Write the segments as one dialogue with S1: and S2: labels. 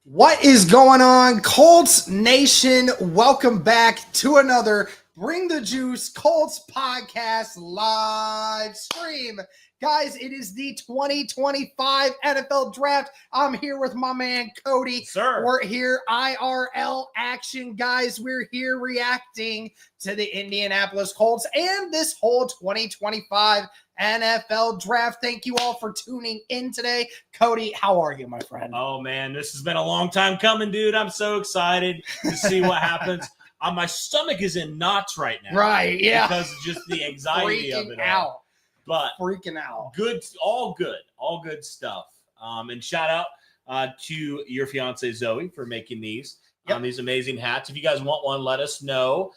S1: What is going on, Colts Nation? Welcome back to another Bring the Juice Colts podcast live stream. Guys, it is the 2025 NFL Draft. I'm here with my man, Cody.
S2: Sir.
S1: We're here, IRL action, guys. We're here reacting to the Indianapolis Colts and this whole 2025 NFL Draft. Thank you all for tuning in today. Cody, how are you, my friend?
S2: Oh, man, this has been a long time coming, dude. I'm so excited to see what happens. My stomach is in knots right now.
S1: Right, yeah.
S2: Because of just the anxiety of it all. But
S1: freaking out.
S2: Good, all good stuff. And shout out to your fiance Zoe for making these amazing hats. If you guys want one, let us know.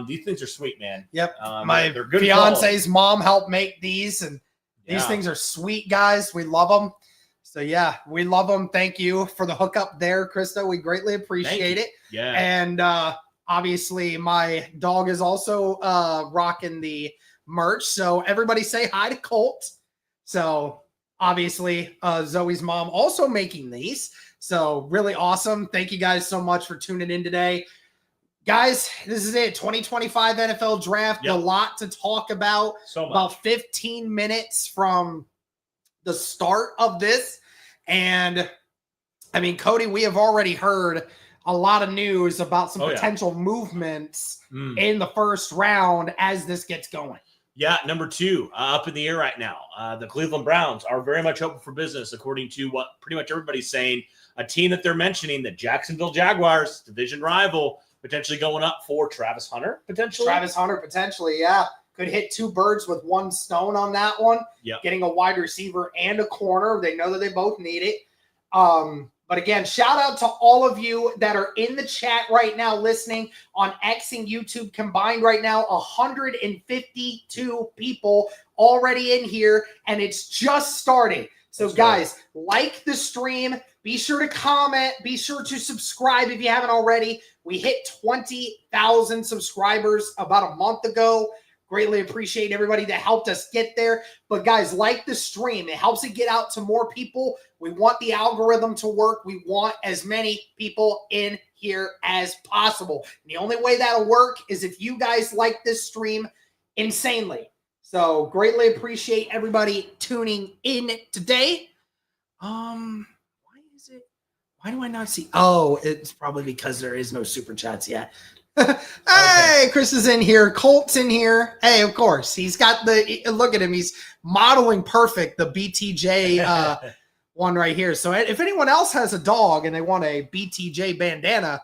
S2: These things are sweet, man.
S1: Yep.
S2: They're good
S1: fiance's mom helped make these, and these things are sweet, guys. We love them. So yeah, we love them. Thank you for the hookup there, Krista. We greatly appreciate it.
S2: Yeah.
S1: And obviously, my dog is also rocking the merch. So everybody say hi to Colt. So obviously, Zoe's mom also making these. So really awesome. Thank you guys so much for tuning in today. Guys, this is it. 2025 NFL Draft.
S2: Yep.
S1: A lot to talk about.
S2: So much.
S1: About 15 minutes from the start of this. And I mean, Cody, we have already heard a lot of news about some potential movements in the first round as this gets going.
S2: Yeah, number 2 up in the air right now. The Cleveland Browns are very much open for business, according to what pretty much everybody's saying. A team that they're mentioning, the Jacksonville Jaguars, division rival, potentially going up for Travis Hunter, potentially.
S1: Yeah. Could hit 2 birds with 1 stone on that one.
S2: Yeah.
S1: Getting a wide receiver and a corner. They know that they both need it. But again, shout out to all of you that are in the chat right now listening on X and YouTube combined right now. 152 people already in here, and it's just starting. So guys, like the stream. Be sure to comment. Be sure to subscribe if you haven't already. We hit 20,000 subscribers about a month ago. Greatly appreciate everybody that helped us get there. But guys, like the stream. It helps it get out to more people. We want the algorithm to work. We want as many people in here as possible. And the only way that'll work is if you guys like this stream insanely. So greatly appreciate everybody tuning in today. Why do I not see? Oh, it's probably because there is no super chats yet. Hey, Chris is in here. Colt's in here. Hey, of course. He's got look at him. He's modeling perfect the BTJ one right here. So if anyone else has a dog and they want a BTJ bandana,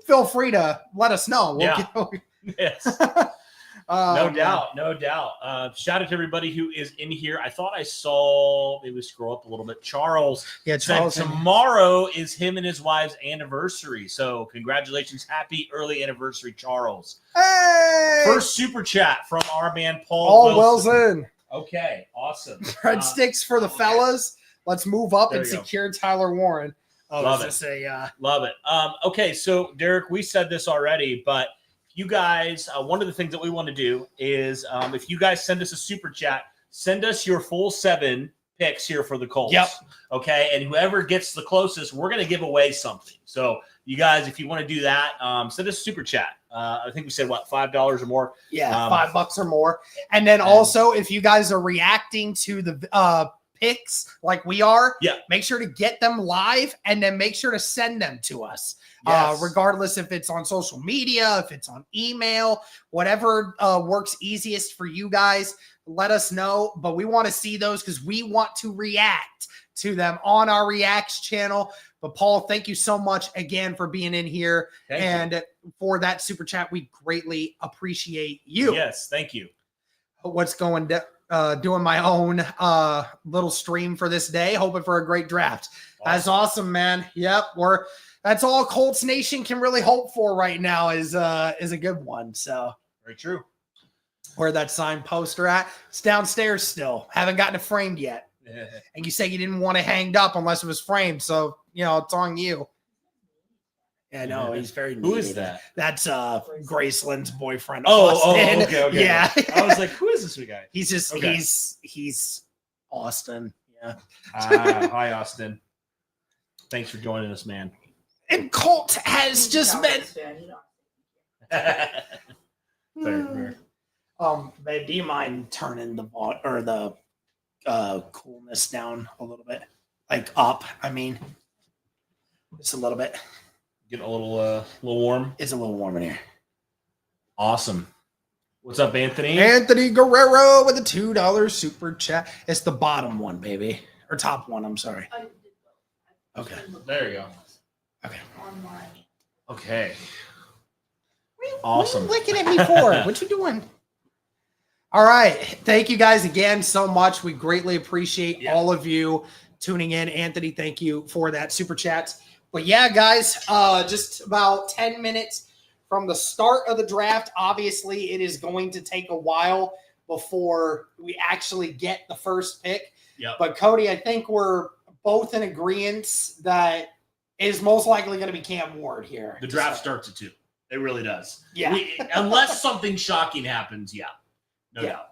S1: feel free to let us know.
S2: Yes. No doubt. Shout out to everybody who is in here. I thought I saw, maybe scroll up a little bit. Charles said tomorrow is him and his wife's anniversary. So congratulations. Happy early anniversary, Charles.
S1: Hey!
S2: First super chat from our man, Paul
S1: Wilson.
S2: Okay, awesome.
S1: Breadsticks for the fellas. Let's move up and secure Tyler Warren.
S2: Love it. Okay, so Derek, we said this already, but you guys, one of the things that we want to do is if you guys send us a super chat, send us your full 7 picks here for the Colts.
S1: Yep.
S2: Okay. And whoever gets the closest, we're going to give away something. So you guys, if you want to do that, send us a super chat. I think we said $5 or more.
S1: Yeah. $5 or more. And then also, if you guys are reacting to the picks like we are, make sure to get them live and then make sure to send them to us. Regardless if it's on social media, if it's on email, whatever works easiest for you guys, let us know. But we want to see those because we want to react to them on our Reacts channel. But Paul, thank you so much again for being in here and for that super chat. We greatly appreciate you.
S2: Yes, thank you.
S1: What's going down? Doing my own little stream for this day, hoping for a great draft. Awesome. That's awesome, man. Yep, that's all Colts Nation can really hope for right now is a good one. So
S2: very true.
S1: Where that signed poster at? It's downstairs still. Haven't gotten it framed yet. And you say you didn't want it hanged up unless it was framed, so it's on you. Yeah, no, he's very neat.
S2: Who is that?
S1: That's Graceland's boyfriend.
S2: Austin. Okay.
S1: Yeah.
S2: I was like, who is this guy?
S1: He's just he's Austin. Yeah.
S2: Hi, Austin. Thanks for joining us, man.
S1: And Colt has just been.
S2: Fair.
S1: Babe, do you mind turning the coolness down a little bit, like up? I mean, just a little bit.
S2: Getting a little warm.
S1: It's a little warm in here.
S2: Awesome. What's up, Anthony?
S1: Anthony Guerrero with a $2 super chat. It's the bottom one, baby, or top one. I'm sorry. Okay.
S2: There you go.
S1: Okay.
S2: Okay. Awesome.
S1: What are you looking at me for? What you doing? All right. Thank you guys again so much. We greatly appreciate all of you tuning in. Anthony, thank you for that super chat. But yeah, guys, just about 10 minutes from the start of the draft. Obviously, it is going to take a while before we actually get the first pick.
S2: Yep.
S1: But Cody, I think we're both in agreement that it is most likely going to be Cam Ward here.
S2: The draft starts at 2. It really does.
S1: Yeah.
S2: Unless something shocking happens, no doubt.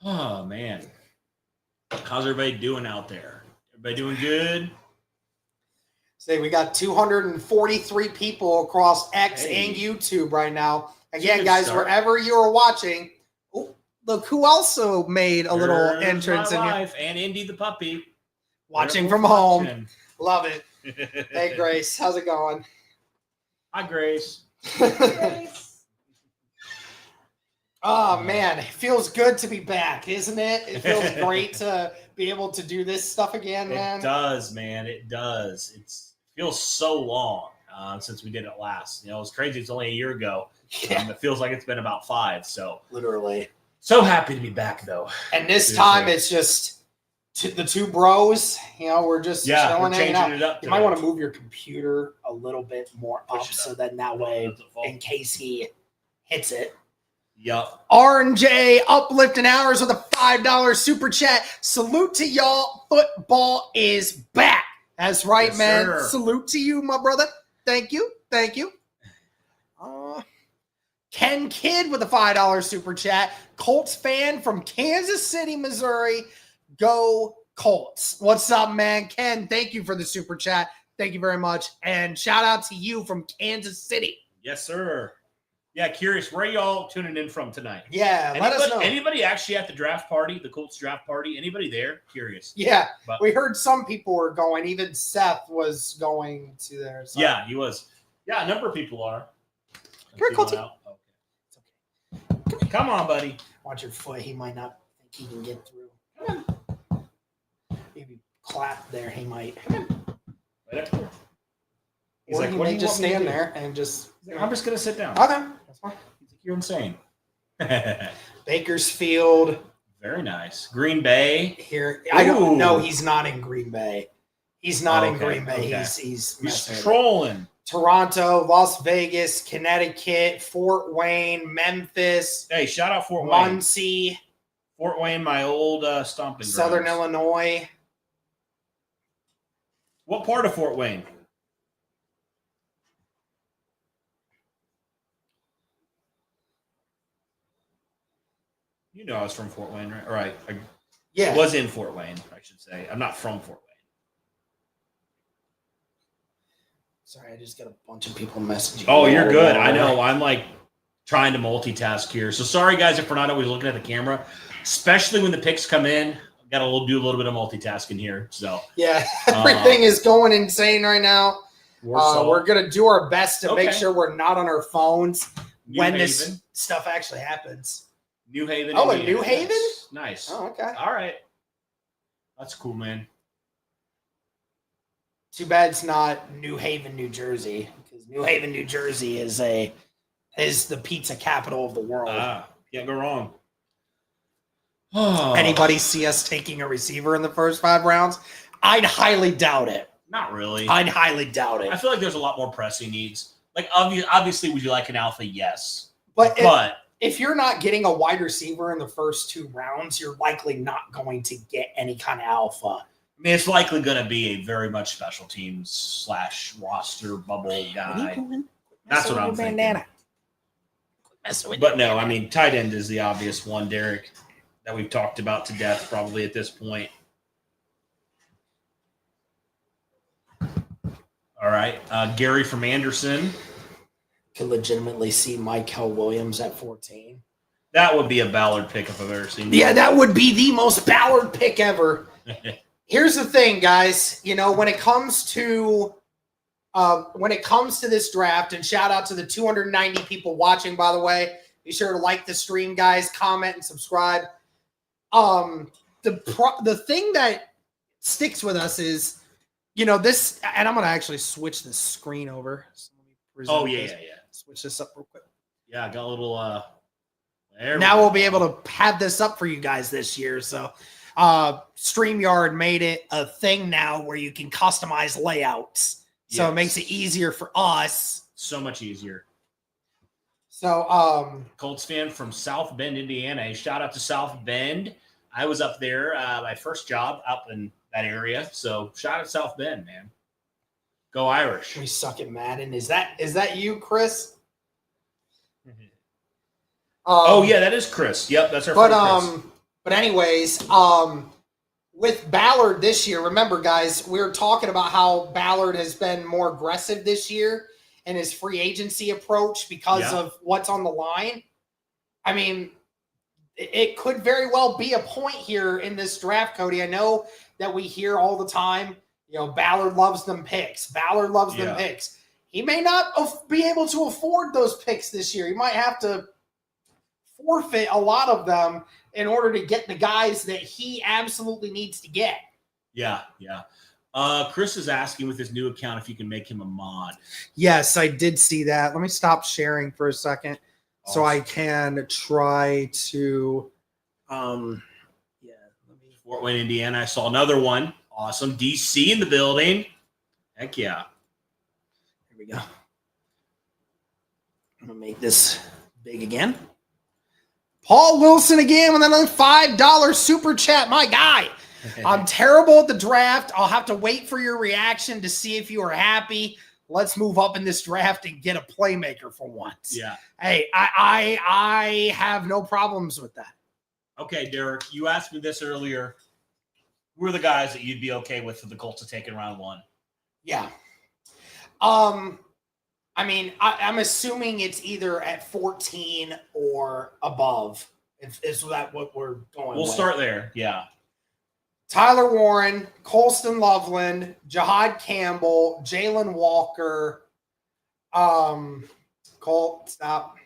S2: Oh, man. How's everybody doing out there? Everybody doing good?
S1: Say we got 243 people across X and YouTube right now. Again, guys, wherever you're watching, look who also made a little entrance in here.
S2: And Indy the puppy.
S1: Watching from home. Love it. Hey, Grace. How's it going?
S2: Hi, Grace.
S1: Oh, man. It feels good to be back, isn't it? It feels great to be able to do this stuff again, man.
S2: It does, man. It does. It feels so long since we did it last. It's crazy. It's only a year ago. It feels like it's been about 5. So
S1: literally.
S2: So happy to be back, though.
S1: And this time it's just the two bros. We're just
S2: we're changing it up.
S1: You might want to move your computer a little bit more up so that way, in case he hits it.
S2: Yup.
S1: R&J uplifting hours with a $5 super chat. Salute to y'all. Football is back. That's right, yes, man. Sir. Salute to you, my brother. Thank you. Ken Kidd with a $5 super chat. Colts fan from Kansas City, Missouri. Go Colts. What's up, man? Ken, thank you for the super chat. Thank you very much. And shout out to you from Kansas City.
S2: Yes, sir. Yeah, curious, where are y'all tuning in from tonight?
S1: Yeah, let us know.
S2: Anybody actually at the draft party, the Colts draft party? Anybody there? Curious.
S1: Yeah, we heard some people were going. Even Seth was going to there. So.
S2: Yeah, he was. Yeah, a number of people are.
S1: Here, Colts.
S2: Okay. It's okay. Come on, buddy.
S1: Watch your foot. He might not think he can get through. Come on. Maybe clap there. He might.
S2: Right up here.
S1: He's like, what do you just stand there and just.
S2: I'm just going to sit down.
S1: Okay. That's fine.
S2: He's like, you're insane.
S1: Bakersfield.
S2: Very nice. Green Bay.
S1: Here. I don't know. He's not in Green Bay. He's not in Green Bay.
S2: Okay.
S1: He's
S2: trolling.
S1: Toronto, Las Vegas, Connecticut, Fort Wayne, Memphis.
S2: Hey, shout out Fort Wayne.
S1: Muncie.
S2: Fort Wayne, my old stomping grounds.
S1: Southern Illinois.
S2: What part of Fort Wayne? You know I was from Fort Wayne, right? All right. I was in Fort Wayne, I should say. I'm not from Fort Wayne.
S1: Sorry, I just got a bunch of people messaging.
S2: Oh, you're good. I know. I'm like trying to multitask here. So sorry, guys, if we're not always looking at the camera, especially when the picks come in. I've got to do a little bit of multitasking here. So
S1: yeah, everything is going insane right now. We're going to do our best to make sure we're not on our phones when this stuff actually happens.
S2: New Haven.
S1: Oh, in New Haven?
S2: Nice.
S1: Oh, okay.
S2: All right. That's cool, man.
S1: Too bad it's not New Haven, New Jersey, because New Haven, New Jersey is the pizza capital of the world.
S2: Can't go wrong.
S1: Anybody see us taking a receiver in the first 5 rounds? I'd highly doubt it.
S2: Not really.
S1: I'd highly doubt it.
S2: I feel like there's a lot more pressing needs. Like, obviously, would you like an alpha? Yes.
S1: But if you're not getting a wide receiver in the first 2 rounds, you're likely not going to get any kind of alpha.
S2: I mean, it's likely going to be a very much special teams / roster bubble guy. That's what I'm thinking. But no, I mean, tight end is the obvious one, Derek, that we've talked about to death probably at this point. All right. Gary from Anderson.
S1: Could legitimately see Michael Williams at 14.
S2: That would be a Ballard pick if I've ever seen one.
S1: Yeah, that would be the most Ballard pick ever. Here's the thing, guys. You know, when it comes to this draft, and shout out to the 290 people watching, by the way. Be sure to like the stream, guys, comment, and subscribe. The thing that sticks with us is, you know, this, and I'm going to actually switch the screen over. So
S2: yeah.
S1: Switch this up real quick.
S2: Yeah, I got a little,
S1: now we'll be able to have this up for you guys this year. So StreamYard made it a thing now where you can customize layouts. So It makes it easier for us.
S2: So much easier.
S1: So,
S2: Colts fan from South Bend, Indiana. Shout out to South Bend. I was up there, my first job up in that area. So shout out to South Bend, man. Go Irish.
S1: We suck at Madden. Is that you, Chris?
S2: Yeah, that is Chris. Yep, that's our friend Chris.
S1: But anyways, with Ballard this year, remember, guys, we were talking about how Ballard has been more aggressive this year in his free agency approach because of what's on the line. I mean, it could very well be a point here in this draft, Cody. I know that we hear all the time, you know, Ballard loves them picks. Ballard loves them picks. He may not be able to afford those picks this year. He might have to forfeit a lot of them in order to get the guys that he absolutely needs to get.
S2: Yeah. Chris is asking with his new account if you can make him a mod.
S1: Yes, I did see that. Let me stop sharing for a second so I can try to
S2: Fort Wayne, Indiana. I saw another one. Awesome. DC in the building. Heck yeah.
S1: Here we go. I'm going to make this big again. Paul Wilson again with another $5 super chat. My guy. I'm terrible at the draft. I'll have to wait for your reaction to see if you are happy. Let's move up in this draft and get a playmaker for once.
S2: Yeah.
S1: Hey, I have no problems with that.
S2: Okay, Derek, you asked me this earlier. Who are the guys that you'd be okay with for the Colts to take in round one?
S1: Yeah. I mean, I'm assuming it's either at 14 or above. Is that what we're going
S2: We'll
S1: with?
S2: start there. Yeah.
S1: Tyler Warren, Colston Loveland, Jahad Campbell, Jalen Walker, Colt, stop.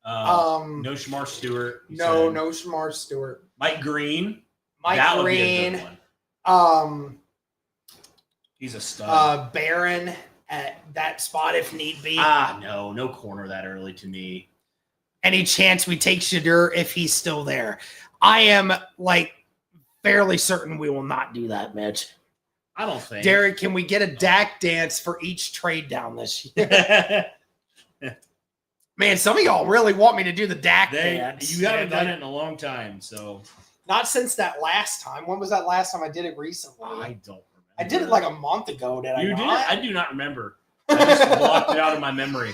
S2: No Shamar Stewart.
S1: No Shamar Stewart.
S2: Mike Green.
S1: That would be a good one.
S2: He's a stud.
S1: Barron at that spot if need be.
S2: No corner that early to me.
S1: Any chance we take Shadur if he's still there? I am fairly certain we will not do that, Mitch.
S2: I don't think.
S1: Derek, can we get a Dak dance for each trade down this year? Man, some of y'all really want me to do the Dak dance.
S2: You haven't done it in a long time, so.
S1: Not since that last time. When was that last time I did it recently?
S2: I don't remember.
S1: I did it like a month ago, did I?
S2: You did? I do not remember. I just blocked it out of my memory.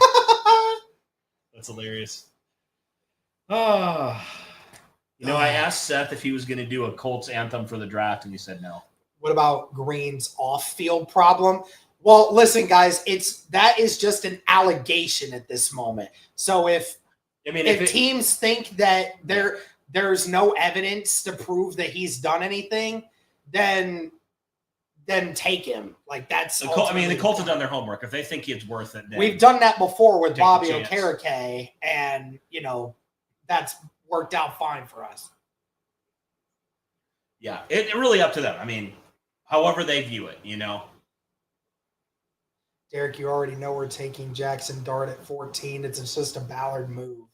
S2: That's hilarious. I asked Seth if he was going to do a Colts anthem for the draft, and he said no.
S1: What about Green's off-field problem? Well, listen, guys, that is just an allegation at this moment. So if teams think that there's no evidence to prove that he's done anything, then take him. That's
S2: the Colts have done their homework. If they think it's worth it,
S1: we've done that before with Bobby Okereke, and that's worked out fine for us.
S2: Yeah, it really up to them. I mean, however they view it,
S1: Derek, you already know we're taking Jackson Dart at 14. It's just a Ballard move.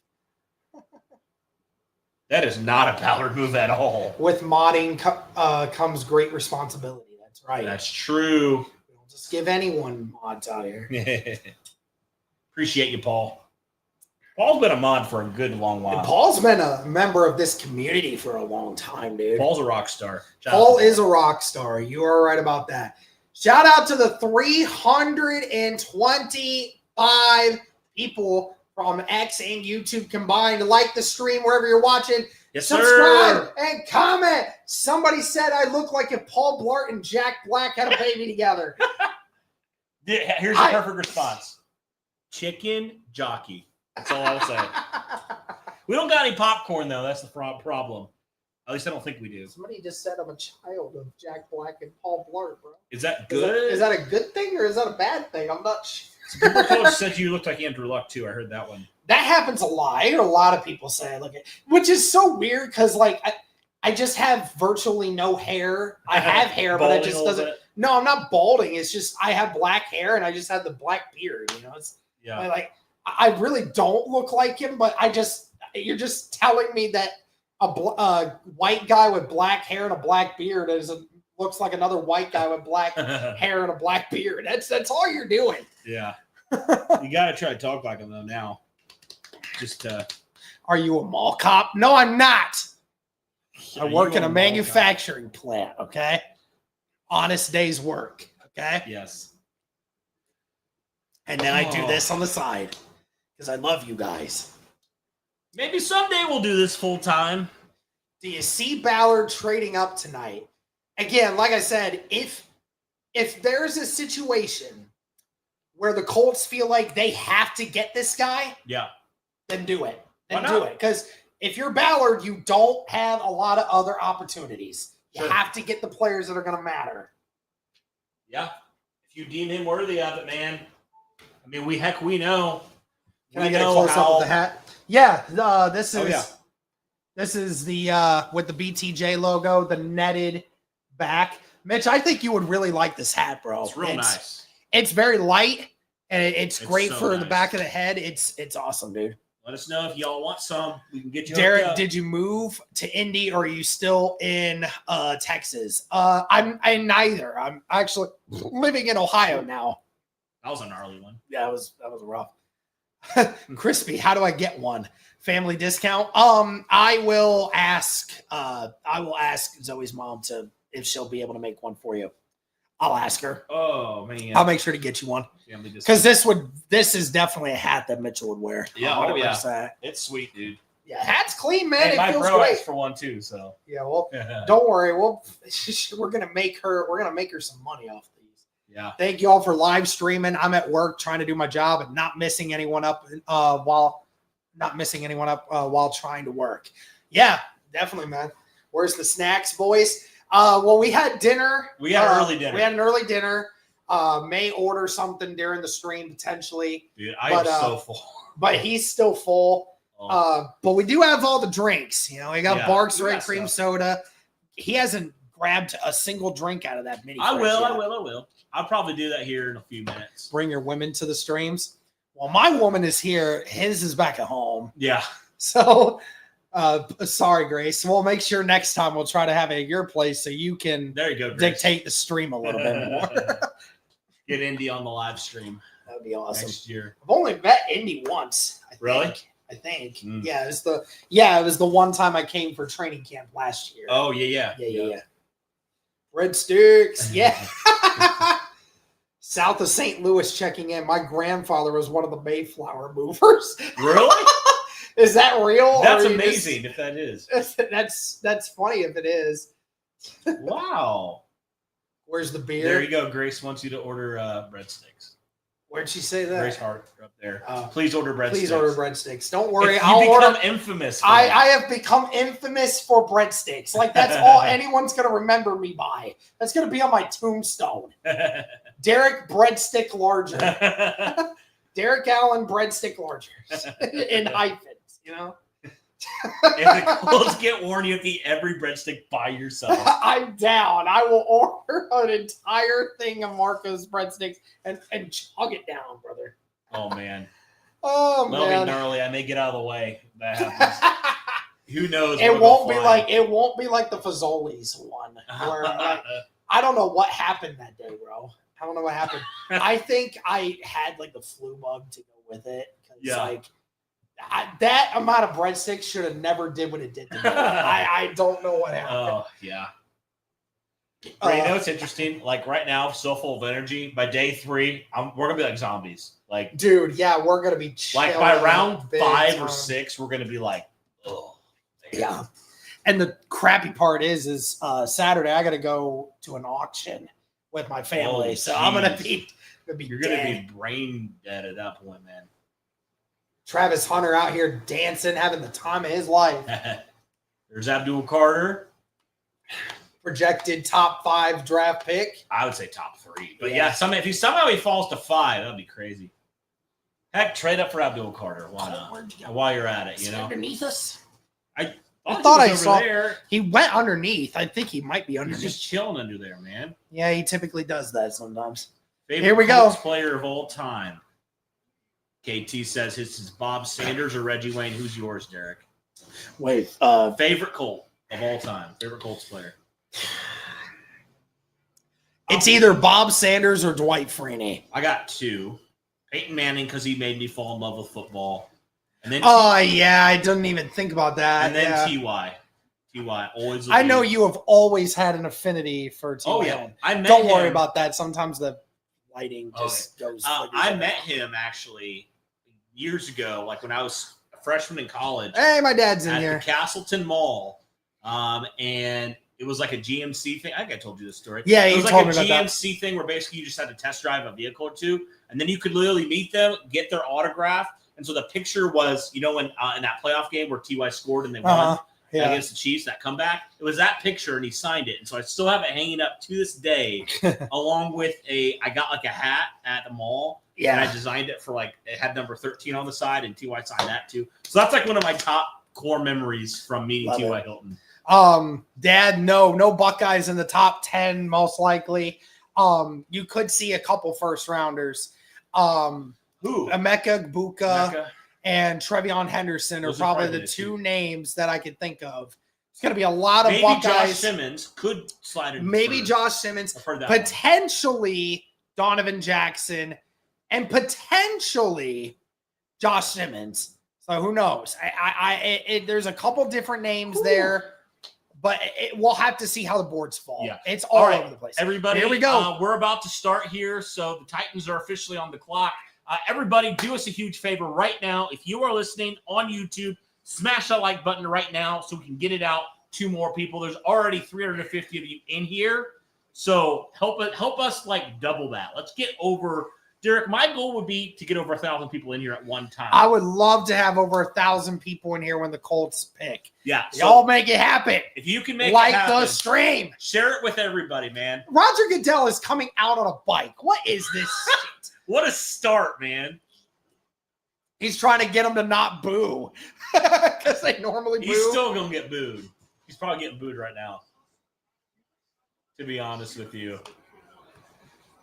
S2: That is not a Ballard move at all.
S1: With modding comes great responsibility. That's right.
S2: That's true.
S1: We don't just give anyone mods out here.
S2: Appreciate you, Paul. Paul's been a mod for a good long while.
S1: And Paul's been a member of this community for a long time, dude.
S2: Paul's a rock star.
S1: Paul is a rock star. You are right about that. Shout out to the 325 people from X and YouTube combined. Like the stream wherever you're watching.
S2: Yes,
S1: subscribe and comment. Somebody said I look like if Paul Blart and Jack Black had a baby together.
S2: Here's a perfect response. Chicken jockey. That's all I'll say. We don't got any popcorn, though. That's the problem. At least I don't think we do.
S1: Somebody just said I'm a child of Jack Black and Paul Blart, bro.
S2: Is that good?
S1: Is that a good thing or is that a bad thing? I'm not sure.
S2: People coach said you looked like Andrew Luck, too. I heard that one.
S1: That happens a lot. I hear a lot of people say, which is so weird because, I just have virtually no hair. I have hair, but it just doesn't. No, I'm not balding. It's just I have black hair and I just have the black beard. I really don't look like him, but you're just telling me that a white guy with black hair and a black beard looks like another white guy with black hair and a black beard. That's all you're doing.
S2: Yeah, you gotta try to talk like him though now. Just
S1: are you a mall cop? No, I'm not. I work in a manufacturing plant. Okay, honest day's work. Okay.
S2: Yes.
S1: And then I do this on the side because I love you guys.
S2: Maybe someday we'll do this full time.
S1: Do you see Ballard trading up tonight? Again, like I said, if there's a situation where the Colts feel like they have to get this guy, then do it. Then do it. Because if you're Ballard, you don't have a lot of other opportunities. You have to get the players that are going to matter.
S2: Yeah. If you deem him worthy of it, man. I mean, we know.
S1: Can I get a close up with the hat? Yeah, this is the with the BTJ logo, the netted back. Mitch, I think you would really like this hat, bro.
S2: It's real nice.
S1: It's very light, and it's great for the back of the head. It's awesome, dude.
S2: Let us know if y'all want some. We can get you.
S1: Derek, did you move to Indy or are you still in Texas? I'm neither. I'm actually living in Ohio now.
S2: That was a gnarly one.
S1: Yeah, that was rough. Crispy, how do I get one? Family discount? I will ask Zoe's mom if she'll be able to make one for you. I'll ask her.
S2: Oh man.
S1: I'll make sure to get you one. Because this is definitely a hat that Mitchell would wear.
S2: Yeah, 100%. It's sweet, dude.
S1: Yeah, hat's clean, man.
S2: Hey,
S1: it
S2: my
S1: feels
S2: bro
S1: great.
S2: asked for one too, so
S1: yeah. Well, don't worry. We're gonna make her some money off these.
S2: Yeah. Thank
S1: you all for live streaming. I'm at work trying to do my job and not missing anyone up while trying to work. Yeah, definitely, man. Where's the snacks, boys? Well, we had dinner.
S2: We had early dinner.
S1: We had an early dinner. May order something during the stream potentially.
S2: Dude, I'm so full.
S1: But he's still full. But we do have all the drinks. We got Barks Red Cream Soda. He hasn't grabbed a single drink out of that mini.
S2: I will. I'll probably do that here in a few minutes.
S1: Bring your women to the streams. Well, my woman is here. His is back at home.
S2: Yeah.
S1: So, sorry, Grace. We'll make sure next time we'll try to have it at your place so you can dictate the stream a little bit more.
S2: Get Indy on the live stream.
S1: That would be awesome.
S2: Next year.
S1: I've only met Indy once. I think. Mm. Yeah, it was the one time I came for training camp last year.
S2: Oh, yeah.
S1: Red Sticks. Yeah. South of St. Louis checking in. My grandfather was one of the Mayflower movers.
S2: Really?
S1: Is that real?
S2: That's amazing if that is.
S1: That's funny if it is.
S2: Wow.
S1: Where's the beer?
S2: There you go. Grace wants you to order breadsticks.
S1: Where'd she say that?
S2: Grace Hart up there. Please order breadsticks.
S1: Please order breadsticks. Don't worry.
S2: I'll become infamous.
S1: I have become infamous for breadsticks. Like, that's all anyone's going to remember me by. That's going to be on my tombstone. Derek Breadstick Larger. Derek Allen Breadstick Larger. In hyphens,
S2: If the Colts get worn, you have to eat every breadstick by yourself.
S1: I'm down. I will order an entire thing of Marco's breadsticks and chug it down, brother.
S2: Oh man.
S1: That'll
S2: be gnarly. I may get out of the way. That happens. Who knows?
S1: It won't be like the Fazoli's one. Where I don't know what happened that day, bro. I don't know what happened. I think I had the flu bug to go with it. Yeah. That amount of breadsticks should have never did what it did to me. I don't know what happened.
S2: Oh, yeah. But it's interesting. Right now, so full of energy. By day 3, we're going to be like zombies.
S1: Dude, yeah, we're going to be chilling.
S2: By round 5 or 6, we're going to be oh.
S1: Yeah. And the crappy part is Saturday, I got to go to an auction with my family. So I'm going to be
S2: You're going to be brain dead at that point, man.
S1: Travis Hunter out here dancing, having the time of his life.
S2: There's Abdul Carter.
S1: Projected top 5 draft pick.
S2: I would say top 3. But yeah, if somehow he falls to 5, that'd be crazy. Heck, trade up for Abdul Carter. Why not? While you're at it,
S1: Underneath us?
S2: I
S1: thought I saw there. He went underneath. I think he might be underneath.
S2: He's just chilling under there, man.
S1: Yeah, he typically does that sometimes.
S2: Favorite
S1: Here we
S2: Colts
S1: go.
S2: Player of all time. KT says his is Bob Sanders or Reggie Wayne. Who's yours, Derek?
S1: Wait.
S2: Favorite Colt of all time. Favorite Colts player.
S1: It's either Bob Sanders or Dwight Freeney.
S2: I got 2. Peyton Manning because he made me fall in love with football. And then
S1: I didn't even think about that.
S2: And then T.Y. T.Y. always.
S1: I know you have always had an affinity for T.Y.
S2: Oh yeah,
S1: Don't worry about that. Sometimes the lighting just goes.
S2: I met him actually years ago, like when I was a freshman in college.
S1: Hey, my dad's in here.
S2: At the Castleton Mall, and it was like a GMC thing. I think I told you this story.
S1: Yeah,
S2: it was
S1: told
S2: like
S1: me
S2: a
S1: about
S2: GMC thing where basically you just had to test drive a vehicle or two, and then you could literally meet them, get their autograph. And so the picture was, when in that playoff game where T.Y. scored and they won against the Chiefs, that comeback, it was that picture and he signed it. And so I still have it hanging up to this day, along with I got like a hat at the mall. Yeah. And I designed it for it had number 13 on the side and T.Y. signed that too. So that's like one of my top core memories from meeting T.Y. Hilton.
S1: Dad, no Buckeyes in the top 10, most likely. You could see a couple first rounders.
S2: Who?
S1: Emeka Egbuka and Trevion Henderson are probably the 2 names that I could think of. It's going to be a lot of Buckeyes.
S2: Josh Simmons could slide in.
S1: Maybe Josh Simmons. Potentially Donovan Jackson. And potentially Josh Simmons. So who knows? There's a couple different names there. But we'll have to see how the boards fall. Yeah. It's all over the place.
S2: Everybody,
S1: here we go.
S2: We're about to start here. So the Titans are officially on the clock. Everybody, do us a huge favor right now. If you are listening on YouTube, smash that like button right now so we can get it out to more people. There's already 350 of you in here. So help us double that. Let's get over. Derek, my goal would be to get over 1,000 people in here at one time.
S1: I would love to have over 1,000 people in here when the Colts pick.
S2: Yeah.
S1: Y'all make it happen.
S2: If you can make it happen.
S1: Like the stream.
S2: Share it with everybody, man.
S1: Roger Goodell is coming out on a bike. What is this shit?
S2: What a start, man.
S1: He's trying to get them to not boo. Because they normally boo.
S2: He's still going to get booed. He's probably getting booed right now. To be honest with you.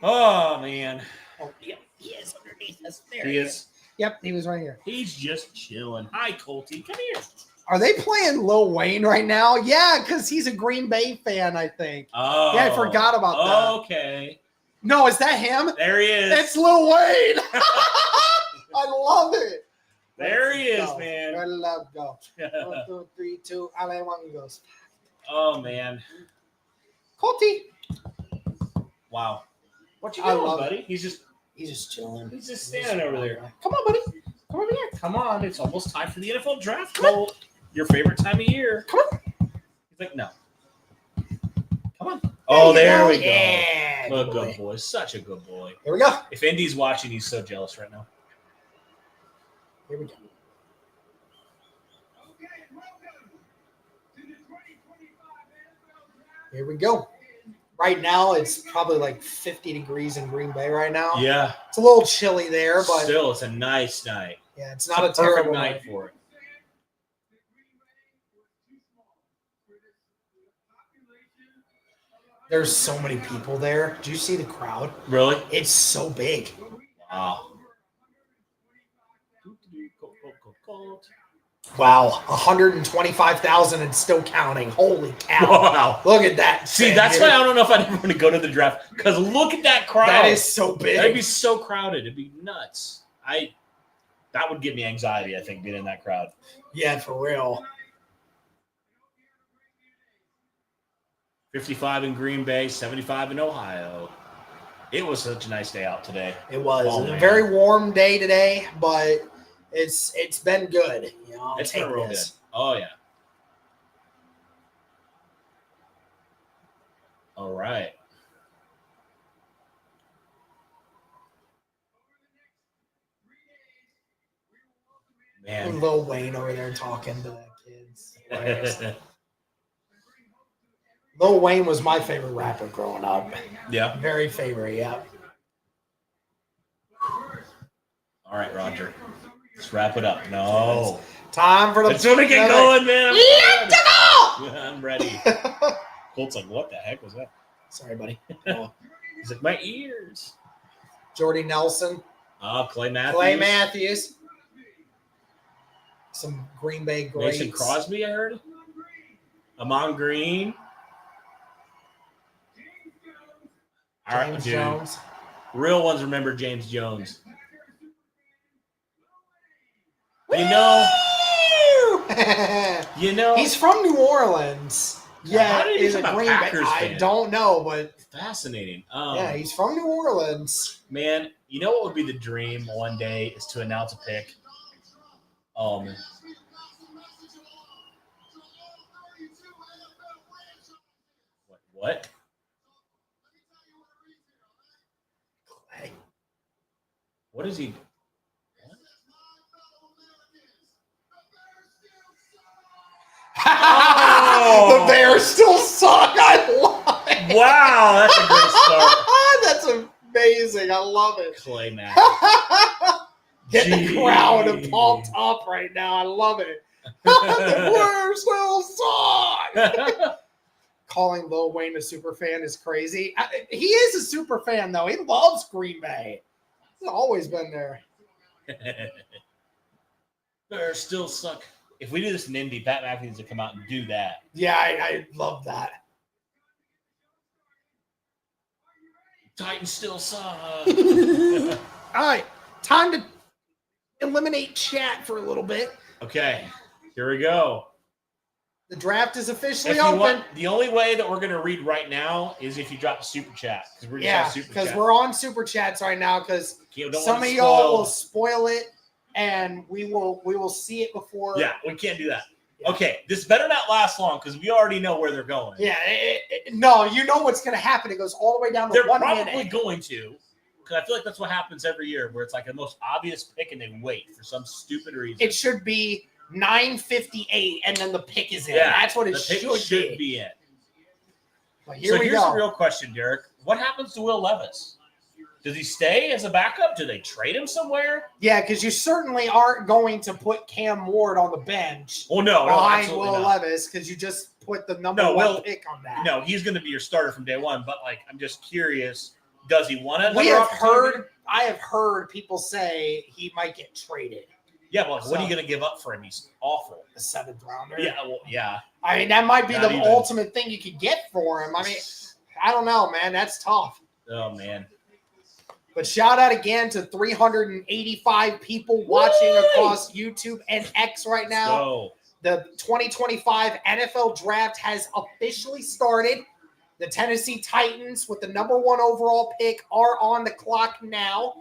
S2: Oh, man.
S1: Oh, yeah, he is underneath us. There
S2: he is.
S1: Yep, he was right here.
S2: He's just chilling. Hi, Colty. Come here.
S1: Are they playing Lil Wayne right now? Yeah, because he's a Green Bay fan, I think.
S2: Oh.
S1: Yeah, I forgot about that.
S2: Okay.
S1: No, is that him?
S2: There he is.
S1: It's Lil Wayne. I love it.
S2: There he is, man.
S1: Let love go. 1, 2, 3, 2. All one goes.
S2: Oh, man.
S1: Colty.
S2: Wow. What you doing, buddy? He's
S1: just chilling.
S2: He's just standing over there.
S1: Come on, buddy. Come over here.
S2: Come on. It's almost time for the NFL draft. Cole. Your favorite time of year.
S1: Come on.
S2: He's like, no.
S1: Come on.
S2: Oh, there we go.
S1: Yeah,
S2: a good boy. Such a good boy.
S1: Here we go.
S2: If Indy's watching, he's so jealous right now.
S1: Here we go. Here we go. Right now, it's probably like 50 degrees in Green Bay right now.
S2: Yeah.
S1: It's a little chilly there, but
S2: still, it's a nice night.
S1: Yeah, it's not a terrible
S2: night for it.
S1: There's so many people there. Do you see the crowd?
S2: Really?
S1: It's so big.
S2: Wow.
S1: Wow, 125,000 and still counting. Holy cow.
S2: Wow.
S1: Look at that.
S2: See, that's why I don't know if I'd ever want to go to the draft. Because look at that crowd.
S1: That is so big.
S2: That'd be so crowded. It'd be nuts. That would give me anxiety, I think, being in that crowd.
S1: Yeah, for real.
S2: 55 in Green Bay, 75 in Ohio. It was such a nice day out today.
S1: It was. A very warm day today, but it's been good. You know,
S2: it's been real good. Oh, yeah. All right. Man.
S1: Lil Wayne over there talking to the kids. Lil Wayne was my favorite rapper growing up.
S2: Yeah.
S1: Very favorite, yeah.
S2: All right, Roger. Let's wrap it up. No.
S1: Time for the...
S2: Let's get going, man.
S1: Let's go!
S2: I'm ready. Colt's like, what the heck was that?
S1: Sorry, buddy.
S2: He's like, my ears.
S1: Jordy Nelson.
S2: Oh, Clay Matthews.
S1: Clay Matthews. Some Green Bay greats.
S2: Mason Crosby, I heard. Amon Green. All right,
S1: James
S2: dude.
S1: Jones.
S2: Real ones remember James Jones.
S1: Woo!
S2: You know.
S1: He's from New Orleans. Yeah,
S2: how did he
S1: he's a
S2: become a
S1: Green Bay.
S2: Packers
S1: I
S2: fan?
S1: don't know, but
S2: Fascinating.
S1: yeah, he's from New Orleans.
S2: Man, you know what would be the dream one day is to announce a pick. Man. What?
S1: Clay.
S2: What is he?
S1: The Bears still suck. I love it.
S2: Wow, that's a great start.
S1: That's amazing. I love it.
S2: Clay Matthews.
S1: Get the crowd pumped up right now. I love it. The Bears still suck. Calling Lil Wayne a super fan is crazy. He is a super fan, though. He loves Green Bay. He's always been there.
S2: Bears still suck. If we do this in Indy, Pat McAfee needs to come out and do that.
S1: Yeah, I love that.
S2: Titans still suck.
S1: All right, time to eliminate chat for a little bit.
S2: Okay, here we go.
S1: The draft is officially open.
S2: The only way that we're going to read right now is if you drop a super chat.
S1: Because we're on super chats right now because
S2: Don't
S1: some of y'all will spoil it and we will see it before.
S2: Yeah, we can't do that.
S1: Yeah.
S2: Okay, this better not last long because we already know where they're going.
S1: Yeah, no, you know what's going to happen. It goes all the way down to
S2: they're
S1: 1
S2: probably
S1: minute.
S2: going to, because I feel like that's what happens every year where it's like the most obvious pick and they wait for some stupid reason.
S1: It should be 9:58 and then the pick is in.
S2: Yeah,
S1: That's what it
S2: should be in.
S1: But
S2: Here's the real question, Derek. What happens to Will Levis? Does he stay as a backup? Do they trade him somewhere?
S1: Yeah, because you certainly aren't going to put Cam Ward on the bench behind Will Levis because you just put the number one pick on that.
S2: No, he's going to be your starter from day one. But I'm just curious. Does he want to?
S1: I have heard people say he might get traded.
S2: Yeah, well, what are you going to give up for him? He's awful.
S1: The 7th rounder.
S2: Yeah, well, yeah.
S1: I mean, that might be the ultimate thing you could get for him. I mean, I don't know, man. That's tough.
S2: Oh, man.
S1: But shout out again to 385 people watching across YouTube and X right now. The 2025 NFL Draft has officially started. The Tennessee Titans, with the number 1 overall pick, are on the clock now.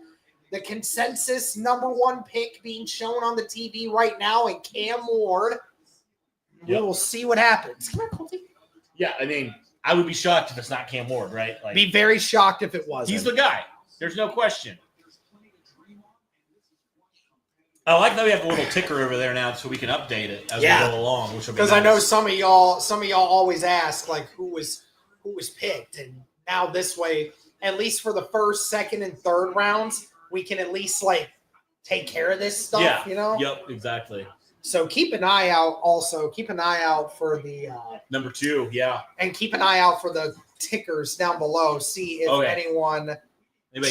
S1: The consensus number 1 pick being shown on the TV right now in Cam Ward. Yep. We will see what happens. Come on, Colty.
S2: Yeah, I mean, I would be shocked if it's not Cam Ward, right?
S1: Be very shocked if it wasn't.
S2: He's the guy. There's no question. I like that we have a little ticker over there now so we can update it as we go along.
S1: Because I know some of y'all always ask who was picked, and now this way, at least for the first, second, and third rounds, we can at least take care of this stuff.
S2: Yep, exactly.
S1: So keep an eye out. Also, keep an eye out for the
S2: number 2. Yeah,
S1: and keep an eye out for the tickers down below. See if anyone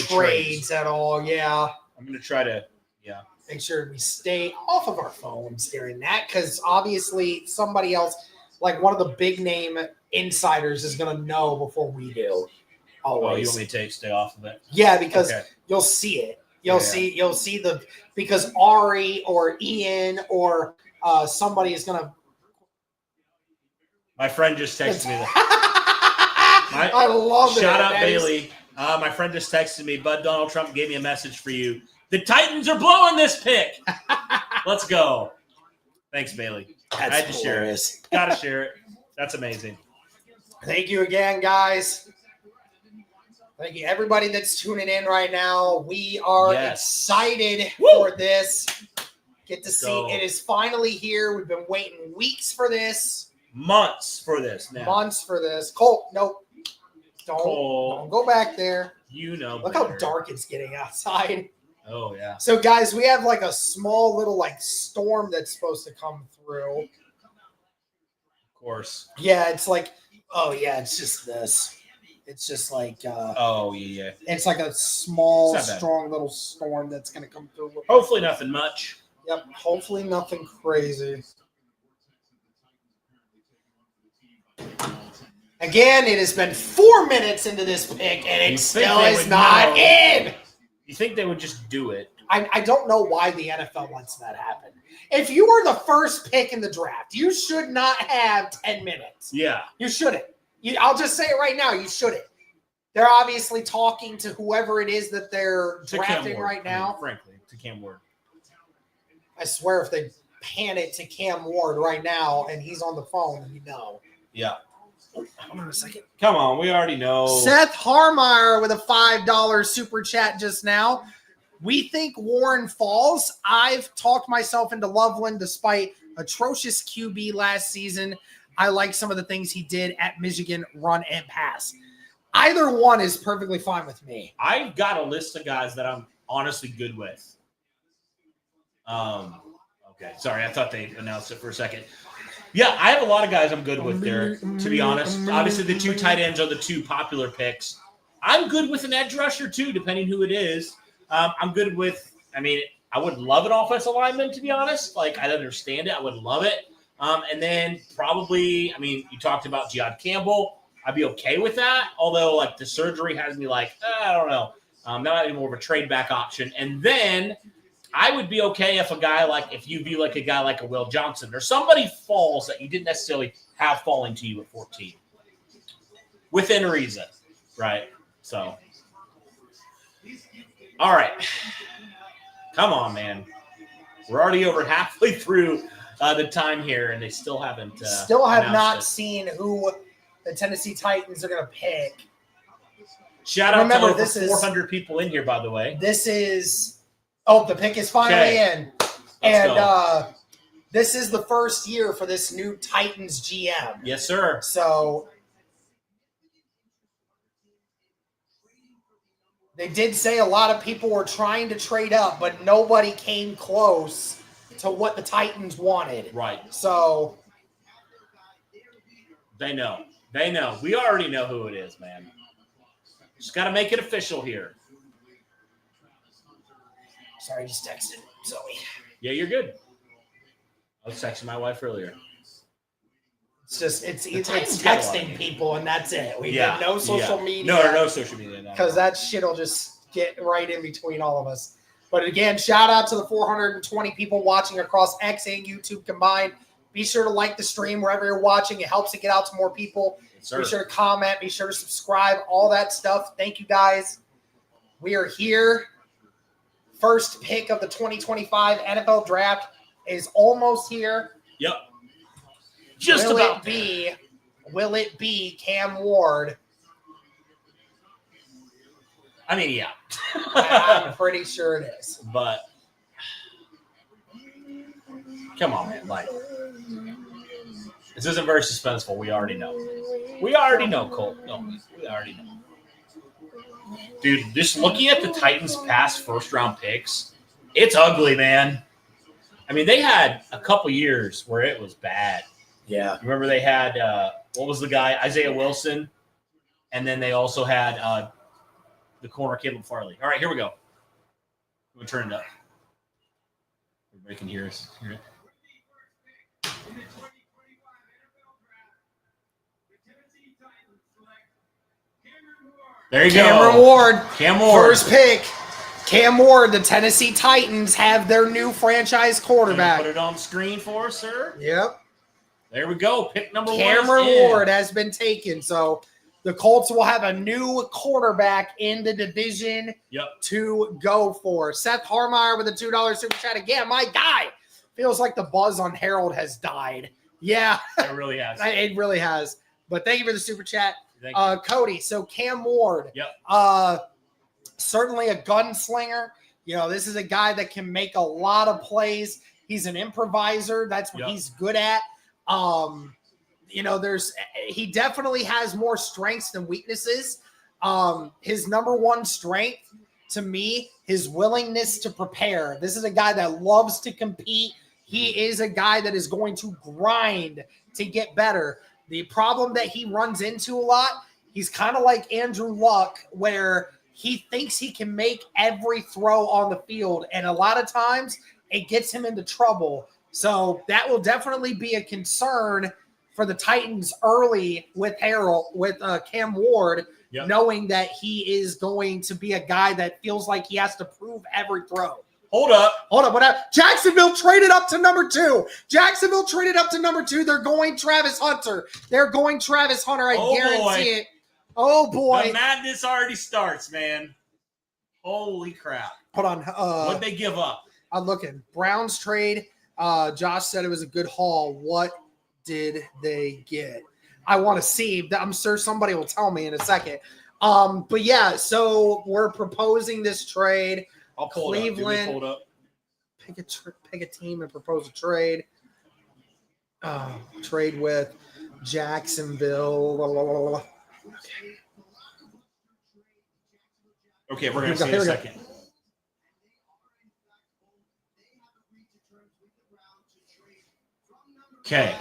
S1: trades at all. Yeah,
S2: I'm gonna try to. Yeah.
S1: Make sure we stay off of our phones during that because obviously somebody else, like one of the big name insiders, is going to know before we do. Always.
S2: Oh, you want me to stay off of it?
S1: Yeah, because you'll see it. You'll see because Ari or Ian or somebody is going to.
S2: My friend just texted me that.
S1: I love it.
S2: Shout out Bailey. My friend just texted me, Bud Donald Trump gave me a message for you. The Titans are blowing this pick. Let's go. Thanks, Bailey.
S1: I had to share it.
S2: Got to share it. That's amazing.
S1: Thank you again, guys. Thank you, everybody that's tuning in right now. We are excited for this. Get to see. It is finally here. We've been waiting weeks for this.
S2: Months for this now.
S1: Months for this. Colt, nope. Don't go back there.
S2: You know.
S1: Look how dark it's getting outside.
S2: Oh, yeah.
S1: So, guys, we have like a small little like storm that's supposed to come through.
S2: Of course.
S1: Yeah, it's like, oh, yeah, it's just this. It's just like,
S2: oh, yeah.
S1: It's like a small, strong little storm that's going to come through.
S2: Hopefully nothing much.
S1: Yep, hopefully nothing crazy. Again, it has been 4 minutes into this pick, and it still is not in.
S2: You think they would just do it?
S1: I don't know why the NFL lets that happen. If you were the first pick in the draft, you should not have 10 minutes.
S2: Yeah.
S1: You shouldn't. I'll just say it right now. You shouldn't. They're obviously talking to whoever it is that they're drafting right now.
S2: Frankly, to Cam Ward.
S1: I swear if they pan it to Cam Ward right now and he's on the phone, you know.
S2: Yeah.
S1: Hold on a second.
S2: Come on, we already know.
S1: Seth Harmeyer with a $5 super chat just now. We think Warren falls. I've talked myself into Loveland despite atrocious QB last season. I like some of the things he did at Michigan, run and pass. Either one is perfectly fine with me.
S2: I've got a list of guys that I'm honestly good with. Okay, sorry, I thought they announced it for a second. Yeah, I have a lot of guys I'm good with there, to be honest. Obviously, the two tight ends are the two popular picks. I'm good with an edge rusher, too, depending who it is. I'm good with, I would love an offensive lineman, to be honest. Like, I understand it. I would love it. And then probably, you talked about Will Campbell. I'd be okay with that. Although, like, the surgery has me like, I don't know. Not even more of a trade back option. And then I would be okay if if you view like a guy like a Will Johnson or somebody falls that you didn't necessarily have falling to you at 14. Within reason, right? So, all right. Come on, man. We're already over halfway through the time here, and they still haven't.
S1: Still have not seen who the Tennessee Titans are going to pick.
S2: Shout out to over 400 people in here, by the way.
S1: This is. Oh, the pick is finally in. And this is the first year for this new Titans GM.
S2: Yes, sir.
S1: So they did say a lot of people were trying to trade up, but nobody came close to what the Titans wanted.
S2: Right.
S1: So
S2: they know. They know. We already know who it is, man. Just got to make it official here.
S1: Sorry, I just texted Zoe.
S2: Yeah, you're good. I was texting my wife earlier.
S1: It's just it's texting people and that's it. We did no social media.
S2: No social media.
S1: Because that shit'll just get right in between all of us. But again, shout out to the 420 people watching across X and YouTube combined. Be sure to like the stream wherever you're watching. It helps to get out to more people. Yes, be sure to comment. Be sure to subscribe. All that stuff. Thank you guys. We are here. First pick of the 2025 NFL Draft is almost here.
S2: Yep.
S1: Will it be Cam Ward?
S2: Yeah.
S1: I'm pretty sure it is.
S2: But come on, man. Like, this isn't very suspenseful. We already know. Colt. No, we already know. Dude, just looking at the Titans' past first-round picks, it's ugly, man. They had a couple years where it was bad.
S1: Yeah.
S2: Remember they had, what was the guy? Isaiah Wilson. And then they also had the corner, Caleb Farley. All right, here we go. We'll turn it up. Everybody can hear us. Hear it. There you
S1: go.
S2: Cam Ward.
S1: First pick. Cam Ward, the Tennessee Titans have their new franchise quarterback.
S2: Put it on screen for us, sir.
S1: Yep.
S2: There we go. Pick number
S1: Cameron Ward has been taken. So the Colts will have a new quarterback in the division to go for. Seth Harmeyer with a $2 super chat. Again, my guy. Feels like the buzz on Harold has died. Yeah.
S2: It really has.
S1: It really has. But thank you for the super chat. Cody, so Cam Ward.
S2: Yep.
S1: Certainly a gunslinger. This is a guy that can make a lot of plays. He's an improviser. That's what he's good at. He definitely has more strengths than weaknesses. His number one strength to me, his willingness to prepare. This is a guy that loves to compete. He is a guy that is going to grind to get better. The problem that he runs into a lot, he's kind of like Andrew Luck, where he thinks he can make every throw on the field. And a lot of times it gets him into trouble. So that will definitely be a concern for the Titans early with Cam Ward, knowing that he is going to be a guy that feels like he has to prove every throw.
S2: Hold up.
S1: Jacksonville traded up to number 2. They're going Travis Hunter. I guarantee it. Oh, boy.
S2: The madness already starts, man. Holy crap.
S1: Hold on.
S2: What'd they give up?
S1: I'm looking. Browns trade. Josh said it was a good haul. What did they get? I want to see. I'm sure somebody will tell me in a second. But yeah, so we're proposing this trade.
S2: I'll pull
S1: Cleveland,
S2: it up.
S1: Pick a team and propose a trade. Trade with Jacksonville.
S2: Okay, we're going to see in a second. Okay.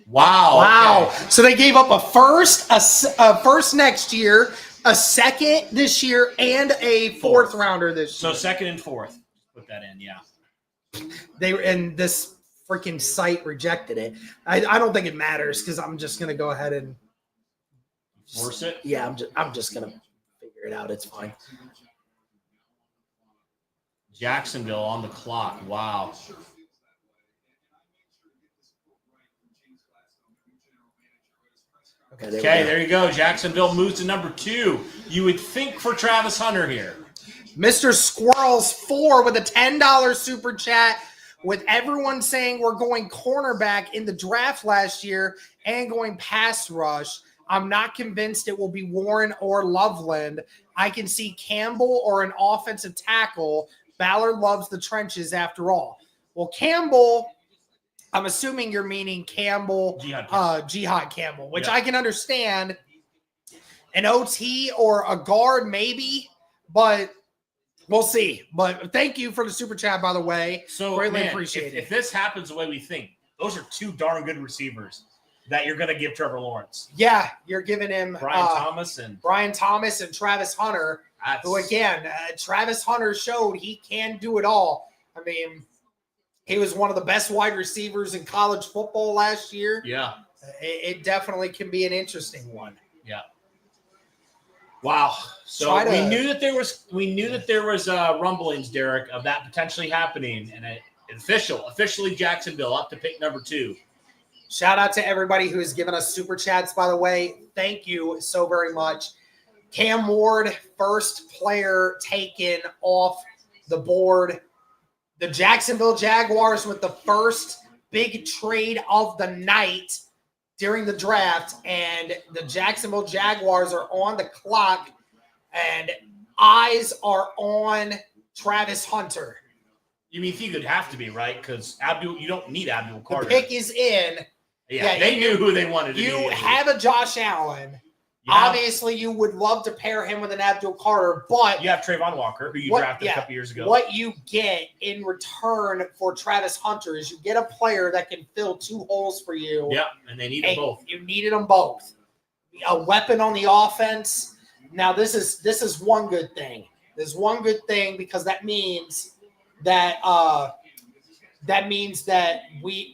S2: Wow.
S1: Okay. So they gave up a first next year, a second this year, and a fourth rounder this year.
S2: So second and fourth. Put that in, yeah.
S1: And this freaking site rejected it. I don't think it matters because I'm just gonna go ahead and
S2: force it.
S1: Yeah, I'm just gonna figure it out. It's fine.
S2: Jacksonville on the clock. Wow. Okay, there you go. Jacksonville moves to number 2. You would think for Travis Hunter here.
S1: Mr. Squirrels 4 with a $10 super chat, with everyone saying we're going cornerback in the draft last year and going pass rush. I'm not convinced it will be Warren or Loveland. I can see Campbell or an offensive tackle. Ballard loves the trenches after all. Well, Campbell, I'm assuming you're meaning Jihad Campbell, which I can understand. An OT or a guard maybe, but we'll see. But thank you for the super chat, by the way.
S2: So
S1: greatly appreciate it.
S2: If this happens the way we think, those are 2 darn good receivers that you're going to give Trevor Lawrence.
S1: Yeah, you're giving him
S2: Brian Thomas and
S1: Travis Hunter. Who again, Travis Hunter showed he can do it all. I mean, he was one of the best wide receivers in college football last year.
S2: Yeah,
S1: it definitely can be an interesting one.
S2: Yeah. Wow. So we knew that there was rumblings, Derek, of that potentially happening, and officially Jacksonville up to pick number 2.
S1: Shout out to everybody who has given us super chats, by the way. Thank you so very much. Cam Ward, first player taken off the board. The Jacksonville Jaguars with the first big trade of the night during the draft, and the Jacksonville Jaguars are on the clock, and eyes are on Travis Hunter.
S2: You mean he could have to be, right? Because you don't need Abdul Carter.
S1: The pick is in.
S2: Yeah, they knew who they wanted to be.
S1: You have a Josh Allen. Obviously, you would love to pair him with an Abdul Carter, but
S2: you have Trayvon Walker, who you drafted a couple years ago.
S1: What you get in return for Travis Hunter is you get a player that can fill 2 holes for you.
S2: Yeah, and they need them both.
S1: You needed them both. A weapon on the offense. Now, this is one good thing. There's one good thing because that means that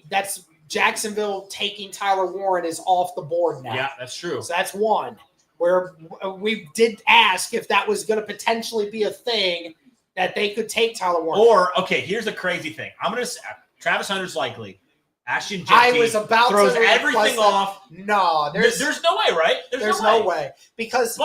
S1: that's Jacksonville taking Tyler Warren is off the board now.
S2: Yeah, that's true.
S1: So that's one. Where we did ask if that was going to potentially be a thing that they could take Tyler Warren.
S2: Or, okay, here's the crazy thing. I'm going to say Travis Hunter's likely. Ashton Jenty
S1: I was about
S2: throws
S1: to
S2: everything off.
S1: No,
S2: there's no way, right?
S1: There's no way. Because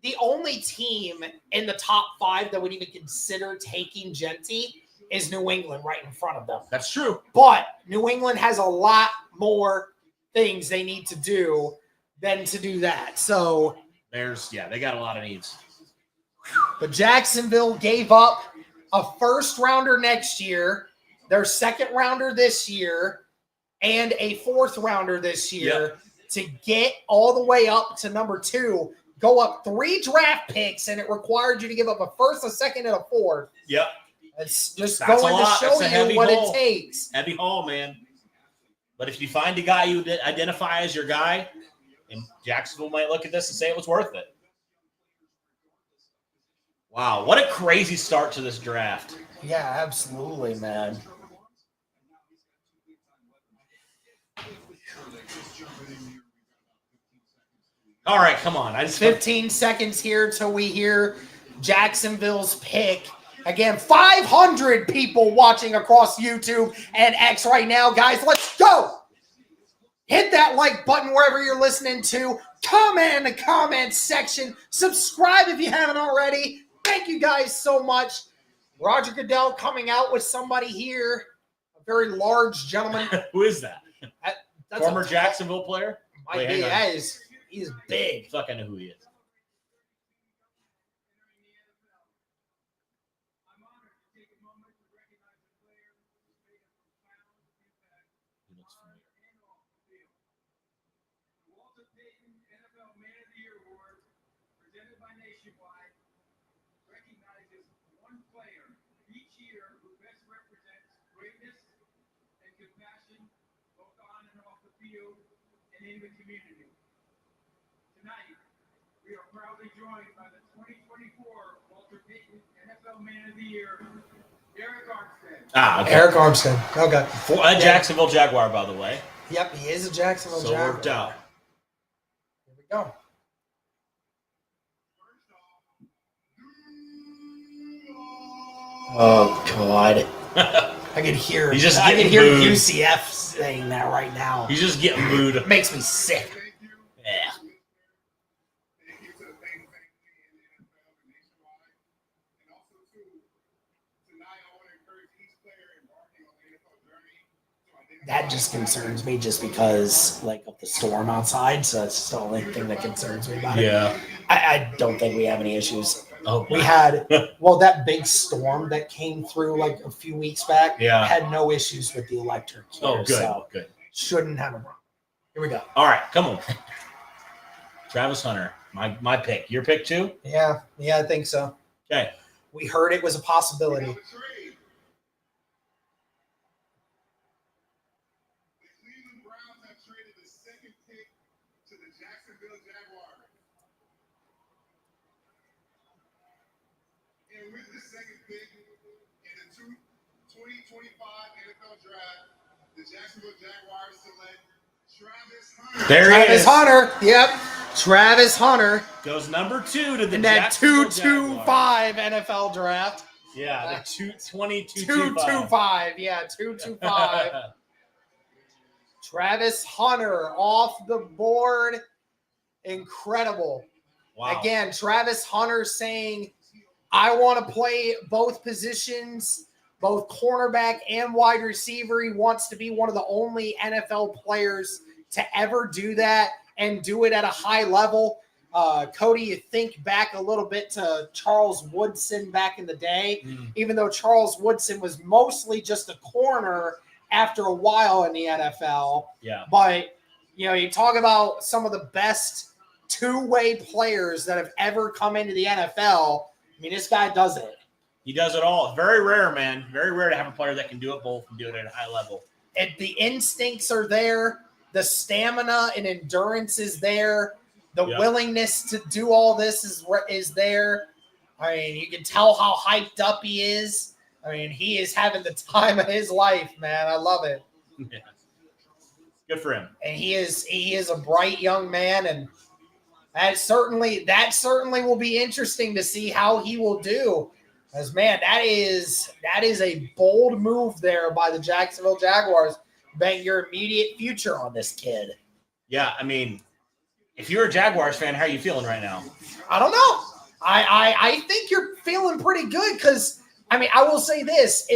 S1: the only team in the top 5 that would even consider taking Jenty is New England right in front of them.
S2: That's true.
S1: But New England has a lot more things they need to do than to do that. So
S2: they got a lot of needs.
S1: But Jacksonville gave up a first rounder next year, their second rounder this year, and a fourth rounder this year to get all the way up to number 2, go up 3 draft picks, and it required you to give up a first, a second, and a fourth.
S2: Yep.
S1: It's just going to show you what it takes.
S2: Heavy haul, man. But if you find a guy you identify as your guy, and Jacksonville might look at this and say it was worth it. Wow, what a crazy start to this draft.
S1: Yeah, absolutely, man.
S2: All right, come on.
S1: 15 seconds here till we hear Jacksonville's pick. Again, 500 people watching across YouTube and X right now. Guys, let's go. Hit that like button wherever you're listening to. Comment in the comment section. Subscribe if you haven't already. Thank you guys so much. Roger Goodell coming out with somebody here. A very large gentleman.
S2: Who is that?
S1: That's
S2: former Jacksonville player?
S1: Might be. He's big.
S2: Fuck, I know who he is.
S3: In the community. Tonight, we are proudly joined by the 2024 Walter Payton NFL Man of the Year, Eric Armstead.
S1: Okay. Eric Armstead. Okay.
S2: Jacksonville Jaguar, by the way.
S1: Yep, he is a Jacksonville Jaguar.
S2: So worked out.
S1: Here we go. Oh God. I can hear UCF saying that right now.
S2: He's just getting booed.
S1: It makes me sick.
S2: Yeah.
S1: That just concerns me just because of the storm outside. So that's the only thing that concerns me about it.
S2: Yeah.
S1: I don't think we have any issues.
S2: Oh,
S1: we had, that big storm that came through a few weeks back had no issues with the electric here.
S2: Oh, good.
S1: So
S2: good.
S1: Shouldn't have a problem. Here we go.
S2: All right, come on. Travis Hunter, my pick. Your pick too?
S1: Yeah, I think so.
S2: Okay.
S1: We heard it was a possibility.
S3: With the second pick in the 2025 NFL Draft, the Jacksonville Jaguars select Travis Hunter.
S1: Travis Hunter. Yep. Travis Hunter.
S2: Goes number 2 to the
S1: Jacksonville 225 NFL Draft.
S2: Yeah, the 225.
S1: 225. Yeah, 225. Travis Hunter off the board. Incredible.
S2: Wow.
S1: Again, Travis Hunter saying, I want to play both positions, both cornerback and wide receiver. He wants to be one of the only NFL players to ever do that and do it at a high level. Cody, you think back a little bit to Charles Woodson back in the day, even though Charles Woodson was mostly just a corner after a while in the NFL.
S2: Yeah.
S1: But, you talk about some of the best two-way players that have ever come into the NFL. I mean, this guy does it.
S2: He does it all. Very rare, man. Very rare to have a player that can do it both and do it at a high level.
S1: And the instincts are there. The stamina and endurance is there. The willingness to do all this is there. I mean, you can tell how hyped up he is. I mean, he is having the time of his life, man. I love it.
S2: Yeah. Good for him.
S1: And he is a bright young man, and that certainly will be interesting to see how he will do. As man, that is a bold move there by the Jacksonville Jaguars. Bet your immediate future on this kid.
S2: Yeah, I mean, if you're a Jaguars fan, how are you feeling right now?
S1: I don't know. I think you're feeling pretty good because, I mean, I will say this,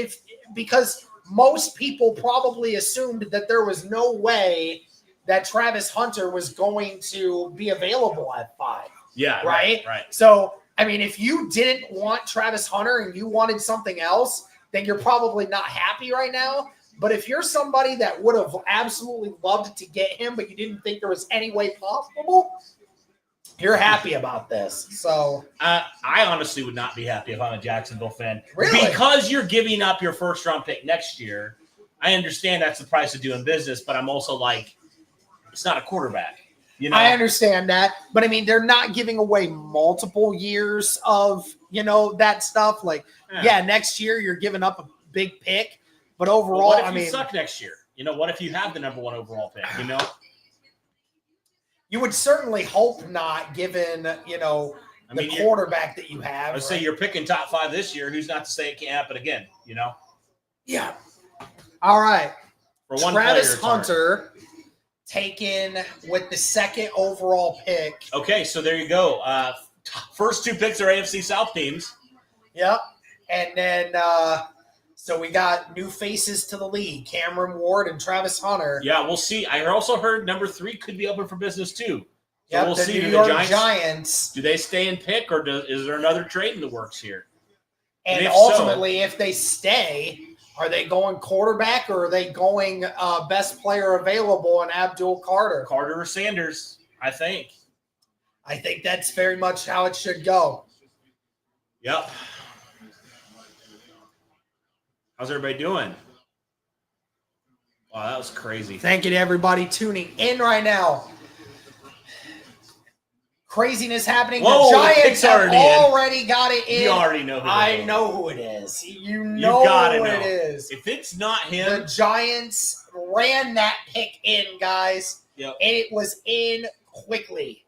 S1: because most people probably assumed that there was no way that Travis Hunter was going to be available at 5.
S2: Yeah.
S1: Right.
S2: Right.
S1: So, I mean, if you didn't want Travis Hunter and you wanted something else, then you're probably not happy right now. But if you're somebody that would have absolutely loved to get him, but you didn't think there was any way possible, you're happy about this. So
S2: I honestly would not be happy if I'm a Jacksonville fan.
S1: Really?
S2: Because you're giving up your first-round pick next year. I understand that's the price of doing business, but I'm also like, it's not a quarterback. You know?
S1: I understand that. But, I mean, they're not giving away multiple years of, that stuff. Like, yeah, next year you're giving up a big pick. But overall,
S2: what if you suck next year? What if you have the number 1 overall pick,
S1: You would certainly hope not, given, the quarterback that you have.
S2: Let's say you're picking top 5 this year. Who's not to say it can't happen again,
S1: Yeah. All right.
S2: For one
S1: Travis
S2: player,
S1: Hunter taken with the 2nd overall pick.
S2: Okay, so there you go. First 2 picks are AFC South teams.
S1: Yep. And then so we got new faces to the league, Cameron Ward and Travis Hunter.
S2: Yeah, we'll see. I also heard number 3 could be open for business too. So we'll
S1: the
S2: see.
S1: New York Giants.
S2: Do they stay and pick, or is there another trade in the works here?
S1: And ultimately, if they stay, are they going quarterback or are they going best player available in Abdul Carter?
S2: Carter or Sanders, I think.
S1: I think that's very much how it should go.
S2: Yep. How's everybody doing? Wow, that was crazy.
S1: Thank you to everybody tuning in right now. Craziness happening.
S2: Whoa,
S1: the Giants have
S2: already
S1: got it in.
S2: You already know who
S1: I know who it is. You know who it is.
S2: If it's not him.
S1: The Giants ran that pick in, guys.
S2: Yep.
S1: And it was in quickly.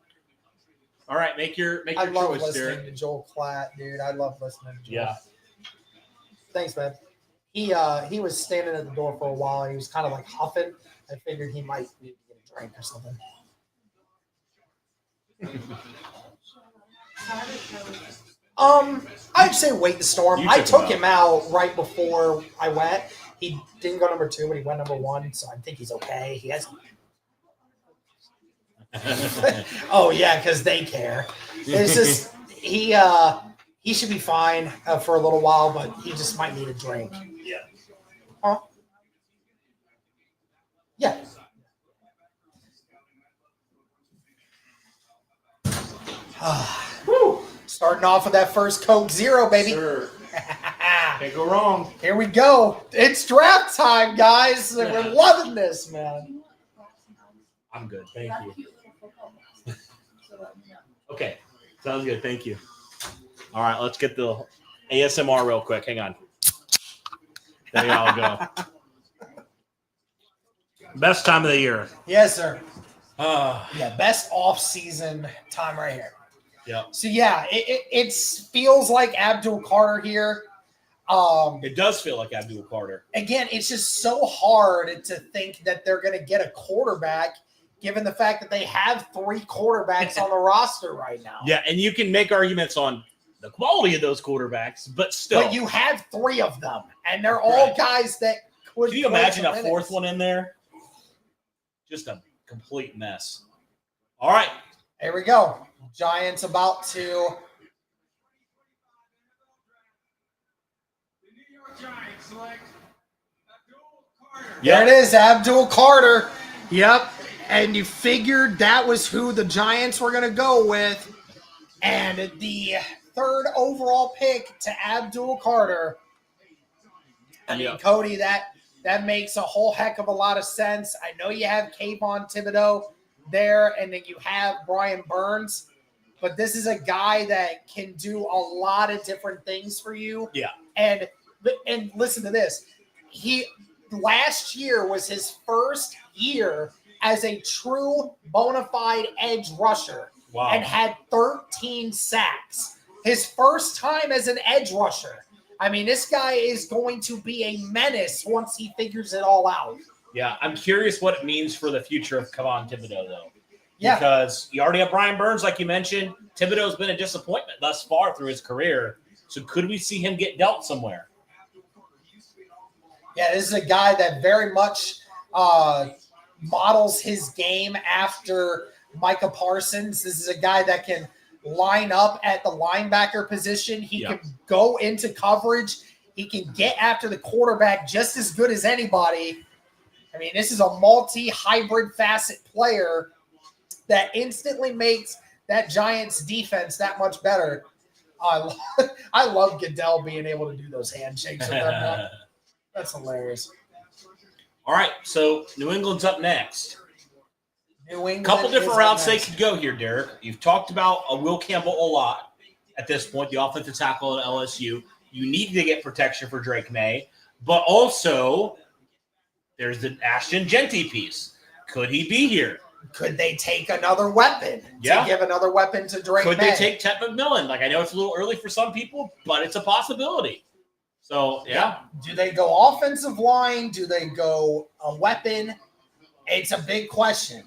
S2: All right, make your
S1: I love
S2: choice,
S1: listening
S2: Derek.
S1: to Joel Klatt, dude. I love listening to Joel.
S2: Yeah.
S1: Thanks, man. He was standing at the door for a while and he was kind of like huffing. I figured he might need to get a drink or something. I'd say wait the storm. I took him out right before I went. He didn't go number 2, but he went number 1, so I think he's okay. He has. Oh yeah, because they care. It's just he should be fine for a little while, but he just might need a drink.
S2: Yeah.
S1: Yeah. Starting off with that first Coke Zero, baby.
S2: Sure. Can't go wrong.
S1: Here we go. It's draft time, guys.
S2: Yeah.
S1: We're loving this, man.
S2: I'm good. Thank you. Okay. Sounds good. Thank you. All right. Let's get the ASMR real quick. Hang on. There you all go. Best time of the year.
S1: Yes, sir. Yeah, best off-season time right here.
S2: Yeah.
S1: So, yeah, it feels like Abdul Carter here.
S2: It does feel like Abdul Carter.
S1: Again, it's just so hard to think that they're going to get a quarterback given the fact that they have 3 quarterbacks on the roster right now.
S2: Yeah, and you can make arguments on the quality of those quarterbacks, but still.
S1: But you have 3 of them, and they're all guys that could.
S2: Can you imagine a 4th one in there? Just a complete mess. All right.
S1: Here we go. Giants about to.
S3: The New York Giants select Abdul Carter.
S1: There it is, Abdul Carter. Yep. And you figured that was who the Giants were going to go with. And the 3rd overall pick to Abdul Carter. I mean, Cody, that makes a whole heck of a lot of sense. I know you have Kayvon Thibodeau there, and then you have Brian Burns. But this is a guy that can do a lot of different things for you.
S2: Yeah.
S1: And listen to this. Last year was his first year as a true bona fide edge rusher.
S2: Wow.
S1: And had 13 sacks. His first time as an edge rusher. I mean, this guy is going to be a menace once he figures it all out.
S2: Yeah, I'm curious what it means for the future of Kayvon Thibodeau, though.
S1: Yeah.
S2: Because you already have Brian Burns, like you mentioned. Thibodeau's been a disappointment thus far through his career. So could we see him get dealt somewhere?
S1: Yeah, this is a guy that very much models his game after Micah Parsons. This is a guy that can line up at the linebacker position. He can go into coverage. He can get after the quarterback just as good as anybody. I mean, this is a multi-hybrid facet player that instantly makes that Giants defense that much better. I love Goodell being able to do those handshakes with them. That's hilarious.
S2: All right, so New England's up next.
S1: New England.
S2: Couple different routes they could go here, Derek. You've talked about Will Campbell a lot at this point, the offensive tackle at LSU. You need to get protection for Drake May, but also there's the Ashton Jenty piece. Could he be here?
S1: Could they take another weapon to give another weapon to Drake May?
S2: Could they take Ted McMillan? Like, I know it's a little early for some people, but it's a possibility. So, yeah.
S1: Do they go offensive line? Do they go a weapon? It's a big question.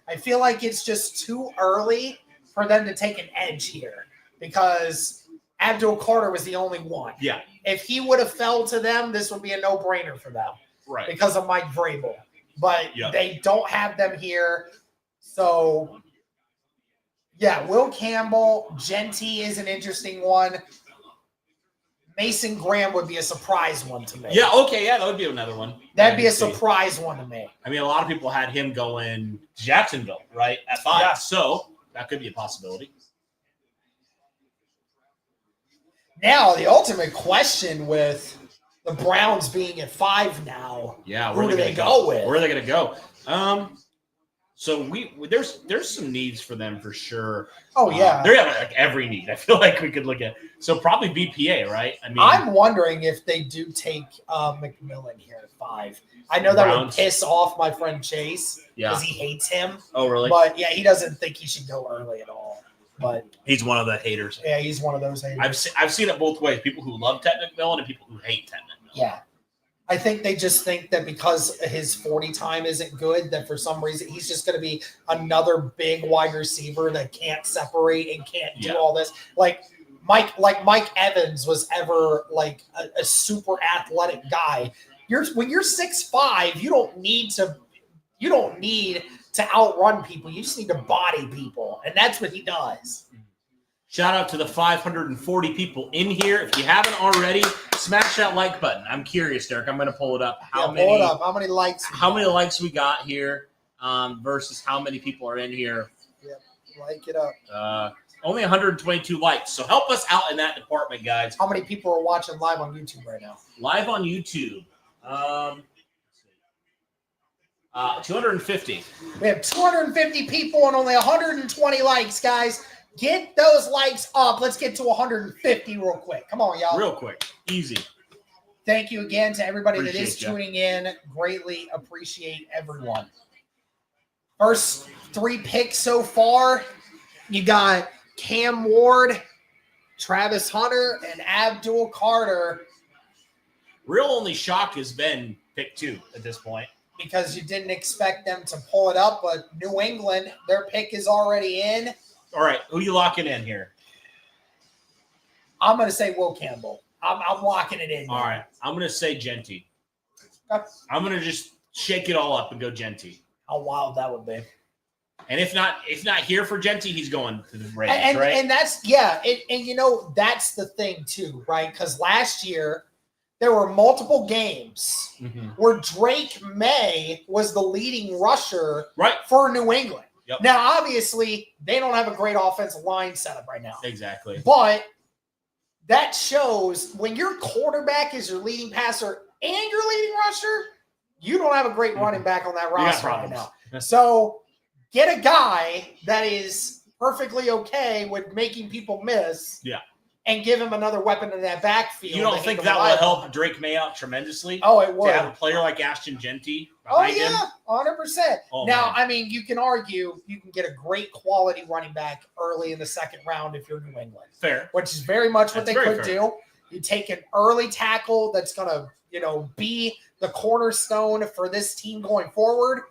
S1: I feel like it's just too early for them to take an edge here because Abdul Carter was the only one.
S2: Yeah.
S1: If he would have fell to them, this would be a no-brainer for them.
S2: Right.
S1: Because of Mike Vrabel. But they don't have them here. So, yeah, Will Campbell, Jenty is an interesting one. Mason Graham would be a surprise one to me.
S2: Yeah, okay, yeah, that would be another one.
S1: That'd be a surprise one to me.
S2: I mean, a lot of people had him going to Jacksonville, right, at 5.
S1: Yeah.
S2: So that could be a possibility.
S1: Now, the ultimate question with the Browns being at 5 now, who do they go with?
S2: Where are they going to go? So there's some needs for them for sure.
S1: Oh yeah,
S2: they have like every need. I feel like we could look at. So probably BPA, right? I mean,
S1: I'm wondering if they do take McMillan here at 5. I know that would piss off my friend Chase because he hates him.
S2: Oh really?
S1: But yeah, he doesn't think he should go early at all. But
S2: he's one of the haters.
S1: Yeah, he's one of those haters.
S2: I've seen it both ways. People who love Ted McMillan and people who hate Ted McMillan.
S1: Yeah. I think they just think that because his 40 time isn't good, that for some reason he's just going to be another big wide receiver that can't separate and can't do all this. Like Mike Evans was ever like a super athletic guy. When you're 6'5", you don't need to outrun people. You just need to body people, and that's what he does.
S2: Shout out to the 540 people in here. If you haven't already, smash that like button. I'm curious, Derek. I'm going to pull it up. How many
S1: likes?
S2: How many likes we got here versus how many people are in here?
S1: Yep, like it up.
S2: Only 122 likes. So help us out in that department, guys.
S1: How many people are watching live on YouTube right now?
S2: Live on YouTube. 250.
S1: We have 250 people and only 120 likes, guys. Get those likes up. Let's get to 150 real quick. Come on, y'all.
S2: Real quick. Easy.
S1: Thank you again to everybody that is tuning in. Greatly appreciate everyone. First 3 picks so far. You got Cam Ward, Travis Hunter, and Abdul Carter.
S2: Real only shock has been pick 2 at this point.
S1: Because you didn't expect them to pull it up, but New England, their pick is already in.
S2: All right, who you locking in here?
S1: I'm going to say Will Campbell. I'm locking it in.
S2: All right, I'm going to say Jenty.
S1: Okay.
S2: I'm going to just shake it all up and go Jenty.
S1: How wild that would be.
S2: And if not here for Jenty, he's going to the Ravens, right?
S1: And that's that's the thing too, right? Because last year there were multiple games where Drake May was the leading rusher for New England.
S2: Yep.
S1: Now, obviously, they don't have a great offensive line setup right now.
S2: Exactly.
S1: But that shows when your quarterback is your leading passer and your leading rusher, you don't have a great running back on that roster right now. So get a guy that is perfectly okay with making people miss.
S2: Yeah.
S1: And give him another weapon in that backfield.
S2: You don't think that will help Drake May out tremendously?
S1: Oh, it would.
S2: To have a player like Ashton Jenty
S1: behind him? 100%. I mean, you can argue you can get a great quality running back early in the second round if you're New England.
S2: Fair.
S1: Which is very much what they could do. You take an early tackle that's going to, be the cornerstone for this team going forward,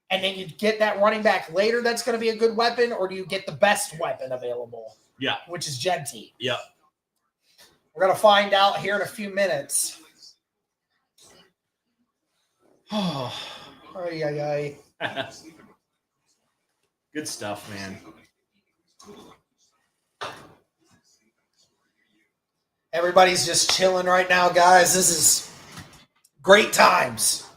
S1: and then you get that running back later that's going to be a good weapon, or do you get the best weapon available?
S2: Yeah.
S1: Which is Jenty.
S2: Yeah.
S1: We're going to find out here in a few minutes. Ay, ay, ay.
S2: Good stuff, man.
S1: Everybody's just chilling right now, guys. This is great times.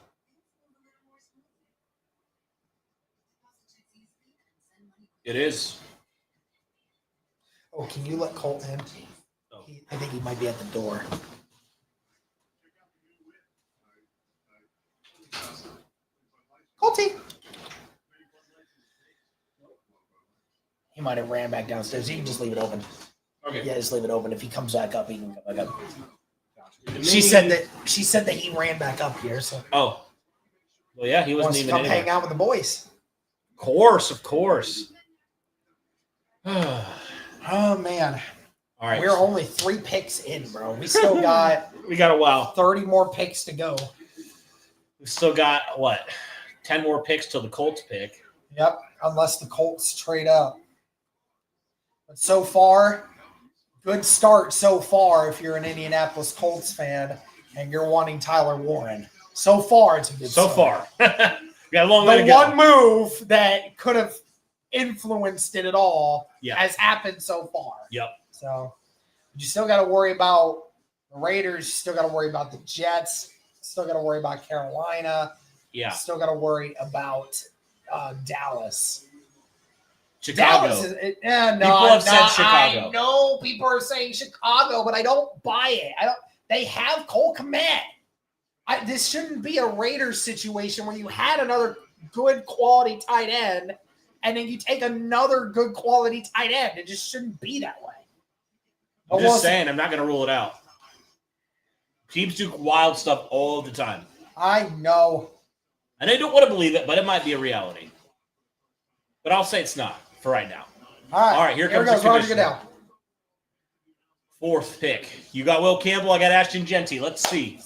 S2: It is.
S1: Oh, can you let Colt in?
S2: Oh.
S1: I think he might be at the door. Colty. He might have ran back downstairs. You can just leave it open.
S2: Okay.
S1: Yeah, just leave it open. If he comes back up, he can come back up. She said that he ran back up here. So.
S2: Oh. Well, yeah, he wasn't
S1: Wants
S2: even
S1: to come
S2: anywhere.
S1: hang out with the boys.
S2: Of course.
S1: Oh man.
S2: All right.
S1: We're only 3 picks in, bro. We still got
S2: we got a while.
S1: 30 more picks to go.
S2: We've still got what? 10 more picks till the Colts pick.
S1: Yep, unless the Colts trade up. But so far, good start so far if you're an Indianapolis Colts fan and you're wanting Tyler Warren. So far, it's a good start.
S2: So far. We got a long way to
S1: The
S2: go.
S1: one move that could have influenced it at all has happened so far.
S2: Yep.
S1: So you still got to worry about the Raiders. You still got to worry about the Jets. Still got to worry about Carolina.
S2: Yeah.
S1: Still got to worry about Dallas.
S2: Chicago.
S1: Dallas is,
S2: People have said Chicago.
S1: I know people are saying Chicago, but I don't buy it. They have Cole Kmet. This shouldn't be a Raiders situation where you had another good quality tight end, and then you take another good quality tight end. It just shouldn't be that way.
S2: I'm just saying, I'm not going to rule it out. Teams do wild stuff all the time.
S1: I know.
S2: And I don't want to believe it, but it might be a reality. But I'll say it's not for right now.
S1: All right,
S2: here comes
S1: goes
S2: the
S1: Roger
S2: conditioner.
S1: Goodell.
S2: 4th pick. You got Will Campbell. I got Ashton Jenty. Let's see.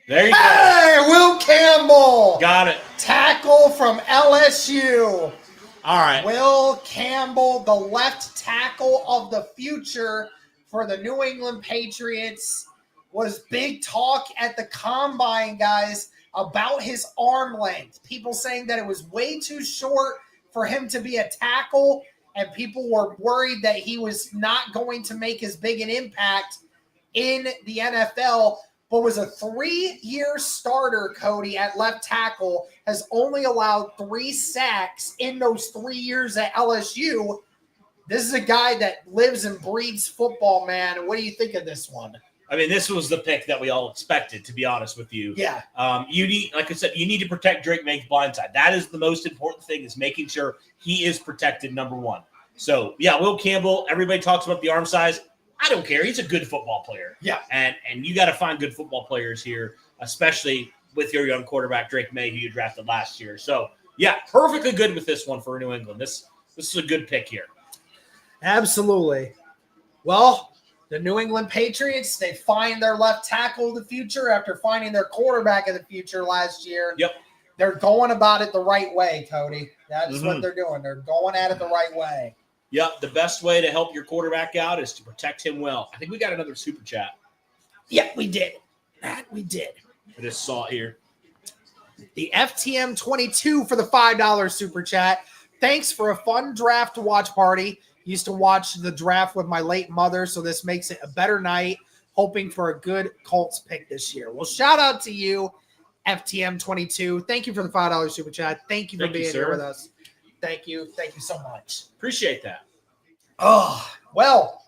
S2: There you go.
S1: Hey, Will Campbell.
S2: Got it.
S1: Tackle from LSU.
S2: All right.
S1: Will Campbell, the left tackle of the future for the New England Patriots, was big talk at the combine, guys, about his arm length. People saying that it was way too short for him to be a tackle, and people were worried that he was not going to make as big an impact in the NFL, but was a 3-year starter, Cody, at left tackle, has only allowed 3 sacks in those 3 years at LSU. This is a guy that lives and breathes football, man. What do you think of this one?
S2: I mean, this was the pick that we all expected, to be honest with you.
S1: Yeah.
S2: You need, like I said, you need to protect Drake May's blindside. That is the most important thing, is making sure he is protected, number one. So, yeah, Will Campbell, everybody talks about the arm size. I don't care. He's a good football player.
S1: Yeah.
S2: And you got to find good football players here, especially with your young quarterback, Drake May, who you drafted last year. So, yeah, perfectly good with this one for New England. This is a good pick here.
S1: Absolutely. Well, the New England Patriots, they find their left tackle of the future after finding their quarterback of the future last year.
S2: Yep.
S1: They're going about it the right way, Cody. That's what they're doing. They're going at it the right way.
S2: Yep, the best way to help your quarterback out is to protect him well. I think we got another super chat.
S1: Yeah, we did. That we did.
S2: I just saw it here.
S1: The FTM 22 for the $5 super chat. Thanks for a fun draft watch party. Used to watch the draft with my late mother, so this makes it a better night. Hoping for a good Colts pick this year. Well, shout out to you, FTM 22. Thank you for the $5 super chat. Thank you for being here with us. Thank you. Thank you so much.
S2: Appreciate that.
S1: Oh, well,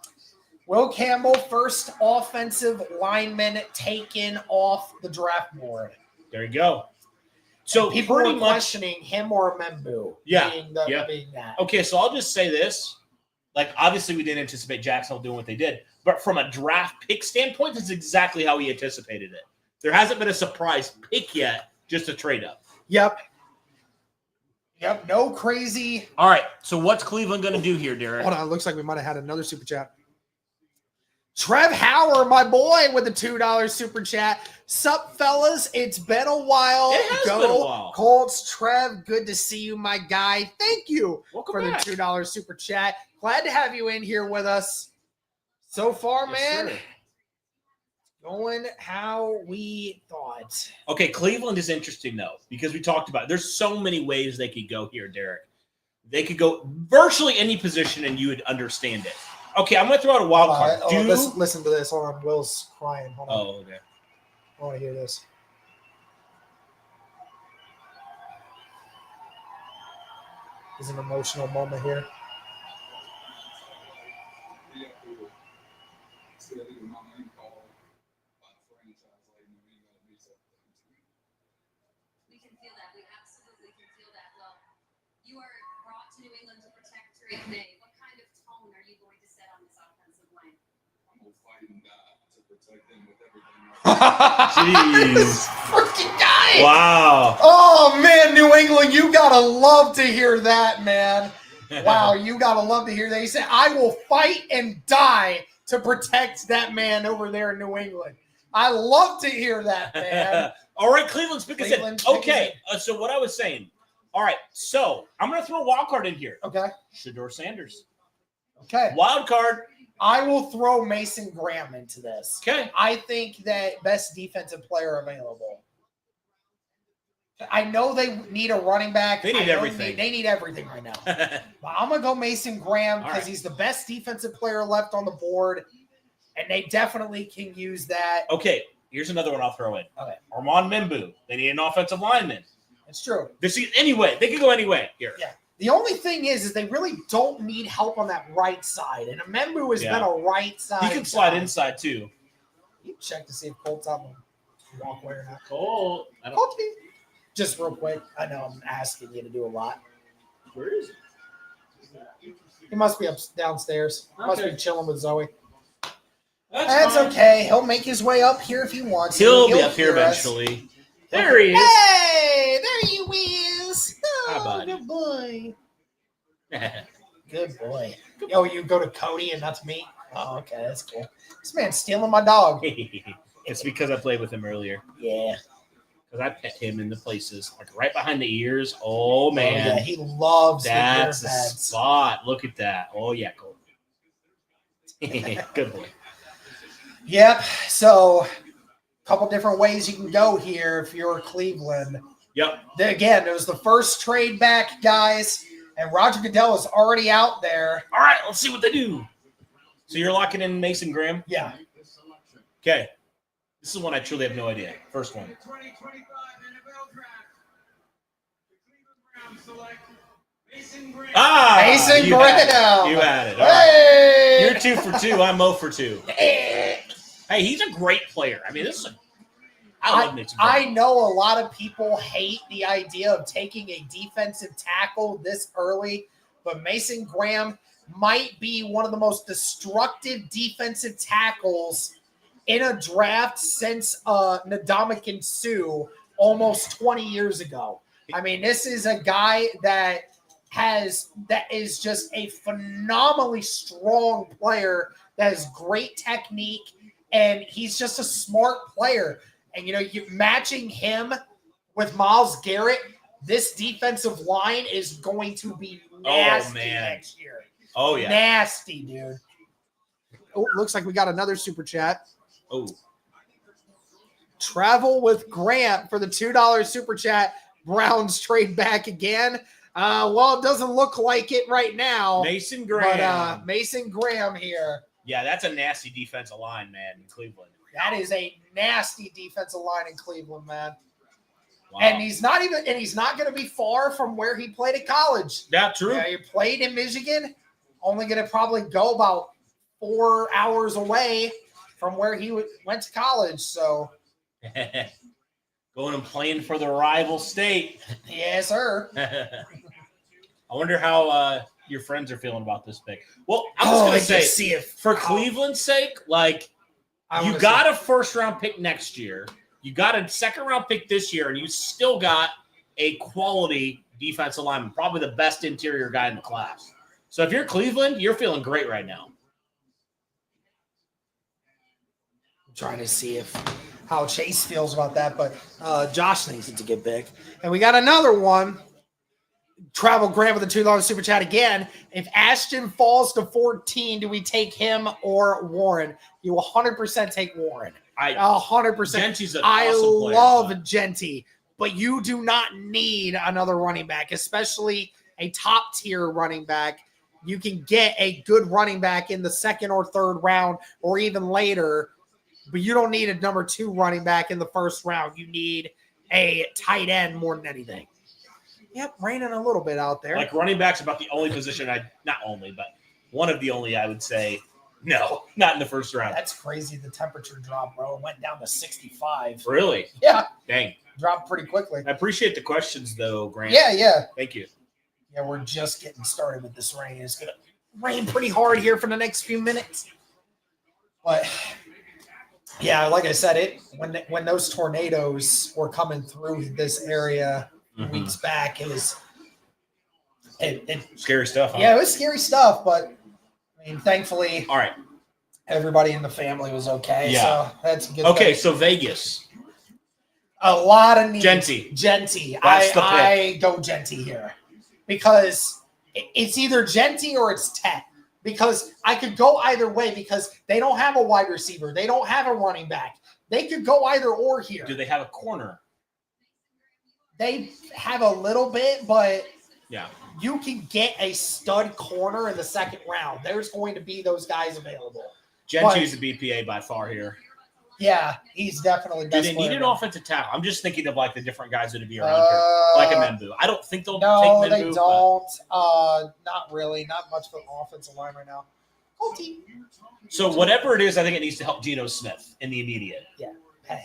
S1: Will Campbell, first offensive lineman taken off the draft board.
S2: There you go. So
S1: people were questioning him or Membu being that.
S2: Okay, so I'll just say this. Like, obviously, we didn't anticipate Jacksonville doing what they did. But from a draft pick standpoint, that's exactly how we anticipated it. There hasn't been a surprise pick yet, just a trade up.
S1: Yep, no crazy.
S2: All right, so what's Cleveland going to do here, Derek?
S1: Hold on, it looks like we might have had another super chat. Trev Hauer, my boy, with the $2 super chat. Sup, fellas? It's been a while.
S2: It has been a while.
S1: Colts, Trev, good to see you, my guy. Thank you
S2: Welcome back.
S1: the $2 super chat. Glad to have you in here with us. So far, man, going how we thought.
S2: Okay, Cleveland is interesting, though, because we talked about it. There's so many ways they could go here, Derek. They could go virtually any position, and you would understand it. Okay, I'm going to throw out a wild card.
S1: Listen to this. Hold on. Will's crying. Hold on.
S2: Oh, okay.
S1: I want to hear this. It's an emotional moment here.
S4: We can feel that. We absolutely can feel that. Well, you are brought to New England to protect Drake May. What kind of tone are you going to set on this offensive line?
S3: I'm gonna fight and die to protect them with everything.
S2: Jeez.
S1: Freaking guy.
S2: Wow.
S1: Oh, man, New England, you got to love to hear that, man. Wow, you got to love to hear that. He said, I will fight and die to protect that man over there in New England. I love to hear that, man.
S2: All right, Cleveland's pick is in.
S1: Cleveland's pick
S2: Okay, so what I was saying. All right, so I'm going to throw a wild card in here.
S1: Okay.
S2: Shedeur Sanders.
S1: Okay.
S2: Wild card.
S1: I will throw Mason Graham into this.
S2: Okay.
S1: I think that best defensive player available. I know they need a running back.
S2: They need everything.
S1: They need everything right now. But I'm going to go Mason Graham because
S2: right.
S1: he's the best defensive player left on the board, and they definitely can use that.
S2: Okay, here's another one I'll throw in.
S1: Okay.
S2: Arman Membu. They need an offensive lineman.
S1: It's true.
S2: Anyway, they could go any way here.
S1: Yeah. The only thing is they really don't need help on that right side. And Membu has been a right side.
S2: He can slide inside, too.
S1: You check to see if Colt's on the walkway or not.
S2: Colt.
S1: Colty. Just real quick. I know I'm asking you to do a lot.
S2: Where is he?
S1: He must be up downstairs. Must be chilling with Zoe.
S2: That's
S1: fine. Okay. He'll make his way up here if he wants.
S2: He'll be up here eventually. There he is.
S1: Hey, there you is.
S2: Hi,
S1: Oh,
S2: buddy.
S1: good boy. Good boy. Yo, you go to Cody and that's me? Oh, okay. That's cool. This man's stealing my dog.
S2: It's because I played with him earlier.
S1: Yeah.
S2: Because I pet him in the places, like right behind the ears. Oh, man.
S1: Oh, yeah, he loves
S2: That's
S1: the
S2: the
S1: ear pads.
S2: spot. Look at that. Oh, yeah, cool. Good boy.
S1: Yep. So, a couple different ways you can go here if you're Cleveland.
S2: Yep.
S1: Again, it was the first trade back, guys, and Roger Goodell is already out there.
S2: All right, let's see what they do. So you're locking in Mason Graham?
S1: Yeah.
S2: Okay. This is one I truly have no idea. First one.
S3: The 2025 NFL Draft. The Cleveland Browns select Mason Graham.
S1: Mason
S2: you had it.
S1: Graham.
S2: You had it. All right.
S1: Hey!
S2: You're 2 for 2. I'm 0 for 2. Hey, he's a great player. I mean, I love Mason Graham.
S1: I know a lot of people hate the idea of taking a defensive tackle this early, but Mason Graham might be one of the most destructive defensive tackles in a draft since Ndamukong Suh almost 20 years ago. I mean, this is a guy that is just a phenomenally strong player that has great technique, and he's just a smart player. And, you matching him with Myles Garrett, this defensive line is going to be nasty next year.
S2: Oh, yeah.
S1: Nasty, dude. Oh, looks like we got another super chat.
S2: Oh.
S1: Travel with Grant for the $2 super chat. Browns trade back again. Well, it doesn't look like it right now.
S2: Mason Graham.
S1: But Mason Graham here.
S2: Yeah, that's a nasty defensive line, man, in Cleveland.
S1: That is a nasty defensive line in Cleveland, man.
S2: Wow.
S1: And he's not going to be far from where he played at college.
S2: Yeah, true.
S1: Yeah, he played in Michigan. Only going to probably go about 4 hours away from where he went to college. So,
S2: going and playing for the rival state.
S1: yes, sir.
S2: I wonder how your friends are feeling about this pick. Well, I'm just going to say, for Cleveland's sake, like, you got a first-round pick next year. You got a second-round pick this year, and you still got a quality defensive lineman, probably the best interior guy in the class. So if you're Cleveland, you're feeling great right now.
S1: I'm trying to see if how Chase feels about that, but Josh thinks it's a good pick. And we got another one. Travel Grant with the $2 super chat again. If Ashton falls to 14, do we take him or Warren? You 100% take Warren. 100%.
S2: Genty's an awesome player.
S1: I love Jenty, but you do not need another running back, especially a top tier running back. You can get a good running back in the second or third round or even later, but you don't need a number 2 running back in the first round. You need a tight end more than anything. Yep, raining a little bit out there.
S2: Like running back's about the only position not only, but one of the only I would say, no, not in the first round.
S1: That's crazy. The temperature dropped, bro. It went down to 65.
S2: Really?
S1: Yeah.
S2: Dang.
S1: Dropped pretty quickly.
S2: I appreciate the questions, though, Grant.
S1: Yeah.
S2: Thank you.
S1: Yeah, we're just getting started with this rain. It's going to rain pretty hard here for the next few minutes. But, yeah, like I said, when those tornadoes were coming through this area weeks back, it was
S2: scary stuff. Huh?
S1: Yeah, it was scary stuff, but I mean, thankfully,
S2: all right,
S1: everybody in the family was okay.
S2: Yeah.
S1: So that's a good.
S2: Okay,
S1: thing.
S2: so Vegas,
S1: a lot of needs.
S2: Genty.
S1: I go Genty here because it's either Genty or it's Tet. Because I could go either way because they don't have a wide receiver, they don't have a running back. They could go either or here.
S2: Do they have a corner?
S1: They have a little bit, but
S2: yeah,
S1: you can get a stud corner in the second round. There's going to be those guys available.
S2: Genty's the BPA by far here.
S1: Yeah, he's definitely best.
S2: Do they need an offensive tackle? I'm just thinking of like the different guys that would be around
S1: here,
S2: like a Membu. I don't think they'll take
S1: No,
S2: Membu.
S1: they don't. Not really. Not much for the offensive line right now.
S2: So whatever it is, I think it needs to help Geno Smith in the immediate.
S1: Yeah.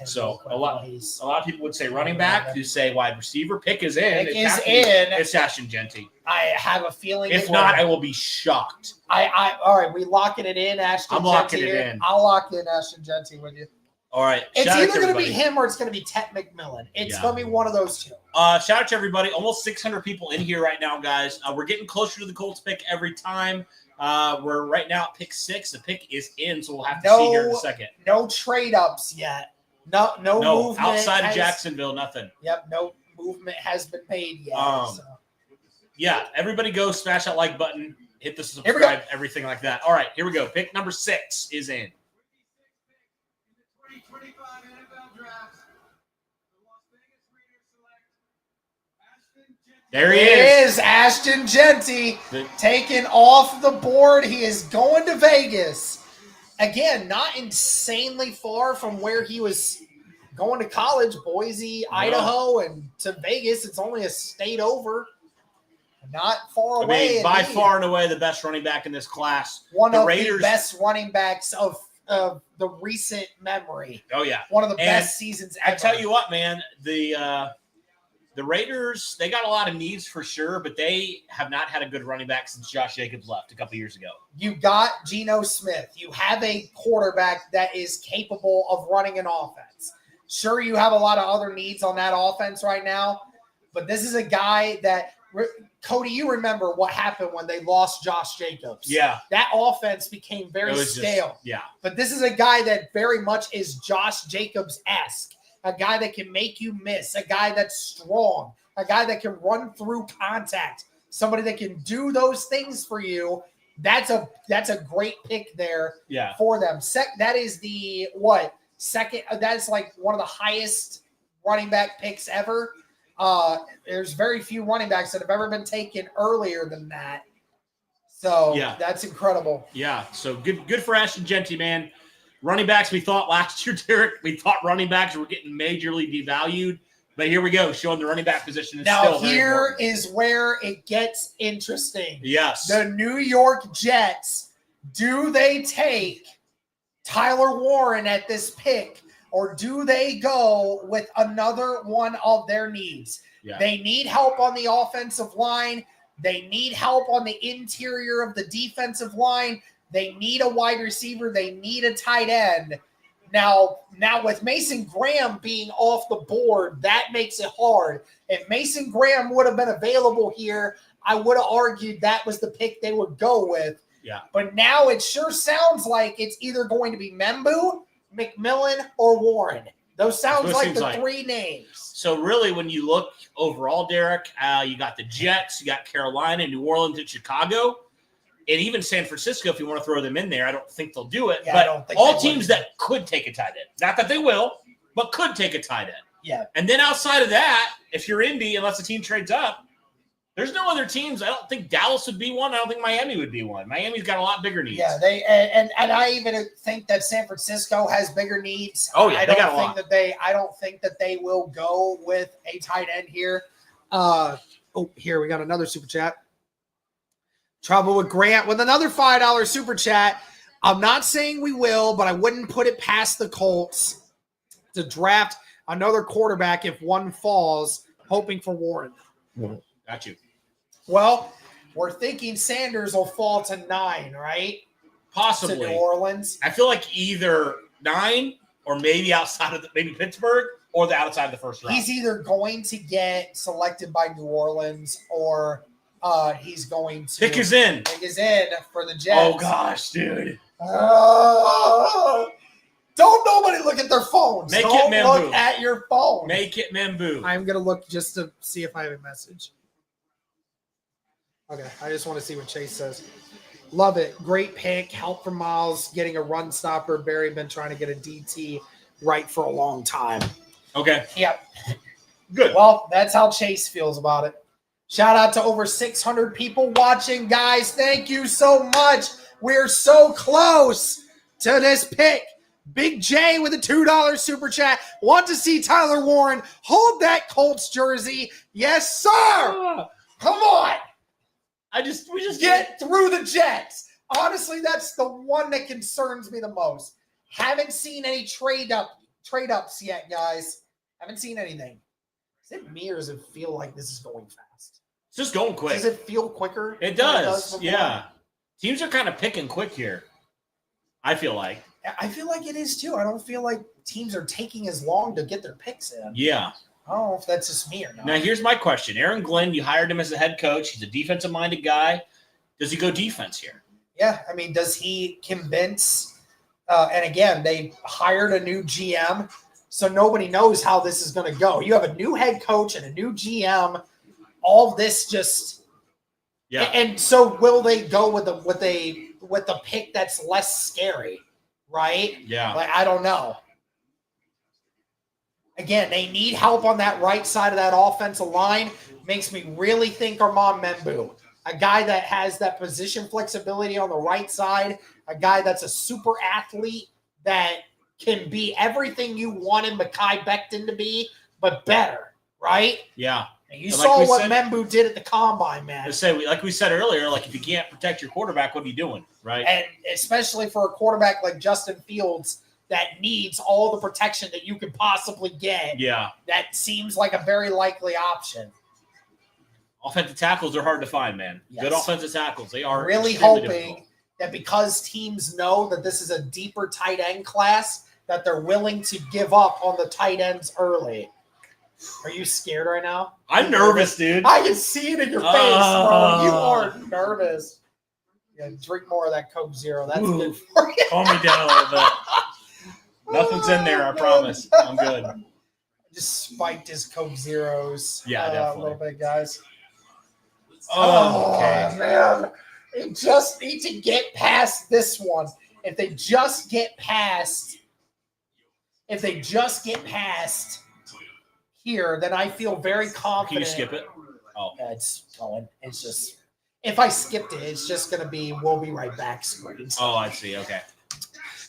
S2: So a lot of people would say running back. You say wide receiver. Pick is in. It's Ashton Jenty.
S1: I have a feeling.
S2: If not, I will be shocked.
S1: All right. We locking it in, Ashton.
S2: I'm locking it in.
S1: I'll lock in Ashton Jenty with you.
S2: All right.
S1: It's either going to be him or it's going to be Tet McMillan. It's going to be one of those two.
S2: Shout out to everybody. Almost 600 people in here right now, guys. We're getting closer to the Colts pick every time. We're right now at pick 6. The pick is in, so we'll have to see here in a second.
S1: No trade ups yet. No movement
S2: outside of Jacksonville, nothing.
S1: Yep, no movement has been made yet.
S2: Yeah, everybody go smash that like button, hit the subscribe, everything like that. All right, here we go. Pick number 6 is in. There he is.
S1: Ashton Jenty taken off the board. He is going to Vegas. Again, not insanely far from where he was going to college, Boise, Idaho, and to Vegas. It's only a state over. Not far away.
S2: By far and away the best running back in this class.
S1: One of the best running backs of the recent memory.
S2: Oh, yeah.
S1: One of the best seasons ever.
S2: I tell you what, man, the Raiders, they got a lot of needs for sure, but they have not had a good running back since Josh Jacobs left a couple years ago.
S1: You got Geno Smith. You have a quarterback that is capable of running an offense. Sure, you have a lot of other needs on that offense right now, but this is a guy that – Cody, you remember what happened when they lost Josh Jacobs.
S2: Yeah.
S1: That offense became very stale. But this is a guy that very much is Josh Jacobs-esque. A guy that can make you miss, a guy that's strong, a guy that can run through contact, somebody that can do those things for you. That's a great pick there for them. That is the second. That's like one of the highest running back picks ever. There's very few running backs that have ever been taken earlier than that. So that's incredible.
S2: Yeah. So good for Ashton Jenty, man. Running backs, we thought last year, Derek, we thought running backs were getting majorly devalued. But here we go, showing the running back position is still very important.
S1: Is where it gets interesting.
S2: Yes.
S1: The New York Jets, do they take Tyler Warren at this pick, or do they go with another one of their needs? Yeah. They need help on the offensive line. They need help on the interior of the defensive line. They need a wide receiver. They need a tight end. Now with Mason Graham being off the board, that makes it hard. If Mason Graham would have been available here, I would have argued that was the pick they would go with.
S2: Yeah.
S1: But now it sure sounds like it's either going to be Membu, McMillan, or Warren. Those sounds like the three names.
S2: So really, when you look overall, Derek, you got the Jets, you got Carolina, New Orleans, and Chicago, and even San Francisco. If you want to throw them in there, I don't think they'll do it.
S1: Yeah,
S2: but
S1: I don't think
S2: all teams that could take a tight end, not that they will, but could take a tight end.
S1: Yeah.
S2: And then outside of that, if you're Indy, unless the team trades up, there's no other teams. I don't think Dallas would be one. I don't think Miami would be one. Miami's got a lot bigger needs.
S1: Yeah, and I even think that San Francisco has bigger needs.
S2: Oh yeah,
S1: I don't think that they will go with a tight end here. Here we got another super chat. Trouble with Grant with another $5 super chat. I'm not saying we will, but I wouldn't put it past the Colts to draft another quarterback if one falls, hoping for Warren.
S2: Got you.
S1: Well, we're thinking Sanders will fall to 9, right?
S2: Possibly.
S1: To New Orleans.
S2: I feel like either 9 or maybe outside of maybe Pittsburgh or the outside of the first round.
S1: He's either going to get selected by New Orleans or he's going to
S2: pick his in
S1: for the Jets.
S2: Oh gosh, dude.
S1: Don't nobody look at their phones. Don't look at your phone.
S2: Make it Membu.
S1: I'm going to look just to see if I have a message. Okay, I just want to see what Chase says. Love it. Great pick. Help from Miles. Getting a run stopper. Barry been trying to get a DT right for a long time.
S2: Okay.
S1: Yep.
S2: Good.
S1: Well, that's how Chase feels about it. Shout out to over 600 people watching, guys. Thank you so much. We're so close to this pick. Big J with a $2 super chat. Want to see Tyler Warren hold that Colts jersey? Yes, sir. Come on. We just get through the Jets. Honestly, that's the one that concerns me the most. Haven't seen any trade ups yet, guys. Haven't seen anything. Is it me or does it feel like this is going fast?
S2: It's just going quick.
S1: Does it feel quicker?
S2: It does. Yeah. Teams are kind of picking quick here. I feel like
S1: it is too. I don't feel like teams are taking as long to get their picks in.
S2: Yeah.
S1: I don't know if that's just me or not.
S2: Now, here's my question. Aaron Glenn, you hired him as a head coach. He's a defensive-minded guy. Does he go defense here?
S1: Yeah. I mean, does he convince and again, they hired a new GM, so nobody knows how this is going to go. You have a new head coach and a new GM. All this just – yeah. And so will they go with the pick that's less scary, right?
S2: Yeah.
S1: Like, I don't know. Again, they need help on that right side of that offensive line. Makes me really think Arman Membu, a guy that has that position flexibility on the right side, a guy that's a super athlete that can be everything you wanted Mekhi Becton to be, but better, right?
S2: Yeah.
S1: And you saw what Membu did at the combine, man.
S2: Like we said earlier, like if you can't protect your quarterback, what are you doing, right?
S1: And especially for a quarterback like Justin Fields that needs all the protection that you could possibly get.
S2: Yeah.
S1: That seems like a very likely option.
S2: Offensive tackles are hard to find, man. Yes. Good offensive tackles. They are
S1: really hoping that because teams know that this is a deeper tight end class, that they're willing to give up on the tight ends early. Are you scared right now?
S2: I'm nervous, dude.
S1: I can see it in your face, bro. You are nervous. Yeah, drink more of that Coke Zero. That's good for you.
S2: Calm me down a little bit. Nothing's in there, I promise. I'm good.
S1: Just spiked his Coke Zeros.
S2: Yeah, definitely.
S1: A little bit, guys.
S2: Okay.
S1: Man. They just need to get past this one. If they just get past here, then I feel very confident.
S2: Can you skip it?
S1: Oh. It's going. It's just, if I skipped it, it's just going to be, we'll be right back screens.
S2: Oh, I see. Okay.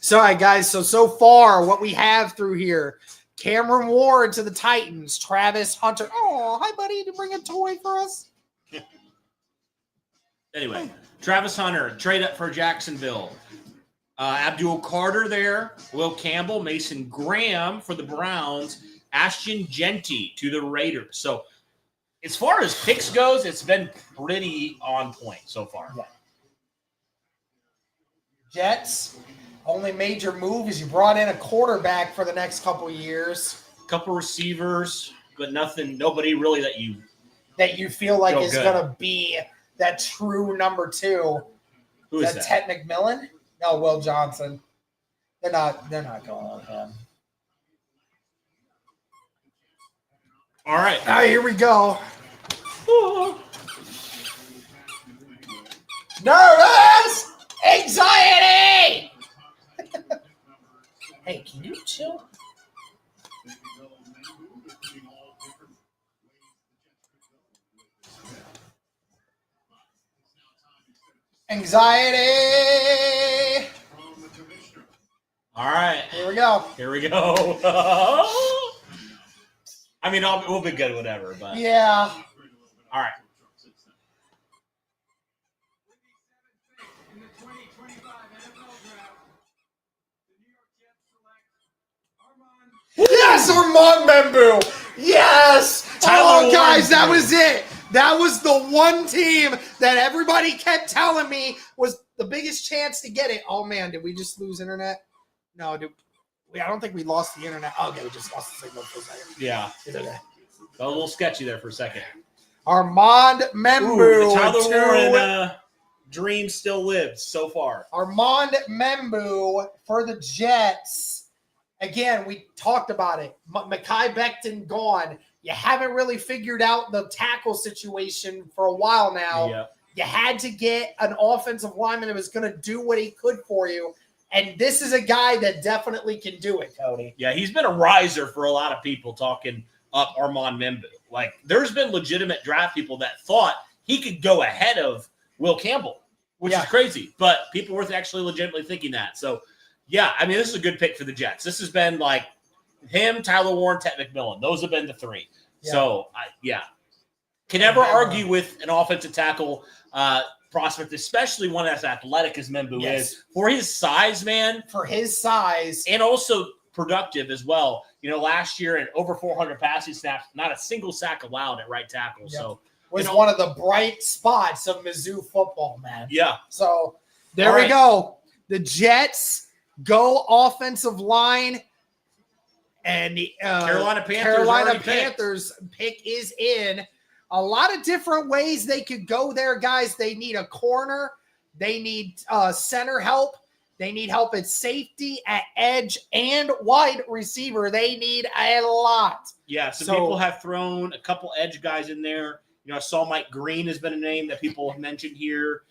S1: So, all right, guys. So far, what we have through here, Cameron Ward to the Titans, Travis Hunter. Oh, hi, buddy. Did you bring a toy for us?
S2: Anyway, Travis Hunter, trade up for Jacksonville. Abdul Carter there. Will Campbell, Mason Graham for the Browns. Ashton Jenty to the Raiders. So, as far as picks goes, it's been pretty on point so far.
S1: Yeah. Jets, only major move is you brought in a quarterback for the next couple of years.
S2: A couple receivers, but nobody really that you
S1: feel like is going to be that true number 2.
S2: Who is that?
S1: Ted McMillan? No, Will Johnson. They're not going on him.
S2: All right.
S1: All right, here we go. Nervous! Anxiety! Hey, can you chill? Anxiety!
S2: All right.
S1: Here we go.
S2: Here we go. I mean, we'll be good, whatever. But
S1: Yeah.
S2: all right.
S3: In the 2025 NFL Draft, the New York Jets select Arman.
S1: Yes, Arman Membu. Yes.
S2: Tyler
S1: Guys,
S2: Warren's
S1: that
S2: move.
S1: was it. That was the one team that everybody kept telling me was the biggest chance to get it. Oh, man, did we just lose internet? No, I don't think we lost the internet. Oh, okay, we just lost the signal for a second.
S2: Yeah.
S1: It's okay.
S2: Got a little sketchy there for a second.
S1: Arman Membu.
S2: Ooh, the Tyler
S1: to-
S2: Warren dream still lives so far.
S1: Arman Membu for the Jets. Again, we talked about it. Mekhi Becton gone. You haven't really figured out the tackle situation for a while now.
S2: Yep.
S1: You had to get an offensive lineman that was going to do what he could for you. And this is a guy that definitely can do it, Cody.
S2: Yeah, he's been a riser for a lot of people talking up Arman Membu. Like, there's been legitimate draft people that thought he could go ahead of Will Campbell, which is crazy. But people were actually legitimately thinking that. So, yeah, I mean, this is a good pick for the Jets. This has been like him, Tyler Warren, Ted McMillan. Those have been the three.
S1: Yeah.
S2: So, can never argue with an offensive tackle prospect, especially one as athletic as Membu is. For his size, man.
S1: For his size.
S2: And also productive as well. You know, last year in over 400 passing snaps, not a single sack allowed at right tackle.
S1: Yep.
S2: So
S1: was one of the bright spots of Mizzou football, man.
S2: Yeah.
S1: So there we go. The Jets go offensive line. And the
S2: Carolina
S1: Panthers pick is in. A lot of different ways they could go there, guys. They need a corner. They need center help. They need help at safety, at edge, and wide receiver. They need a lot.
S2: Yeah, so people have thrown a couple edge guys in there. You know, I saw Mike Green has been a name that people have mentioned here.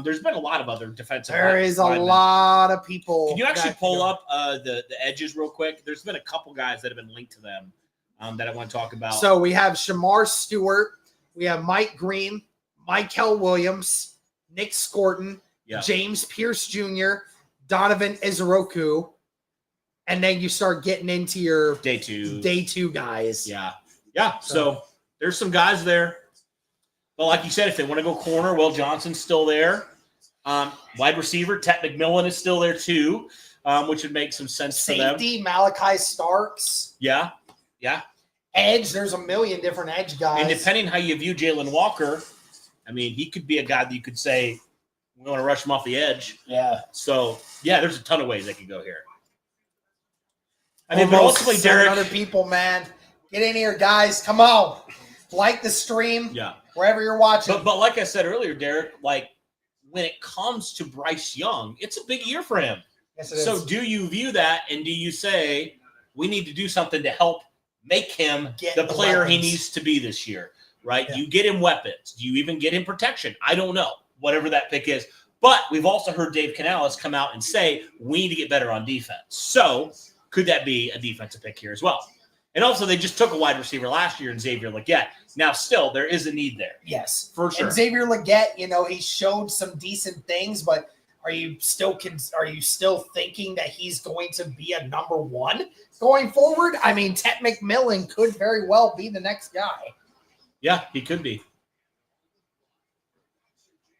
S2: There's been a lot of other defensive
S1: There is a lot of people.
S2: Can you actually pull up the edges real quick? There's been a couple guys that have been linked to them that I want to talk about.
S1: So we have Shamar Stewart. We have Mike Green, Michael Williams, Nick Scorton, James Pierce Jr., Donovan Izoroku, and then you start getting into your day two guys.
S2: Yeah. So there's some guys there. But like you said, if they want to go corner, Will Johnson's still there. Wide receiver, Ted McMillan is still there too, which would make some sense for them.
S1: Safety, Malachi Starks.
S2: Yeah.
S1: Edge, there's a million different edge guys.
S2: And depending how you view Jalen Walker, I mean, he could be a guy that you could say, we want to rush him off the edge.
S1: Yeah.
S2: So, there's a ton of ways they could go here. I mean, but ultimately, Derek.
S1: Other people, man. Get in here, guys. Come on. Like the stream.
S2: Yeah.
S1: Wherever you're watching.
S2: But like I said earlier, Derek, like when it comes to Bryce Young, it's a big year for him.
S1: Yes, it is.
S2: So do you view that and do you say we need to do something to help make him the player he needs to be this year, right? Yeah. You get him weapons. Do you even get him protection? I don't know, whatever that pick is. But we've also heard Dave Canales come out and say we need to get better on defense. So could that be a defensive pick here as well? And also, they just took a wide receiver last year in Xavier Legette. Now, still, there is a need there.
S1: Yes.
S2: For sure.
S1: And Xavier Legette, he showed some decent things, but are you still thinking that he's going to be a number one going forward? I mean, Ted McMillan could very well be the next guy.
S2: Yeah, he could be.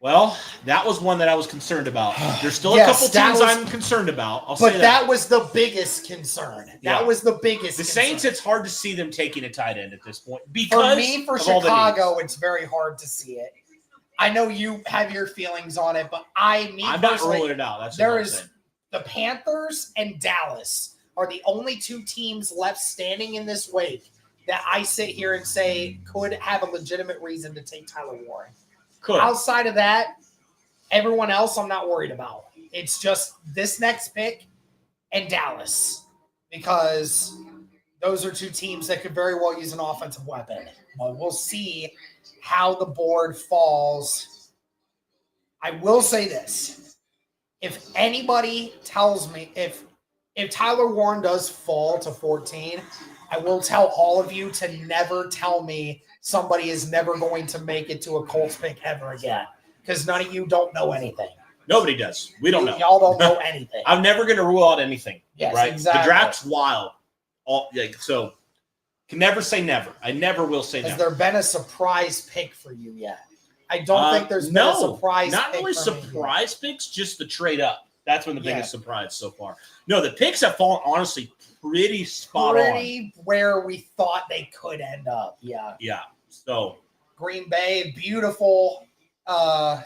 S2: Well, that was one that I was concerned about. There's still a couple teams I'm concerned about.
S1: But that was the biggest concern. That was the biggest
S2: The
S1: concern.
S2: Saints, it's hard to see them taking a tight end at this point. Because
S1: for Chicago, it's very hard to see it. I know you have your feelings on it, but I'm
S2: not ruling it out. That's
S1: there is the Panthers and Dallas are the only two teams left standing in this wake that I sit here and say could have a legitimate reason to take Tyler Warren. Outside of that, everyone else I'm not worried about. It's just this next pick and Dallas because those are two teams that could very well use an offensive weapon. But we'll see how the board falls. I will say this. If anybody tells me, if Tyler Warren does fall to 14, I will tell all of you to never tell me somebody is never going to make it to a Colts pick ever again. Because none of you don't know anything.
S2: Nobody does. We don't know.
S1: Y'all don't know anything.
S2: I'm never going to rule out anything.
S1: Yes,
S2: right?
S1: exactly.
S2: The draft's wild. So can never say never. I never will say never.
S1: Has there been a surprise pick for you yet? I don't think there's been a surprise
S2: not
S1: pick
S2: really
S1: for
S2: surprise picks, just the trade up. That's been the biggest
S1: Yeah.
S2: surprise so far. No, the picks have fallen, honestly, pretty spot on.
S1: Where we thought they could end up. Yeah.
S2: Yeah. So
S1: Green Bay, beautiful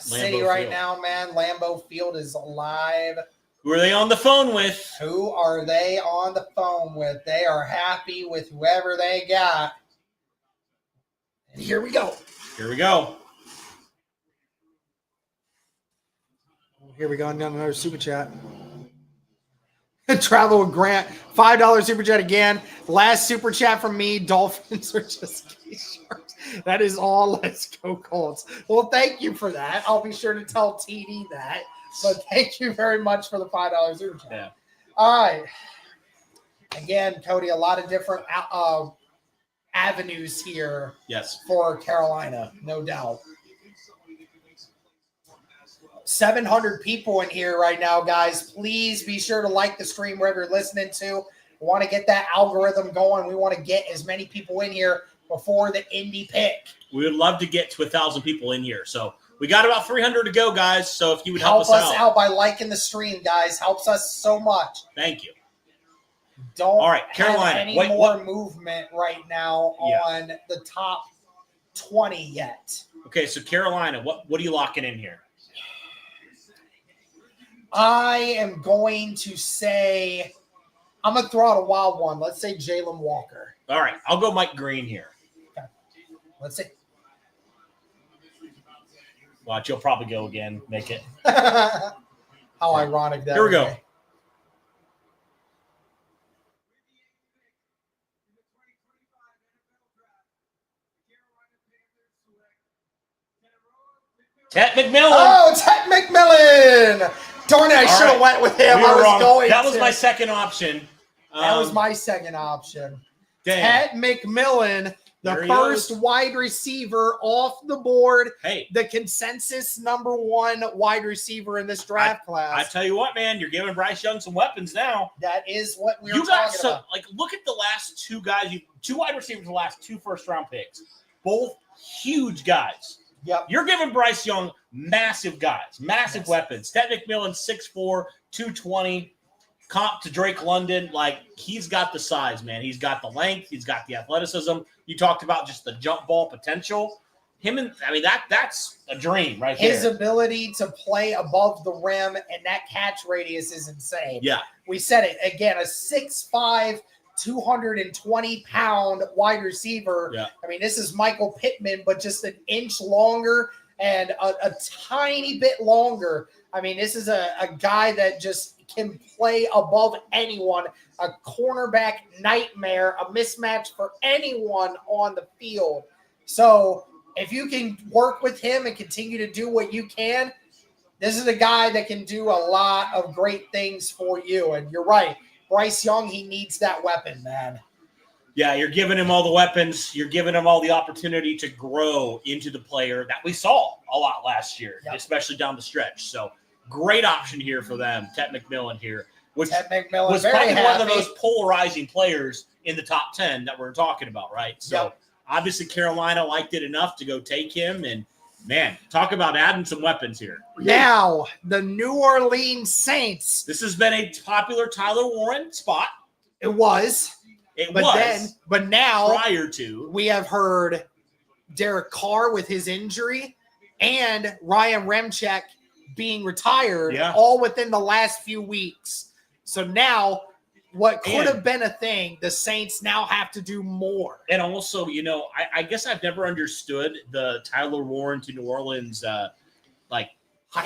S1: city
S2: Lambeau
S1: right
S2: Field.
S1: now, man. Lambeau Field is alive.
S2: who are they on the phone with?
S1: Who are they on the phone with? They are happy with whoever they got. And here we go.
S2: Here we go.
S1: Here we go. Another super chat. Travel with Grant. $5 super chat again. Last super chat from me. Dolphins are just Sharks. That is all. Let's go Colts. Well, thank you for that. I'll be sure to tell TD that. But thank you very much for the $5 super chat.
S2: Yeah.
S1: All right. Again, Cody, a lot of different avenues here
S2: Yes.
S1: for Carolina, no doubt. 700 people in here right now, guys. Please be sure to like the stream wherever you're listening to. We want to get that algorithm going. We want to get as many people in here before the Indy pick.
S2: We would love to get to 1,000 people in here. So we got about 300 to go, guys. So if you would
S1: Help
S2: help
S1: us out by liking the stream, guys. Helps us so much.
S2: Thank you.
S1: Don't
S2: All right, Carolina,
S1: have any more movement right now on the top 20 yet.
S2: Okay, so Carolina, what are you locking in here?
S1: I am going to say, I'm going to throw out a wild one. Let's say Jalen Walker.
S2: All right, I'll go Mike Green here.
S1: Okay. Let's see.
S2: Watch, you'll probably go again, make it.
S1: How ironic that
S2: Here we go.
S1: would be.
S2: Ted McMillan.
S1: Oh, Ted McMillan. Darn it, I should have went with him.
S2: We were
S1: I was
S2: wrong.
S1: going
S2: That was
S1: to.
S2: my second option.
S1: That was my second option.
S2: Dang.
S1: Ted McMillan,
S2: There
S1: the
S2: he
S1: first
S2: is.
S1: wide receiver off the board,
S2: Hey,
S1: the consensus number one wide receiver in this draft
S2: I
S1: class.
S2: tell you what, man, you're giving Bryce Young some weapons now.
S1: That is what we were
S2: You got
S1: talking
S2: some,
S1: about.
S2: like, look at the last two guys, two wide receivers, the last two first-round picks. Both huge guys.
S1: Yep.
S2: You're giving Bryce Young massive guys, massive
S1: Yes.
S2: weapons. Ted McMillan, 6'4", 220, comp to Drake London. Like, he's got the size, man. He's got the length. He's got the athleticism. You talked about just the jump ball potential. That's a dream right
S1: His
S2: there.
S1: ability to play above the rim and that catch radius is insane.
S2: Yeah.
S1: We said it again, a 6'5", 220-pound wide receiver.
S2: Yeah.
S1: I mean, this is Michael Pittman, but just an inch longer and a tiny bit longer. I mean, this is a guy that just can play above anyone, a cornerback nightmare, a mismatch for anyone on the field. So if you can work with him and continue to do what you can, this is a guy that can do a lot of great things for you. And you're right. Bryce Young, he needs that weapon, man.
S2: Yeah, you're giving him all the weapons. You're giving him all the opportunity to grow into the player that we saw a lot last year,
S1: Yep.
S2: especially down the stretch. So great option here for them, Ted McMillan here, which
S1: Ted McMillan,
S2: was
S1: very
S2: probably one of the
S1: happy.
S2: most polarizing players in the top 10 that we're talking about, right? So
S1: Yep.
S2: obviously Carolina liked it enough to go take him. And, man, talk about adding some weapons here.
S1: Now, the New Orleans Saints.
S2: This has been a popular Tyler Warren spot.
S1: It was. But now
S2: prior to.
S1: we have heard Derek Carr with his injury and Ryan Remchek being retired all within the last few weeks. So now what could have been a thing, the Saints now have to do more.
S2: And also, I guess I've never understood the Tyler Warren to New Orleans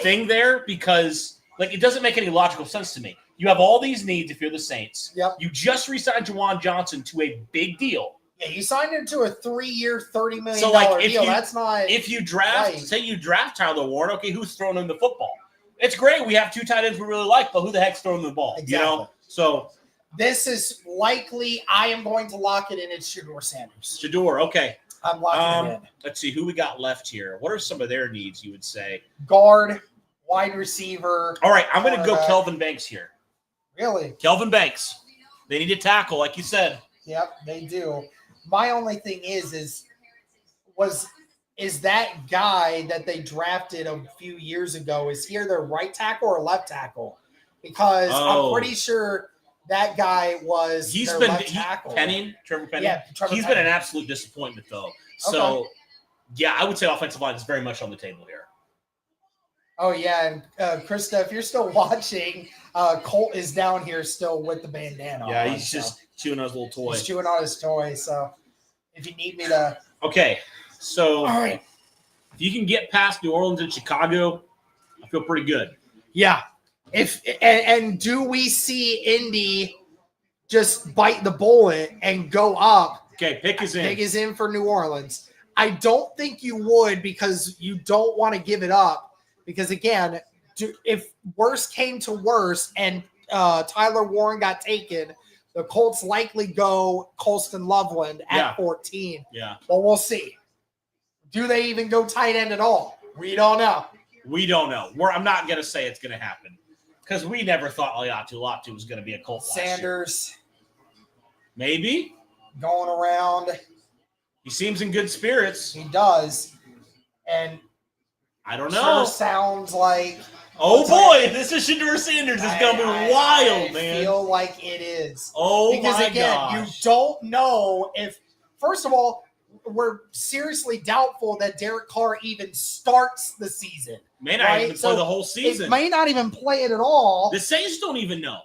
S2: thing there because, it doesn't make any logical sense to me. You have all these needs if you're the Saints.
S1: Yep.
S2: You just re-signed Juwan Johnson to a big deal.
S1: Yeah, you signed him to a 3-year, $30 million
S2: So, like, if
S1: deal.
S2: you-
S1: That's not
S2: If you draft,
S1: right.
S2: say you draft Tyler Warren, okay, who's throwing him the football? It's great. We have 2 tight ends we really like, but who the heck's throwing the ball?
S1: Exactly.
S2: You know? So,
S1: This is likely. I am going to lock it in. It's Shedeur Sanders.
S2: Shedeur, okay.
S1: I'm locking it in.
S2: Let's see who we got left here. What are some of their needs, you would say?
S1: Guard, wide receiver.
S2: All right, I'm going to go
S1: cornerback.
S2: Kelvin Banks here.
S1: Really?
S2: Kelvin Banks. They need a tackle, like you said.
S1: Yep, they do. My only thing is that guy that they drafted a few years ago, is he their right tackle or left tackle? Because I'm pretty sure that guy was their left tackle.
S2: Trevor Penning.
S1: Yeah, Trevor
S2: He's
S1: Penning.
S2: been an absolute disappointment, though. So, yeah, I would say offensive line is very much on the table here.
S1: Oh, yeah, and Krista, if you're still watching, Colt is down here still with the bandana
S2: Yeah,
S1: on,
S2: he's just chewing on his little toy.
S1: He's chewing on his toy, so if you need me to...
S2: Okay, so
S1: All right.
S2: if you can get past New Orleans and Chicago, I feel pretty good.
S1: Yeah. And do we see Indy just bite the bullet and go up?
S2: Okay, pick is in.
S1: Pick is in for New Orleans. I don't think you would, because you don't want to give it up. Because, again, if worse came to worse and Tyler Warren got taken, the Colts likely go Colston Loveland at 14.
S2: Yeah.
S1: But we'll see. Do they even go tight end at all? We don't know.
S2: We don't know. I'm not going to say it's going to happen, because we never thought Latu was going to be a Colt last year.
S1: Sanders.
S2: Maybe.
S1: Going around.
S2: He seems in good spirits.
S1: He does. And
S2: I don't know.
S1: sure sounds like...
S2: Oh, boy. If this is Shedeur Sanders, it's going to be wild, man.
S1: I feel like it is.
S2: Oh,
S1: because, again, you don't know if... First of all, we're seriously doubtful that Derek Carr even starts the season.
S2: May not even play the whole season.
S1: It may not even play it at all.
S2: The Saints don't even know.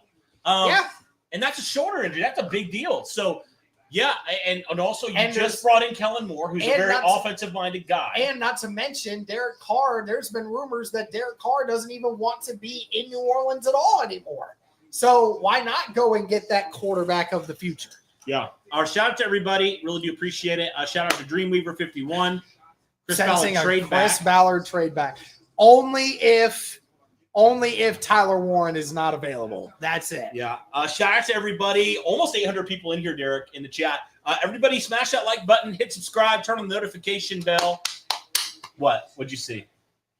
S2: And that's a shoulder injury. That's a big deal. So, yeah, and also you just brought in Kellen Moore, who's a very offensive-minded guy.
S1: And not to mention Derek Carr, there's been rumors that Derek Carr doesn't even want to be in New Orleans at all anymore. So why not go and get that quarterback of the future?
S2: Yeah. Our shout out to everybody. Really do appreciate it. Shout out to Dreamweaver51. Chris
S1: Ballard trade back. Only if Tyler Warren is not available. That's it.
S2: Yeah. Shout out to everybody. Almost 800 people in here, Derek, in the chat. Everybody smash that like button, hit subscribe, turn on the notification bell. What'd you see?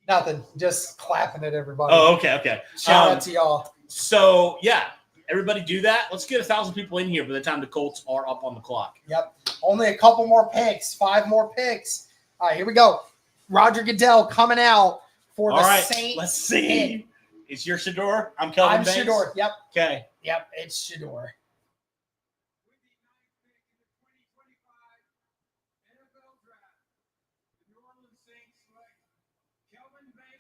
S1: Nothing. Just clapping at everybody.
S2: Oh, okay.
S1: Shout out to y'all.
S2: So, yeah. Everybody do that. Let's get 1,000 people in here by the time the Colts are up on the clock.
S1: Yep. Only a couple more picks. 5 more picks. All right, here we go. Roger Goodell coming out for the Saints.
S2: Let's see. It's your Shedeur. I'm Kelvin Banks.
S1: Shedeur. Yep.
S2: Okay.
S1: Yep, it's Shedeur.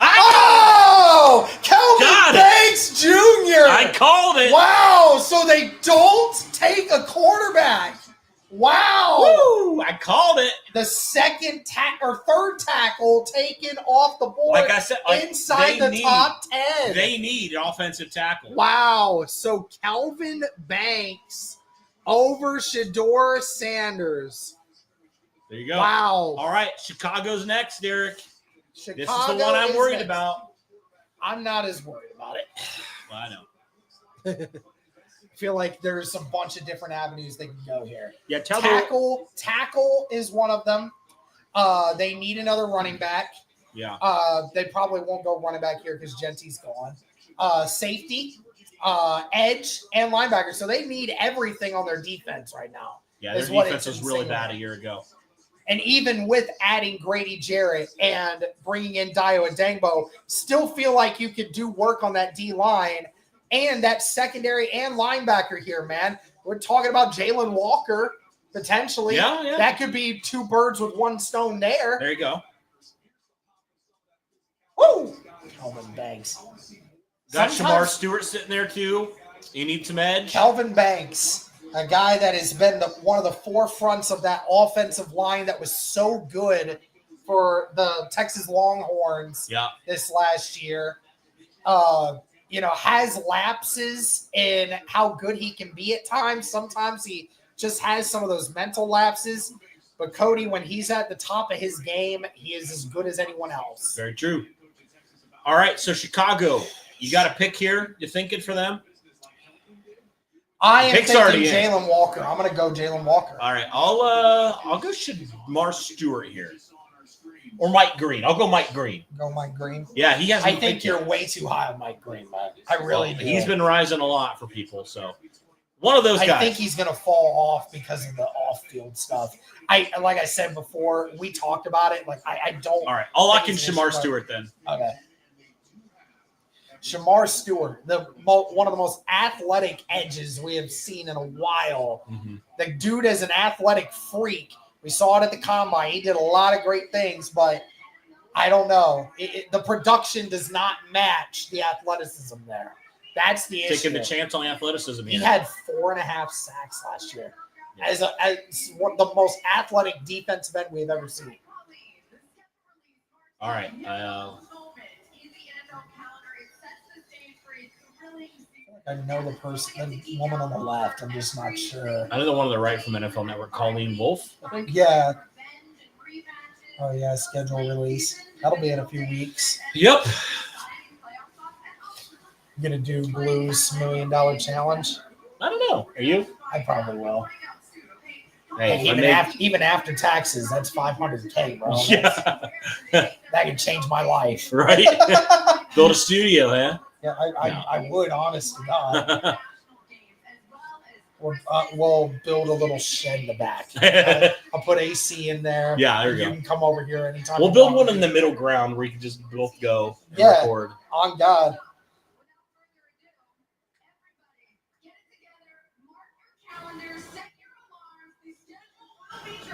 S1: Oh, Kelvin Banks Jr.
S2: I called it.
S1: Wow, so they don't take a quarterback. Wow.
S2: Woo, I called it.
S1: The third tackle taken off the board,
S2: like I said,
S1: inside the top 10.
S2: They need an offensive tackle.
S1: Wow. So Kelvin Banks over Shedeur Sanders.
S2: There you go.
S1: Wow.
S2: All right, Chicago's next, Derek. This is the
S1: Chicago
S2: one I'm worried
S1: next.
S2: about.
S1: I'm not as worried about it.
S2: Well, I know.
S1: I feel like there's a bunch of different avenues they can go here.
S2: Yeah,
S1: tackle is one of them. They need another running back.
S2: Yeah.
S1: They probably won't go running back here because Genty's gone. Safety, edge, and linebacker. So they need everything on their defense right now.
S2: Yeah, their defense was really bad a year ago.
S1: And even with adding Grady Jarrett and bringing in Dio Adengbo, still feel like you could do work on that D-line and that secondary and linebacker here, man. We're talking about Jalen Walker, potentially.
S2: Yeah.
S1: That could be 2 birds with 1 stone there.
S2: There you go.
S1: Woo! Kelvin Banks.
S2: Got Shamar Stewart sitting there, too. You need some edge.
S1: Kelvin Banks, a guy that has been one of the forefronts of that offensive line that was so good for the Texas Longhorns this last year. has lapses in how good he can be at times. Sometimes he just has some of those mental lapses. But Cody, when he's at the top of his game, he is as good as anyone else.
S2: Very true. All right, so Chicago, you got a pick here? You thinking for them?
S1: I am thinking Jalen Walker. I'm going to go Jalen Walker.
S2: All right, I'll go Shamar Stewart here. Or Mike Green. I'll go Mike Green.
S1: Go Mike Green?
S2: Yeah, he has.
S1: I think you're way too high on Mike Green, man. I really do.
S2: He's been rising a lot for people, so one of those guys.
S1: I think he's going to fall off because of the off-field stuff. Like I said before, we talked about it. Like I don't.
S2: All right, I'll lock in Shamar Stewart then.
S1: Okay. Shamar Stewart, one of the most athletic edges we have seen in a while.
S2: Mm-hmm.
S1: The dude is an athletic freak. We saw it at the combine. He did a lot of great things, but I don't know. The production does not match the athleticism there. That's the issue.
S2: Taking the chance on athleticism.
S1: He had 4.5 sacks last year. Yeah. As the most athletic defensive end we've ever seen.
S2: All right.
S1: I know the woman on the left. I'm just not sure.
S2: I know the one on the right from NFL Network, Colleen Wolfe, I think.
S1: Yeah. Oh, yeah, schedule release. That'll be in a few weeks.
S2: Yep.
S1: I'm going to do Blue's $1 Million Challenge.
S2: I don't know. Are you?
S1: I probably will.
S2: Hey,
S1: even after taxes, that's $500K, bro.
S2: Yeah.
S1: That could change my life.
S2: Right? Build a studio, huh?
S1: Yeah, I would, honest to God. We'll build a little shed in the back. I'll put AC in there.
S2: Yeah, there you go.
S1: You can come over here anytime.
S2: We'll build one in the middle ground where you can just both go and record.
S1: On God.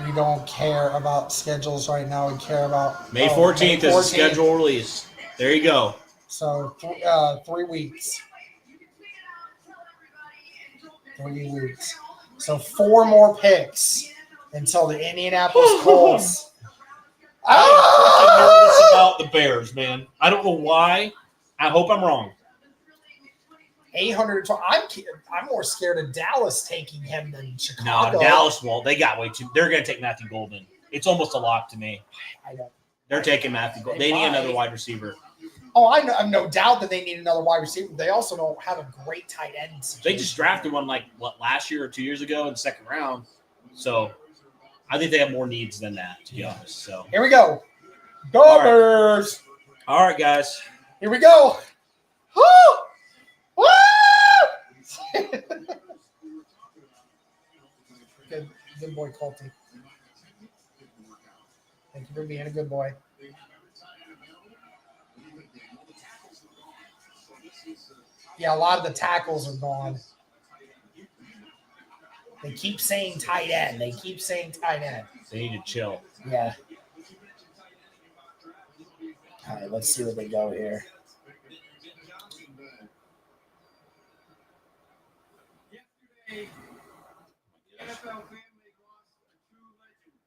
S1: We don't care about schedules right now. We care about
S2: May 14th is the schedule release. There you go.
S1: So 3 weeks. 3 weeks. So 4 more picks until the Indianapolis Colts.
S2: I'm nervous about the Bears, man. I don't know why. I hope I'm wrong.
S1: 812. I'm more scared of Dallas taking him than Chicago.
S2: No, Dallas won't. They got way too. They're going to take Matthew Golden. It's almost a lock to me. They're taking Matthew Golden. They need another wide receiver.
S1: Oh, I know. I'm no doubt that they need another wide receiver. They also don't have a great tight end situation.
S2: They just drafted one last year or 2 years ago in the second round. So I think they have more needs than that, to be honest. So
S1: here we go. Go Bears.
S2: All right, guys.
S1: Here we go. Woo! Woo! Good boy, Colty. Thank you for being a good boy. Yeah, a lot of the tackles are gone. They keep saying tight end. They
S2: need to chill.
S1: Yeah. All right, let's see where they go here.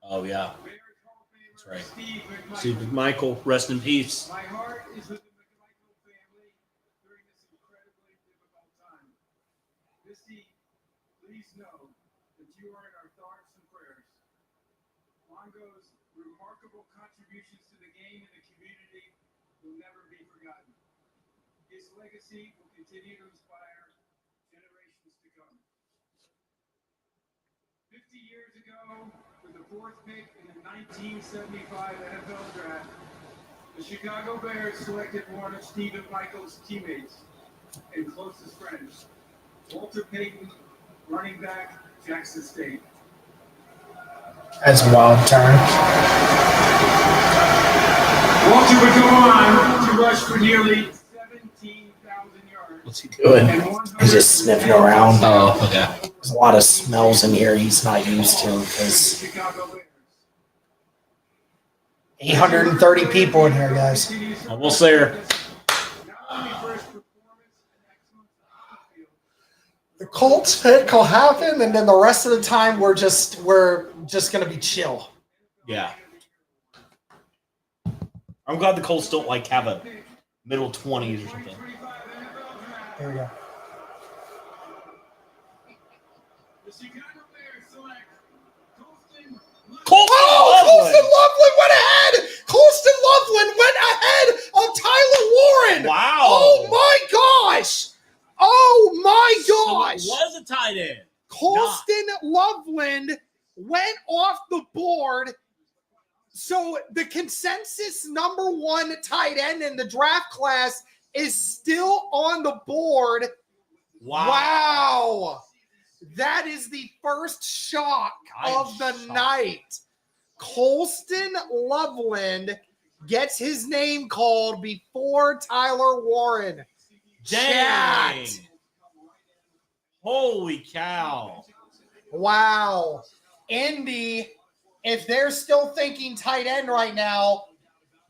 S2: Oh, yeah. That's right. Steve McMichael, rest in peace.
S3: My heart is with the McMichael family during this incredibly difficult time. Misty, please know that you are in our thoughts and prayers. Mongo's remarkable contributions to the game and the community will never be forgotten. His legacy will continue to inspire generations to come. 50 years ago, with the 4th pick in the 1975 NFL Draft, the Chicago Bears selected one of Steve McMichael's teammates and closest friends, Walter Payton, running back, Jackson State.
S1: That's a wild turn.
S3: Walter would go on to rush for nearly 17,000 yards.
S2: What's he doing?
S1: He's just sniffing around.
S2: Oh, okay.
S1: There's a lot of smells in here he's not used to because 830 people in here, guys.
S2: Almost there.
S1: The Colts pick will happen, and then the rest of the time we're just gonna be chill.
S2: Yeah. I'm glad the Colts don't have a middle 20s or something.
S1: Here we go.
S3: The Chicago Bears select Colston Loveland.
S1: Colston Loveland went ahead. Colston Loveland went ahead of Tyler Warren.
S2: Wow.
S1: Oh my gosh. Oh my gosh.
S2: So it was a tight end.
S1: Colston Loveland went off the board. So the consensus number 1 tight end in the draft class is still on the board. Wow. That is the first shock of the night. Colston Loveland gets his name called before Tyler Warren.
S2: Dang.
S1: Chat.
S2: Holy cow.
S1: Wow. Indy, if they're still thinking tight end right now,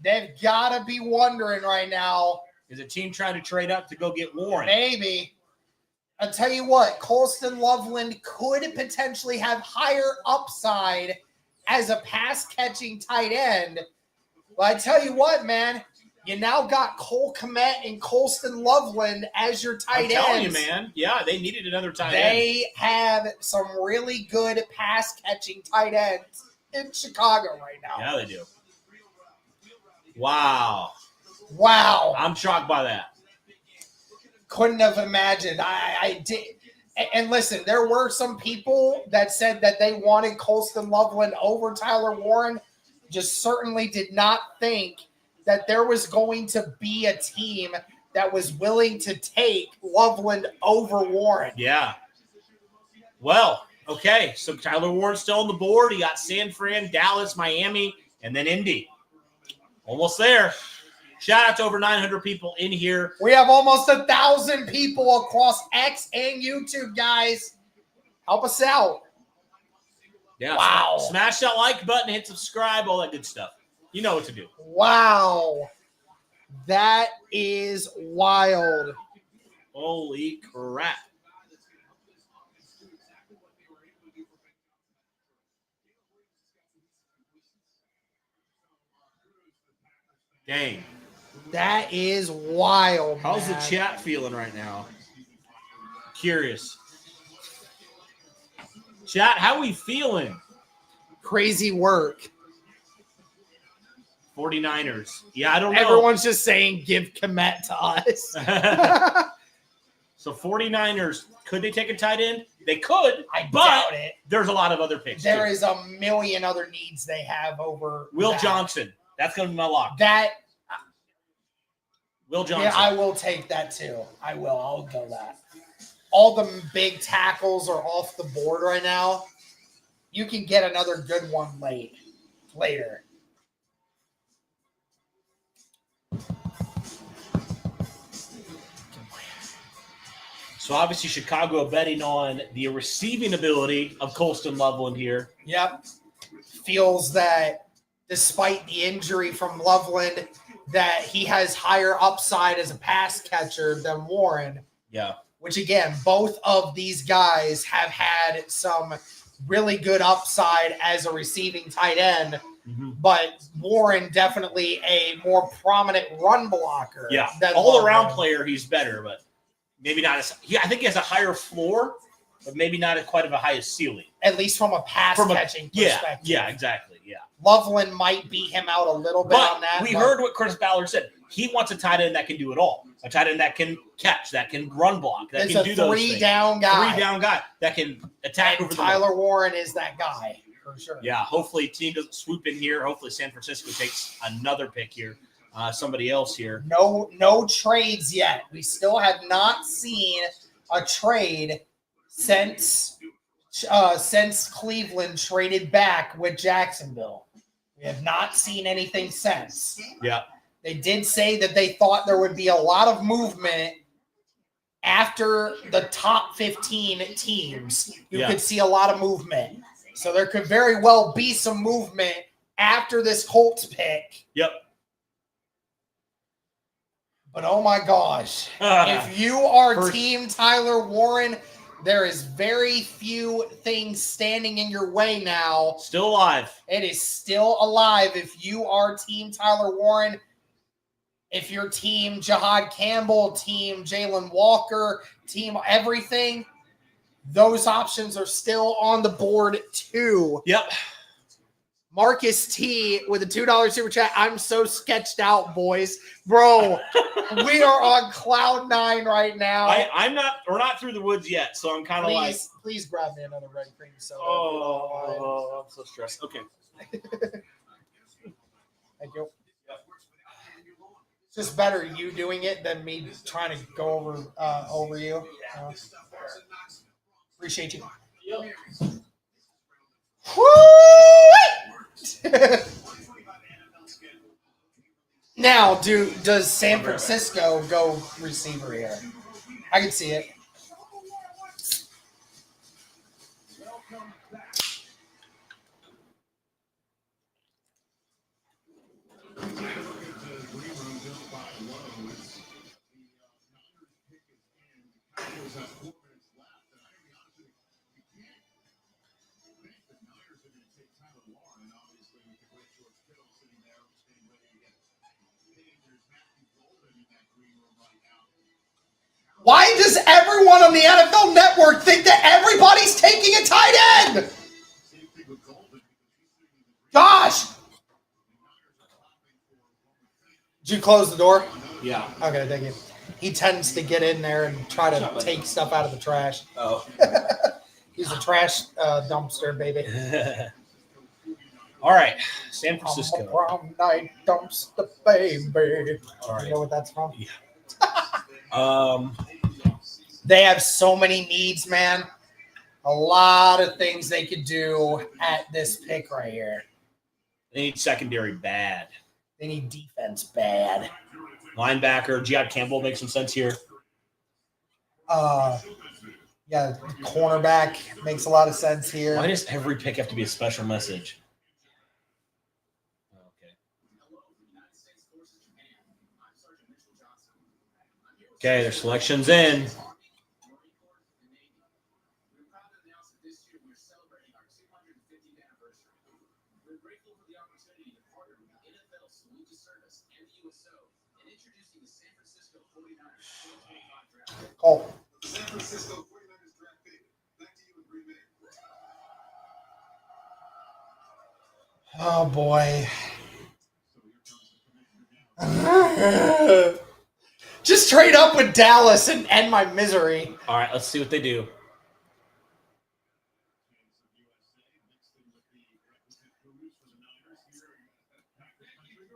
S1: they've got to be wondering right now.
S2: Is a team trying to trade up to go get Warren?
S1: Maybe. I'll tell you what, Colston Loveland could potentially have higher upside as a pass-catching tight end. But I tell you what, man, you now got Cole Kmet and Colston Loveland as your tight ends.
S2: I'm telling you, man. Yeah, they needed another tight end.
S1: They have some really good pass-catching tight ends in Chicago right now.
S2: Yeah, they do. Wow.
S1: I'm
S2: shocked by that.
S1: Couldn't have imagined. I did. And listen, there were some people that said that they wanted Colston Loveland over Tyler Warren. Just certainly did not think that there was going to be a team that was willing to take Loveland over Warren.
S2: Yeah. Well, okay. So Tyler Warren's still on the board. He got San Fran, Dallas, Miami, and then Indy. Almost there. Shout out to over 900 people in here.
S1: We have almost 1,000 people across X and YouTube, guys. Help us out.
S2: Yeah.
S1: Wow.
S2: Smash that like button, hit subscribe, all that good stuff. You know what to do.
S1: Wow. That is wild.
S2: Holy crap. Dang.
S1: That is wild.
S2: How's
S1: man.
S2: the chat feeling right now? Curious. Chat, how we feeling?
S1: Crazy work.
S2: 49ers. Yeah, I don't know.
S1: Everyone's just saying give Kmet to us.
S2: So 49ers, could they take a tight end? They could,
S1: I
S2: but
S1: doubt it.
S2: There's a lot of other picks.
S1: There
S2: too.
S1: is a million other needs they have over
S2: Will
S1: that.
S2: Johnson. That's going to be my lock. Will Johnson.
S1: Yeah, I will take that too. I will. I'll go that. All the big tackles are off the board right now. You can get another good one later.
S2: So obviously Chicago betting on the receiving ability of Colston Loveland here.
S1: Yep. Feels that despite the injury from Loveland, that he has higher upside as a pass catcher than Warren.
S2: Yeah.
S1: Which, again, both of these guys have had some really good upside as a receiving tight end.
S2: Mm-hmm.
S1: But Warren definitely a more prominent run blocker.
S2: Yeah.
S1: Than
S2: All-around
S1: Loveland.
S2: player, he's better, but maybe not as – I think he has a higher floor, but maybe not quite of a highest ceiling.
S1: At least from a pass-catching perspective.
S2: Yeah, exactly, yeah.
S1: Loveland might beat him out a little bit
S2: But
S1: on that.
S2: we heard what Chris Ballard said. He wants a tight end that can do it all. A tight end that can catch, that can run block, that
S1: It's
S2: can
S1: a
S2: do those things.
S1: three-down guy.
S2: Three-down guy that can attack
S1: And
S2: over the
S1: Tyler Warren is that guy, for sure.
S2: Yeah, hopefully team doesn't swoop in here. Hopefully San Francisco takes another pick here. Somebody else here.
S1: No trades yet. We still have not seen a trade since Cleveland traded back with Jacksonville. We have not seen anything since.
S2: Yeah.
S1: They did say that they thought there would be a lot of movement after the top 15 teams. You could see a lot of movement. So there could very well be some movement after this Colts pick.
S2: Yep.
S1: But oh my gosh, if you are Team Tyler Warren, there is very few things standing in your way now.
S2: Still alive.
S1: It is still alive. If you are Team Tyler Warren, if you're team Jahad Campbell, team Jalen Walker, team everything, those options are still on the board too.
S2: Yep.
S1: Marcus T with a $2 super chat. I'm so sketched out, boys. Bro, we are on cloud 9 right now.
S2: We're not through the woods yet, so I'm kind of like.
S1: Please grab me another red cream soda.
S2: Oh, I'm so stressed. Okay.
S1: Thank you. It's just better you doing it than me trying to go over you. Appreciate you. Woo! Now, does San Francisco go receiver here? I can see it. Why does everyone on the NFL Network think that everybody's taking a tight end? Gosh! Did you close the door?
S2: Yeah.
S1: Okay, thank you. He tends to get in there and try to take stuff out of the trash.
S2: Oh.
S1: He's a trash dumpster, baby.
S2: All right, San Francisco.
S1: Brown night dumpster, baby.
S2: All right.
S1: You know what that's from?
S2: Yeah.
S1: They have so many needs, man. A lot of things they could do at this pick right here.
S2: They need secondary bad.
S1: They need defense bad.
S2: Linebacker, Jahad Campbell makes some sense here.
S1: Yeah, cornerback makes a lot of sense here.
S2: Why does every pick have to be a special message? Okay, their selection's in.
S1: Cole.
S3: San Francisco 49ers draft pick. Back to you in Green Bay.
S1: Oh, boy. Just trade up with Dallas and end my misery.
S2: All right, let's see what they do.
S3: There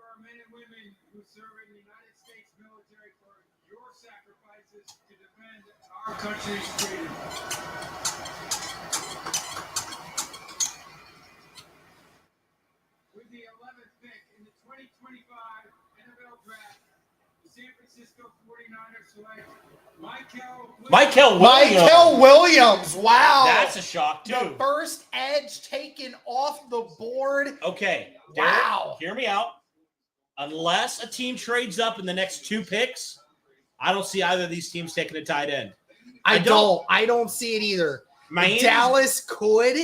S3: are men and women who serve in the United States military for your sacrifices to defend our country's freedom. With the 11th pick in the 2025 NFL Draft, the San Francisco 49ers select
S1: Michael Williams. Wow.
S2: That's a shock, too.
S1: The first edge taken off the board.
S2: Okay. Derek,
S1: Wow.
S2: hear me out. Unless a team trades up in the next 2 picks, I don't see either of these teams taking a tight end.
S1: I don't see it either.
S2: Miami,
S1: Dallas could.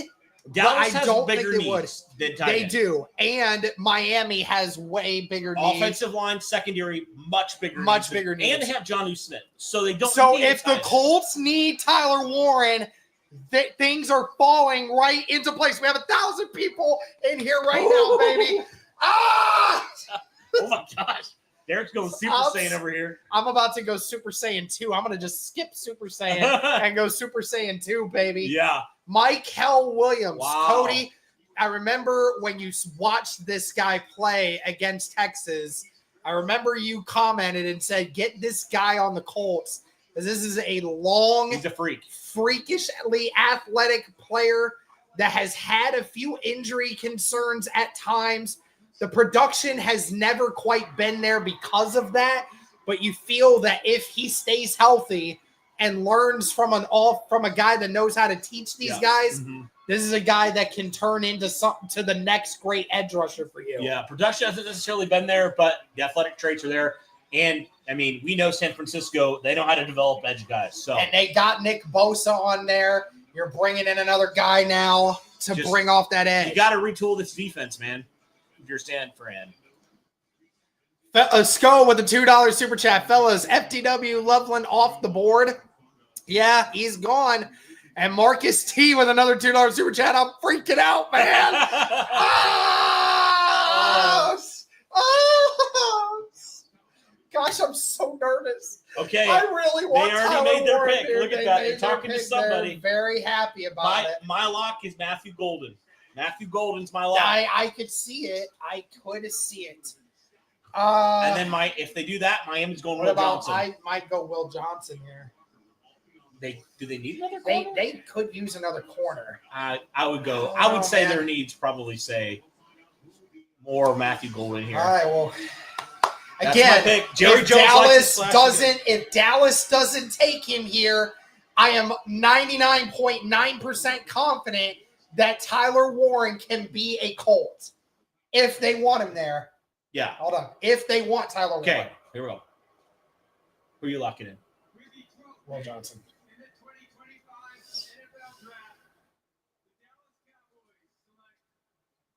S2: Dallas
S1: I
S2: has
S1: don't
S2: bigger
S1: think they would.
S2: needs than tight
S1: They
S2: end.
S1: do. And Miami has way bigger needs.
S2: Offensive line, secondary, much bigger
S1: Much bigger needs.
S2: And they have Jonnu Smith. So they don't
S1: So
S2: need a
S1: if
S2: tight
S1: the
S2: end.
S1: Colts need Tyler Warren, things are falling right into place. We have 1,000 people in here right now, baby. Ah!
S2: Oh my gosh. Derek's going Super Saiyan over here.
S1: I'm about to go Super Saiyan 2. I'm going to just skip Super Saiyan and go Super Saiyan 2, baby.
S2: Yeah.
S1: Michael Williams.
S2: Wow.
S1: Cody, I remember when you watched this guy play against Texas, I remember you commented and said, get this guy on the Colts, because this is a long,
S2: He's a freak.
S1: freakishly athletic player that has had a few injury concerns at times. The production has never quite been there because of that, but you feel that if he stays healthy and learns from a guy that knows how to teach these guys, this is a guy that can turn into something to the next great edge rusher for you.
S2: Yeah, production hasn't necessarily been there, but the athletic traits are there. And, I mean, we know San Francisco, they know how to develop edge guys. So
S1: And they got Nick Bosa on there. You're bringing in another guy now to bring off that edge.
S2: You got to retool this defense, man, if you're San Fran.
S1: Sko with the $2 super chat. Fellas, FTW Loveland off the board. Yeah, he's gone. And Marcus T with another $2 super chat. I'm freaking out, man. Gosh, I'm so nervous.
S2: Okay.
S1: I really want
S2: They already
S1: Tyler
S2: made their
S1: Warren
S2: pick.
S1: here.
S2: Look at
S1: They
S2: that.
S1: made
S2: They're talking
S1: their
S2: to
S1: pick.
S2: somebody.
S1: They're very happy about it.
S2: My lock is Matthew Golden. Matthew Golden's my lock.
S1: I could see it. I could see it.
S2: And then if they do that, Miami's going
S1: what
S2: Will
S1: about
S2: Johnson.
S1: I might go Will Johnson here.
S2: Do they need another corner?
S1: They could use another corner.
S2: I would go.
S1: Oh,
S2: I would say
S1: man.
S2: their needs probably say more Matthew Golden here.
S1: All right, well,
S2: That's
S1: again,
S2: my pick. Jerry
S1: if
S2: Jones
S1: if Dallas doesn't take him here, I am 99.9% confident that Tyler Warren can be a Colt if they want him there.
S2: Yeah.
S1: Hold on. If they want Tyler
S2: Okay.
S1: Warren.
S2: Here we go. Who are you locking in?
S1: Will Johnson.
S3: In the 2025 NFL Draft, the Dallas Cowboys select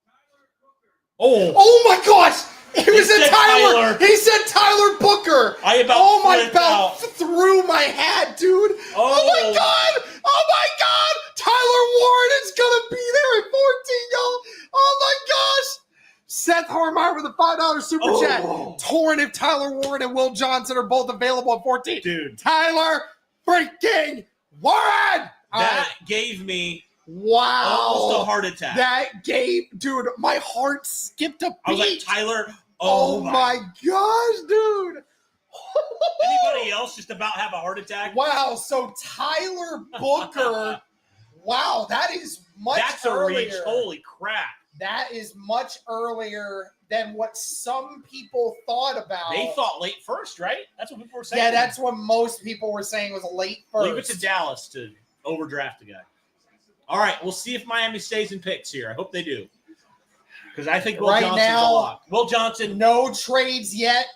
S3: Tyler Booker.
S1: Oh my gosh! He
S2: said
S1: Tyler.
S2: Tyler.
S1: He said Tyler Booker.
S2: I about
S1: Oh my
S2: flipped
S1: god!
S2: out.
S1: Through my hat, dude. Oh my god! Oh my god! Tyler Warren is gonna be there at 14, y'all. Oh my gosh! Seth Harmeyer with a $5 super chat. Torn if Tyler Warren and Will Johnson are both available at 14.
S2: Dude.
S1: Tyler freaking Warren!
S2: That gave me
S1: Wow.
S2: almost a heart attack.
S1: That gave, dude, my heart skipped a beat.
S2: I was like, Tyler,
S1: Oh my gosh, dude.
S2: Anybody else just about have a heart attack?
S1: Wow, so Tyler Booker, wow, that is much
S2: That's
S1: earlier.
S2: a reach. Holy crap.
S1: That is much earlier than what some people thought about.
S2: They thought late first, right? That's what people were saying.
S1: Yeah, that's what most people were saying was a late first.
S2: Leave it to Dallas to overdraft a guy. All right, we'll see if Miami stays in picks here. I hope they do. Because I think Will
S1: Right
S2: Johnson's
S1: now-
S2: a lock. Will Johnson.
S1: No trades yet.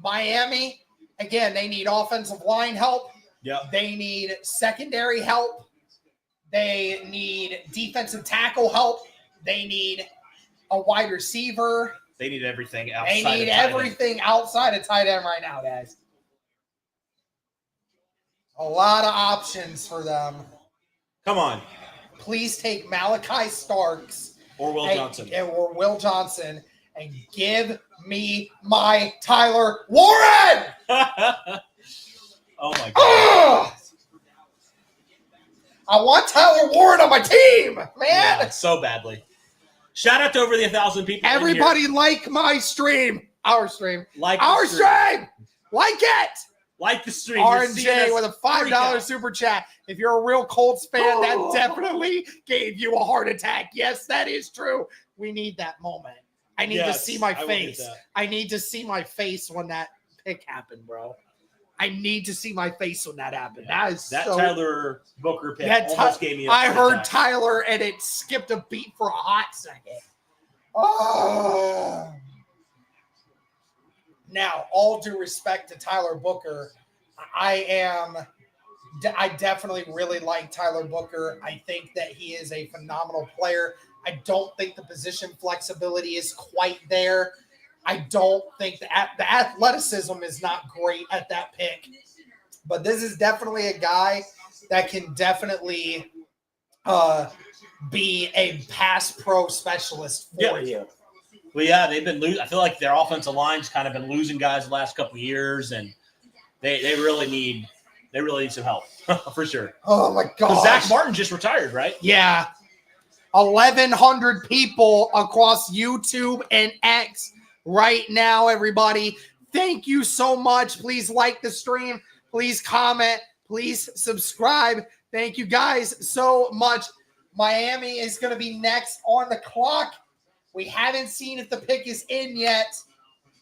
S1: Miami, again, they need offensive line help.
S2: Yep.
S1: They need secondary help. They need defensive tackle help. They need a wide receiver.
S2: They need everything outside.
S1: They need
S2: of tight end.
S1: everything outside of tight end right now, guys. A lot of options for them.
S2: Come on.
S1: Please take Malachi Starks
S2: Or Will Johnson.
S1: or Will Johnson and give me my Tyler Warren.
S2: Oh, my God.
S1: Ugh! I want Tyler Warren on my team, man.
S2: Yeah, so badly. Shout out to over the 1,000 people. in here.
S1: Everybody like my stream. Our stream.
S2: Like the
S1: Our stream. Like it.
S2: Like the stream. You're seeing
S1: RJ
S2: us
S1: with a
S2: freak out.
S1: $5 super chat. If you're a real Colts fan, that definitely gave you a heart attack. Yes, that is true. We need that moment. I need to
S2: Yes,
S1: see my
S2: I will get
S1: face.
S2: that.
S1: I need to see my face when that pick happened, bro. I need to see my face when that happened. That is
S2: That
S1: so.
S2: Tyler Booker pick
S1: That
S2: almost gave me a
S1: I
S2: heart
S1: heard
S2: attack.
S1: Tyler and it skipped a beat for a hot second. Oh. Now, all due respect to Tyler Booker, I definitely really like Tyler Booker. I think that he is a phenomenal player. I don't think the position flexibility is quite there. I don't think the athleticism is not great at that pick. But this is definitely a guy that can definitely be a pass pro specialist for you.
S2: Well, yeah, they've been losing. I feel like their offensive line's kind of been losing guys the last couple of years, and they really need some help for sure.
S1: Oh my God!
S2: Zach Martin just retired, right?
S1: Yeah, 1,100 people across YouTube and X right now. Everybody, thank you so much. Please like the stream. Please comment. Please subscribe. Thank you guys so much. Miami is going to be next on the clock. We haven't seen if the pick is in yet.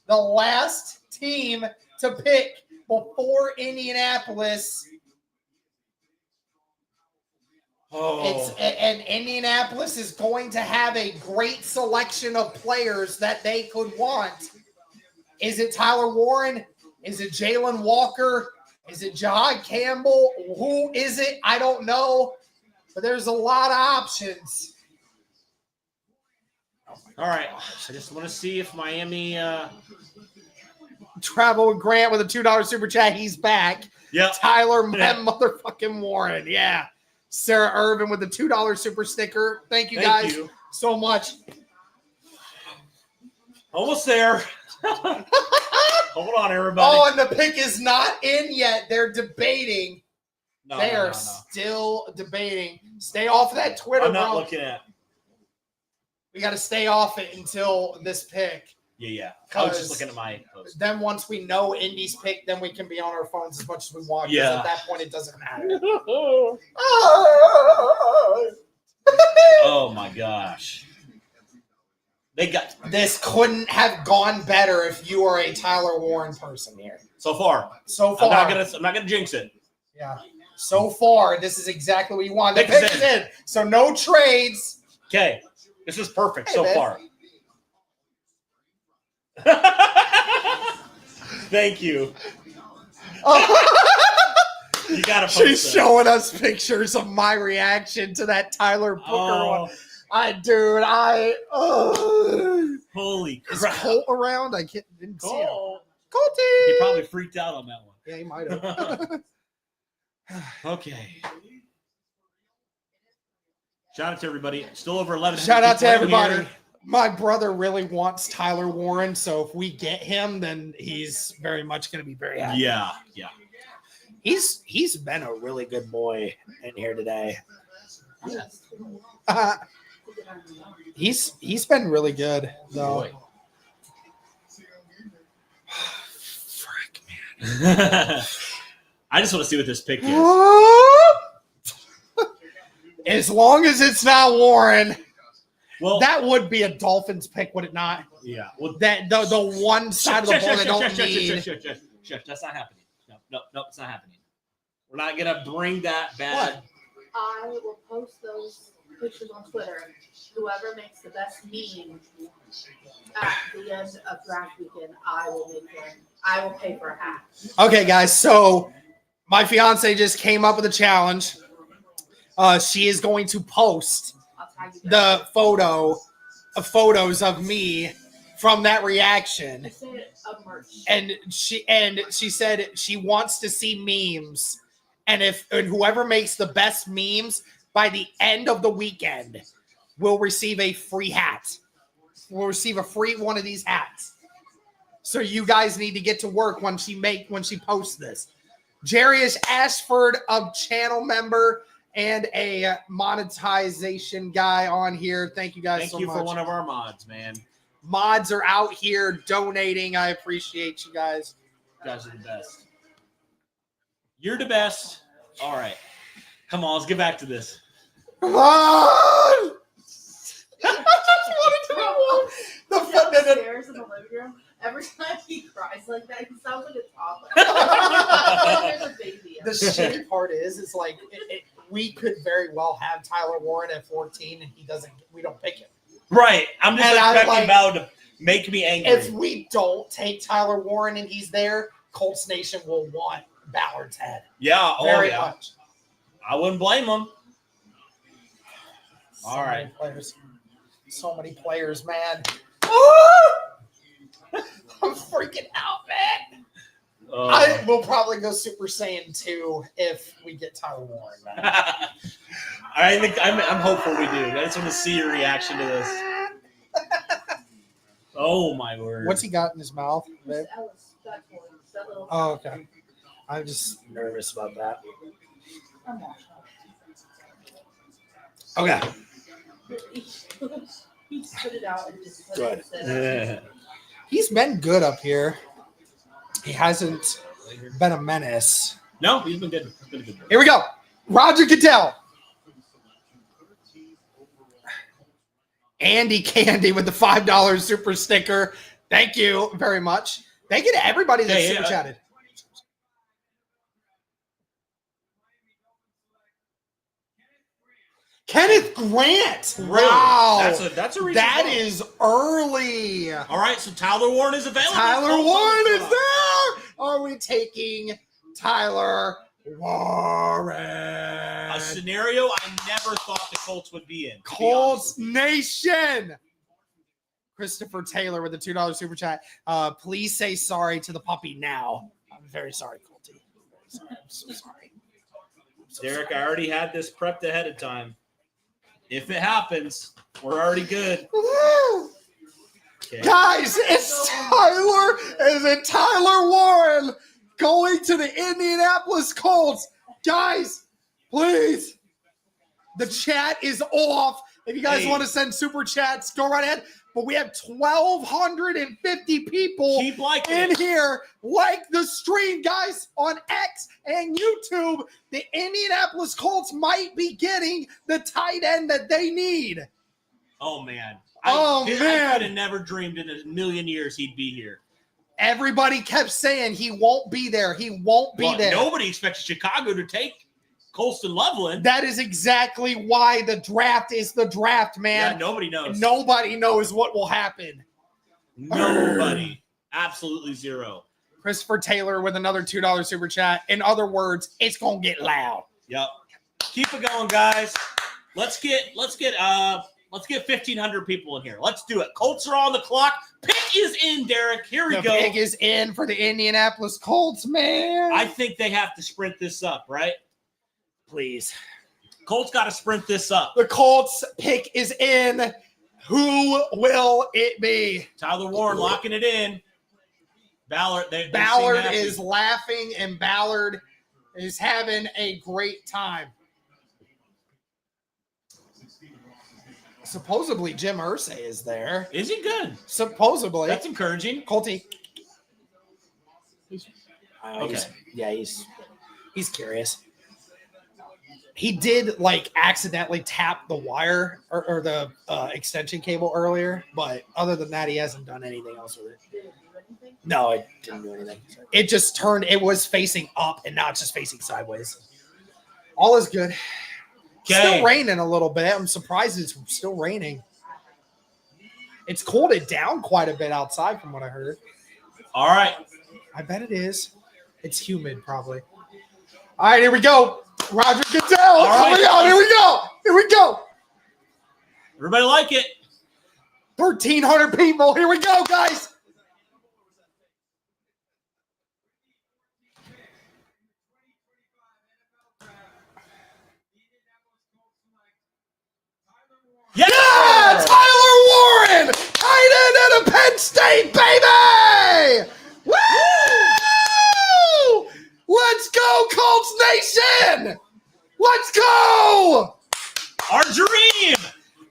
S1: The last team to pick before Indianapolis. And Indianapolis is going to have a great selection of players that they could want. Is it Tyler Warren? Is it Jalen Walker? Is it Jahad Campbell? Who is it? I don't know. But there's a lot of options.
S2: All right. I just want to see if Miami.
S1: Travel with Grant with a $2 super chat. He's back.
S2: Yeah.
S1: Tyler motherfucking Warren. Yeah. Sarah Irvin with the $2 super sticker. Thank you guys so much.
S2: Almost there. Hold on, everybody.
S1: Oh, and the pick is not in yet. They're debating. They are still debating. Stay off of that Twitter,
S2: I'm not
S1: bro.
S2: looking at.
S1: We got to stay off it until this pick.
S2: Yeah. I was just looking at my post.
S1: Then once we know Indy's pick, then we can be on our phones as much as we want.
S2: Yeah.
S1: At that point, it doesn't matter.
S2: Oh, my gosh.
S1: This couldn't have gone better if you are a Tyler Warren person here.
S2: So far. I'm not gonna jinx it.
S1: Yeah. So far, this is exactly what you want. The pick is in. So no trades.
S2: Okay. This is perfect far. Thank you. You gotta post
S1: She's
S2: that.
S1: showing us pictures of my reaction to that Tyler Booker one.
S2: Holy
S1: Is
S2: crap.
S1: Colt around? I didn't see him.
S2: Colty. He probably freaked out on that one.
S1: Yeah, he might have.
S2: Okay. Shout out to everybody. Still over 11.
S1: Shout out to everybody. Here. My brother really wants Tyler Warren, so if we get him, then he's very much going to be very happy.
S2: Yeah.
S1: He's been a really good boy in here today. He's been really good though.
S2: Frick, man. I just want to see what this pick is.
S1: As long as it's not Warren.
S2: Well,
S1: that would be a Dolphins pick, would it not?
S2: Yeah. Well,
S1: that the one side of the ball they don't need.
S2: That's not happening. No, it's not happening. We're not gonna bring that bad.
S5: What? I will post those pictures on Twitter. Whoever makes the best meme at the end of draft weekend, I will pay for a hat.
S1: Okay, guys. So my fiance just came up with a challenge. She is going to post the photos of me from that reaction, and she said she wants to see memes, and whoever makes the best memes by the end of the weekend will receive a free hat. We'll receive a free one of these hats. So you guys need to get to work when she posts this. Jarius Ashford, a channel member and a monetization guy on here. Thank you guys so much.
S2: Thank you for one of our mods, man.
S1: Mods are out here donating. I appreciate you guys.
S2: You guys are the best. You're the best. All right. Come on, let's get back to this.
S1: Come on! I just wanted to be
S5: downstairs in the living room. Every time he cries like that, he sounds like a toddler. There's a baby.
S1: The shitty part is like we could very well have Tyler Warren at 14, and we don't pick him.
S2: Right. I'm just expecting Val to make me angry.
S1: If we don't take Tyler Warren and he's there, Colts Nation will want Ballard's head.
S2: Yeah.
S1: Very much.
S2: I wouldn't blame him. All right.
S1: So many players, man. I'm freaking out, man. I will probably go Super Saiyan 2 if we get Tyler Warren, man.
S2: I think I'm hopeful we do. I just want to see your reaction to this. Oh my word!
S1: What's he got in his mouth? Oh, okay. I'm just nervous about that. Okay.
S5: He spit it out and just
S1: good. He's been good up here. He hasn't been a menace.
S2: No, he's been good.
S1: Here we go. Roger Goodell. Andy Candy with the $5 super sticker. Thank you very much. Thank you to everybody that super chatted. Kenneth Grant.
S2: Really?
S1: Wow.
S2: That's a reason.
S1: That is early.
S2: All right, so Tyler Warren is available.
S1: Tyler Warren is there. Are we taking Tyler Warren?
S2: A scenario I never thought the Colts would be in.
S1: Colts Nation. Christopher Taylor with the $2 super chat. Please say sorry to the puppy now. I'm very sorry, Colty. I'm so sorry.
S2: Derek, I already had this prepped ahead of time. If it happens, we're already good. Okay.
S1: Guys, it's Tyler Warren going to the Indianapolis Colts. Guys, please. The chat is off. If you guys want to send super chats, go right ahead. But we have 1,250 people in here. Like the stream, guys, on X and YouTube. The Indianapolis Colts might be getting the tight end that they need.
S2: Oh, man.
S1: Man.
S2: I could have never dreamed in a million years he'd be here.
S1: Everybody kept saying he won't be there. He won't be there.
S2: Nobody expects Chicago to take Colston Loveland.
S1: That is exactly why the draft is the draft, man.
S2: Yeah, nobody knows.
S1: Nobody knows what will happen.
S2: Nobody. Absolutely zero.
S1: Christopher Taylor with another $2 super chat. In other words, it's gonna get loud.
S2: Yep. Keep it going, guys. Let's get 1,500 people in here. Let's do it. Colts are on the clock. Pick is in, Derek. Here we go.
S1: Pick is in for the Indianapolis Colts, man.
S2: I think they have to sprint this up, right?
S1: Please.
S2: Colts got to sprint this up.
S1: The Colts pick is in. Who will it be?
S2: Tyler Warren locking it in. Ballard
S1: is laughing, and Ballard is having a great time. Supposedly Jim Irsay is there.
S2: Is he good?
S1: Supposedly.
S2: That's encouraging.
S1: Colty.
S2: Okay.
S1: He's curious. He did accidentally tap the wire or the extension cable earlier, but other than that, he hasn't done anything else with it. No, it didn't do anything. It just turned. It was facing up, and now it's just facing sideways. All is good.
S2: Okay.
S1: Still raining a little bit. I'm surprised it's still raining. It's cooled it down quite a bit outside from what I heard.
S2: All right.
S1: I bet it is. It's humid probably. All right, here we go. Roger Goodell coming out. Here we go. Here we go.
S2: Everybody like it.
S1: 1,300 people. Here we go, guys.
S2: Yeah!
S1: Tyler Warren! Tight end out of Penn State, baby! Woo! Let's go, Colts Nation! Let's go!
S2: Our dream!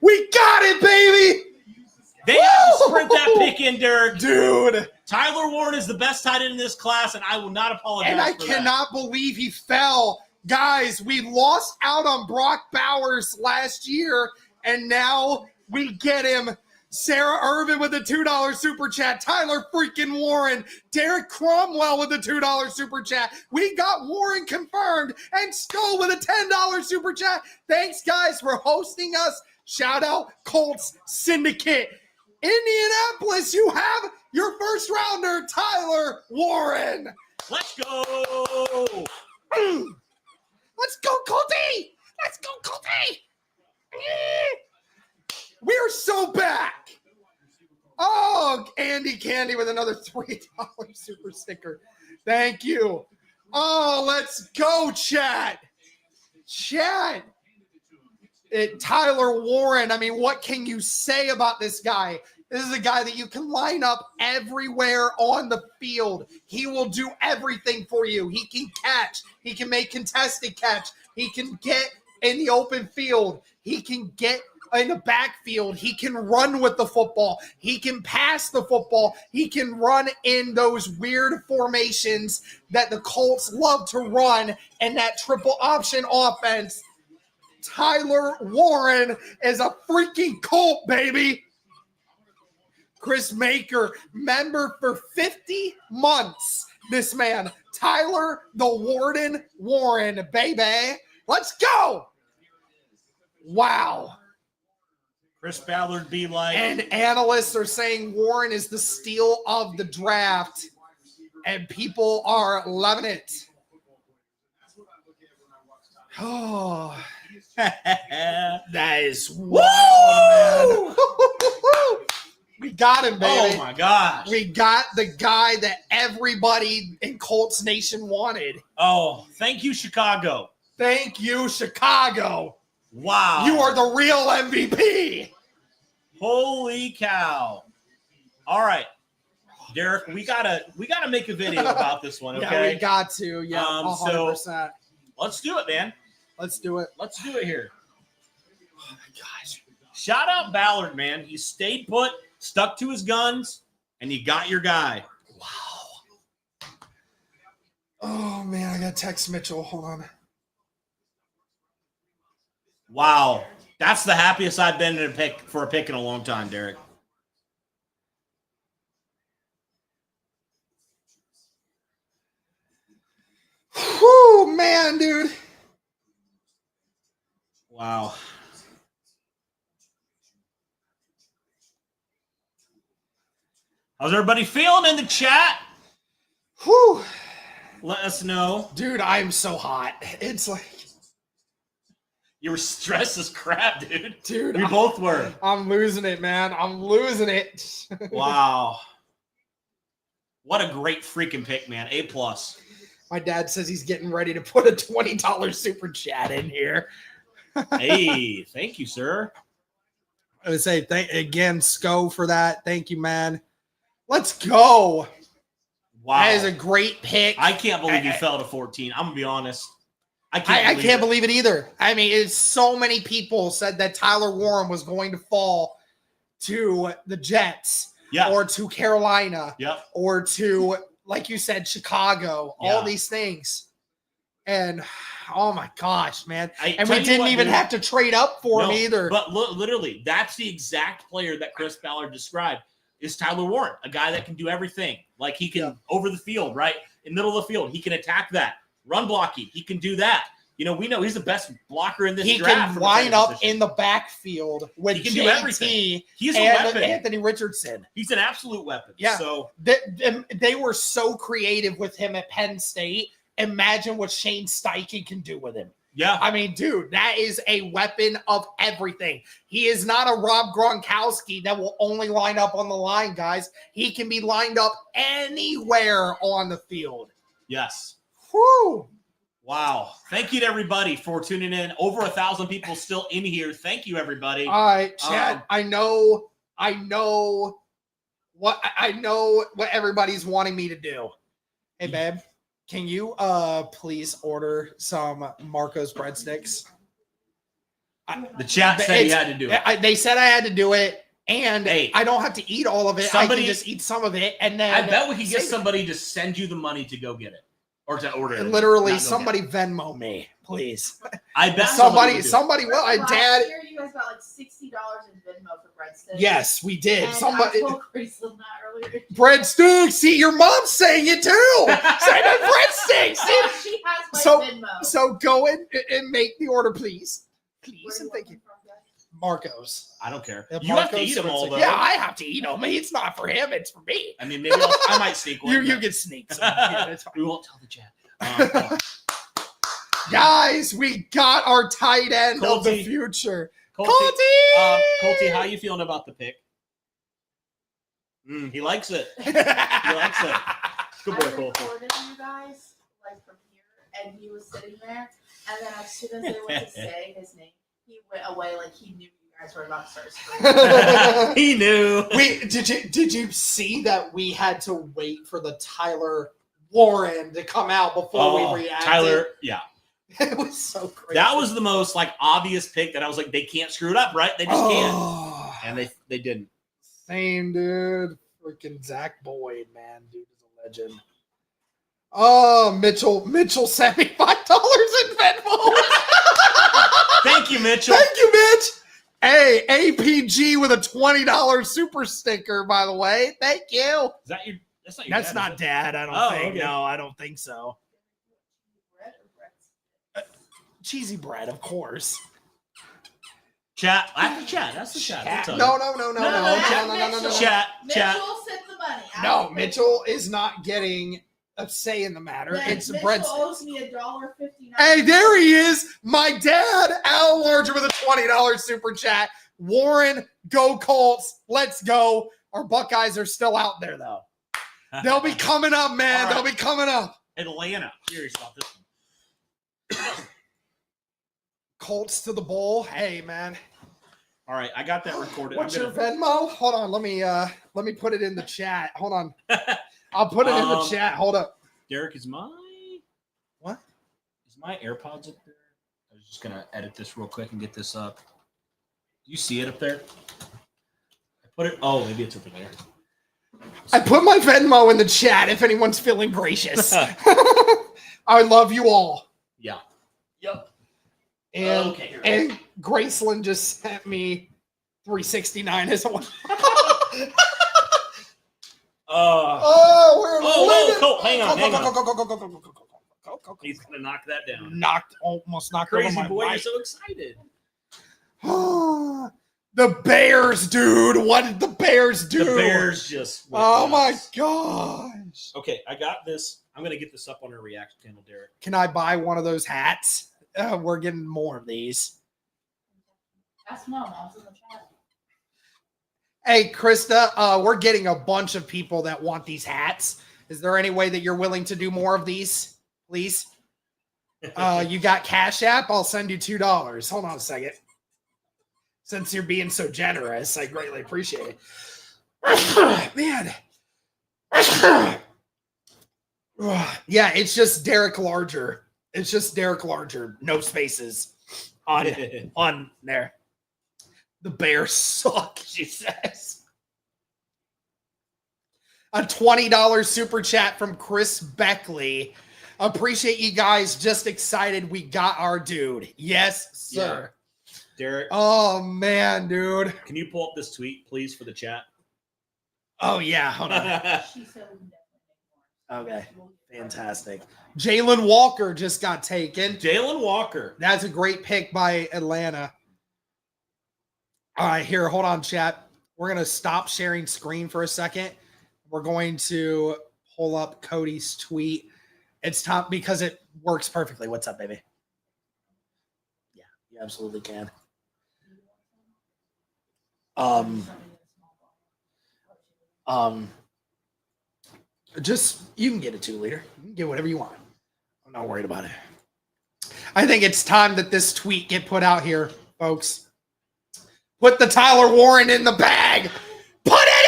S1: We got it, baby!
S2: They have to sprint that pick in, Derek.
S1: Dude.
S2: Tyler Warren is the best tight end in this class, and I will not apologize
S1: And I
S2: for
S1: cannot believe he fell. Guys, we lost out on Brock Bowers last year, and now we get him. Sarah Irvin with the $2 super chat. Tyler freaking Warren. Derek Cromwell with the $2 super chat. We got Warren confirmed. And Skull with a $10 super chat. Thanks, guys, for hosting us. Shout out Colts Syndicate. Indianapolis, you have your first rounder, Tyler Warren.
S2: Let's go.
S1: Let's go, Colty. Let's go, Colty. We're so back. Oh, Andy Candy with another $3 super sticker. Thank you. Oh, let's go, chat. Chat. Tyler Warren. I mean, what can you say about this guy? This is a guy that you can line up everywhere on the field. He will do everything for you. He can catch. He can make contested catch. He can get in the open field. He can get in the backfield. He can run with the football. He can pass the football. He can run in those weird formations that the Colts love to run and that triple option offense. Tyler Warren is a freaking Colt, baby. Chris Maker, member for 50 months. This man, Tyler the Warden Warren, baby. Let's go. Wow.
S2: Chris Ballard be like.
S1: And analysts are saying Warren is the steal of the draft. And people are loving it. Oh, that is wild, man. We got him, baby.
S2: Oh, my gosh.
S1: We got the guy that everybody in Colts Nation wanted.
S2: Oh, thank you, Chicago.
S1: Thank you, Chicago.
S2: Wow.
S1: You are the real MVP.
S2: Holy cow. All right. Derek, we gotta make a video about this one, okay?
S1: Yeah, we got to. Yeah, 100%.
S2: So let's do it, man.
S1: Let's do it.
S2: Let's do it here.
S1: Oh, my gosh.
S2: Shout out Ballard, man. He stayed put, stuck to his guns, and you got your guy.
S1: Wow. Oh, man, I got to text Mitchell. Hold on.
S2: Wow. That's the happiest I've been in a pick in a long time, Derek.
S1: Whew, man, dude.
S2: Wow. How's everybody feeling in the chat?
S1: Whew.
S2: Let us know.
S1: Dude, I'm so hot. It's like...
S2: You were stressed as crap, dude.
S1: Dude,
S2: We both were.
S1: I'm losing it, man. I'm losing it.
S2: Wow. What a great freaking pick, man. A+.
S1: My dad says he's getting ready to put a $20 super chat in here.
S2: Hey, thank you, sir.
S1: I would say, again, Sco for that. Thank you, man. Let's go.
S2: Wow.
S1: That is a great pick.
S2: I can't believe you fell to 14. I'm going to be honest. I
S1: can't believe it either. I mean, it's so many people said that Tyler Warren was going to fall to the Jets or to Carolina or to, like you said, Chicago, all these things. And, oh, my gosh, man. And we didn't even have to trade up for him either.
S2: But literally, that's the exact player that Chris Ballard described is Tyler Warren, a guy that can do everything. Like he can over the field, right? In the middle of the field, he can attack that. Run blocking, he can do that. You know, we know he's the best blocker in this draft.
S1: He can line up in the backfield with
S2: he can do everything. He's a weapon.
S1: Anthony Richardson.
S2: He's an absolute weapon.
S1: Yeah.
S2: So
S1: they were so creative with him at Penn State. Imagine what Shane Steichen can do with him.
S2: Yeah.
S1: I mean, dude, that is a weapon of everything. He is not a Rob Gronkowski that will only line up on the line, guys. He can be lined up anywhere on the field.
S2: Yes.
S1: Whew.
S2: Wow. Thank you to everybody for tuning in. Over 1,000 people still in here. Thank you, everybody.
S1: All right, Chad. I know what everybody's wanting me to do. Hey, babe, can you please order some Marco's breadsticks?
S2: The chat said you had to do it.
S1: They said I had to do it, and I don't have to eat all of it. I can just eat some of it, and then
S2: I bet we could get somebody to send you the money to go get it. Or to order it.
S1: Literally, somebody Venmo me, please.
S2: I bet
S1: somebody will. Dad.
S5: Year, you guys got like $60 in Venmo for breadsticks.
S1: Yes, we did.
S5: And
S1: somebody.
S5: I told Grace that earlier.
S1: Breadsticks. See, your mom's saying it too. Say the breadsticks.
S5: She has my Venmo.
S1: So go in and make the order, please. Please and thank you. Marco's.
S2: I don't care.
S1: The
S2: you have to eat them all, though.
S1: Yeah, I have to eat them. It's not for him. It's for me.
S2: I mean, maybe I might sneak one.
S1: You can sneak some. Yeah, that's fine.
S2: We won't tell the chat.
S1: Guys, we got our tight end of the future.
S2: Colty, how you feeling about the pick? He likes it. He likes it. Good boy, Colty.
S5: I recorded you guys like from here, and he was sitting there, and then as soon as they went to say his name, he went away like he knew you guys were about to start screaming.
S2: He knew.
S1: Did you see that we had to wait for the Tyler Warren to come out before we reacted?
S2: Tyler, yeah.
S1: It was so crazy.
S2: That was the most like obvious pick that I was like, they can't screw it up, right? They just can't. And they didn't.
S1: Same dude. Freaking Zach Boyd, man. Dude is a legend. Oh, Mitchell sent me $5 in Venmo.
S2: Thank you, Mitchell.
S1: Thank you, Mitch. Hey, APG with a $20 super sticker, by the way. Thank you.
S2: Is that your? That's not your.
S1: That's
S2: dad,
S1: not Dad. I don't think.
S2: Okay.
S1: No, I don't think so. Cheesy bread, of course.
S2: Chat. After chat. That's the chat.
S1: No.
S2: Chat.
S5: Mitchell sent the money.
S1: No, Mitchell is not getting a say in the matter.
S5: Then
S1: It's
S5: Mitchell
S1: bread.
S5: owes me $1.59.
S1: Hey, there he is. My dad, Al Larger, with a $20 super chat. Warren, go Colts. Let's go. Our Buckeyes are still out there, though. They'll be coming up, man.
S2: Right.
S1: They'll be coming up.
S2: Atlanta. Curious about this one.
S1: Colts to the bowl. Hey, man.
S2: All right, I got that recorded.
S1: What's your Venmo? Hold on. Let me put it in the chat. Hold on. I'll put it in the chat. Hold up.
S2: Derek, is my AirPods up there? I was just gonna edit this real quick and get this up. Do you see it up there? I put it. Oh, maybe it's over there.
S1: I put my Venmo in the chat if anyone's feeling gracious. I love you all.
S2: Yeah.
S1: Yep. And,
S2: okay.
S1: And Graceland just sent me 369 as well.
S2: Colt, hang on.
S1: Go.
S2: He's gonna knock that down.
S1: Almost knocked
S2: Crazy
S1: over my
S2: boy, you're
S1: mic.
S2: so excited.
S1: The Bears, dude. What did the Bears do?
S2: The Bears just.
S1: Oh my gosh.
S2: Okay, I got this. I'm gonna get this up on our reaction channel, Derek.
S1: Can I buy one of those hats? We're getting more of these.
S5: Ask Mom. I was in the chat.
S1: Hey, Krista, we're getting a bunch of people that want these hats. Is there any way that you're willing to do more of these, please? You got Cash App? I'll send you $2. Hold on a second. Since you're being so generous, I greatly appreciate it. Man. Yeah, it's just Derek Larger. It's just Derek Larger. No spaces on there. The Bears suck, she says. A $20 super chat from Chris Beckley. Appreciate you guys. Just excited we got our dude. Yes, sir.
S2: Yeah. Derek.
S1: Oh, man, dude.
S2: Can you pull up this tweet, please, for the chat?
S1: Oh, yeah. Hold on.
S5: She said we definitely make more.
S1: Okay. Fantastic. Jalen Walker just got taken.
S2: Jalen Walker.
S1: That's a great pick by Atlanta. All right, here, hold on, chat. We're going to stop sharing screen for a second. We're going to pull up Cody's tweet. It's time because it works perfectly. What's up, baby? Yeah, you absolutely can. Just, you can get a 2-liter. You can get whatever you want. I'm not worried about it. I think it's time that this tweet get put out here, folks. Put the Tyler Warren in the bag. Put it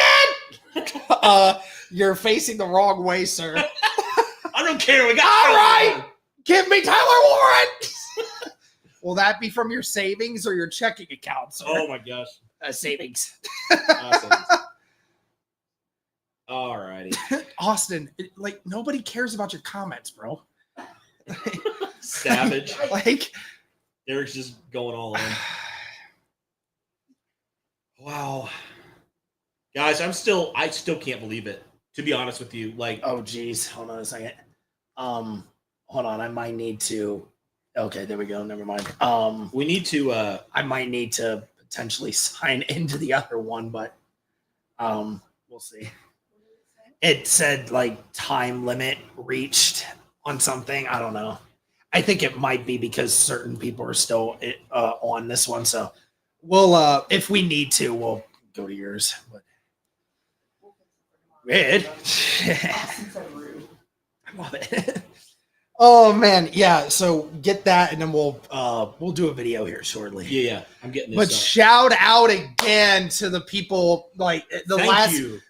S1: in. You're facing the wrong way, sir.
S2: I don't care. We got
S1: all right. Give me Tyler Warren. Will that be from your savings or your checking account, sir?
S2: Oh my gosh.
S1: Savings.
S2: Awesome. All righty.
S1: Austin, nobody cares about your comments, bro.
S2: Savage.
S1: Derek's
S2: just going all in. Wow. Guys, I still can't believe it, to be honest with you.
S1: Oh geez, hold on a second. Hold on, I might need to. Okay, there we go. Never mind.
S2: We need to.
S1: I might need to potentially sign into the other one, but we'll see. It said time limit reached on something. I don't know. I think it might be because certain people are still on this one, so. We'll, if we need to, we'll go to yours. But weird. I love it. Oh man, yeah. So get that, and then we'll do a video here shortly.
S2: Yeah, I'm getting this.
S1: But shout out again to the people the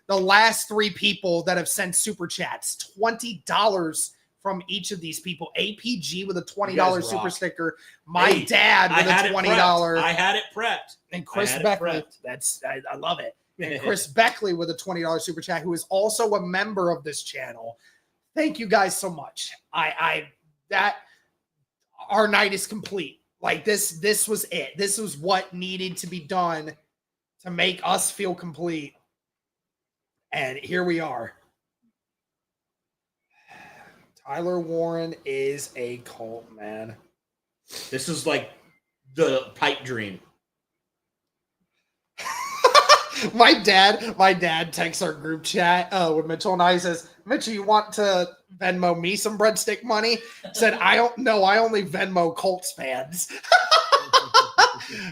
S1: last 3 people that have sent super chats. $20 from each of these people. APG with a $20 super sticker. My dad with a $20.
S2: I had it prepped.
S1: And Chris Beckley. I love it. And Chris Beckley with a $20 super chat, who is also a member of this channel. Thank you guys so much. That our night is complete. This was it. This was what needed to be done to make us feel complete. And here we are. Tyler Warren is a Colt, man.
S2: This is the pipe dream.
S1: My dad texts our group chat with Mitchell and I. He says, Mitchell, you want to Venmo me some breadstick money? Said, I don't know. I only Venmo Colts fans.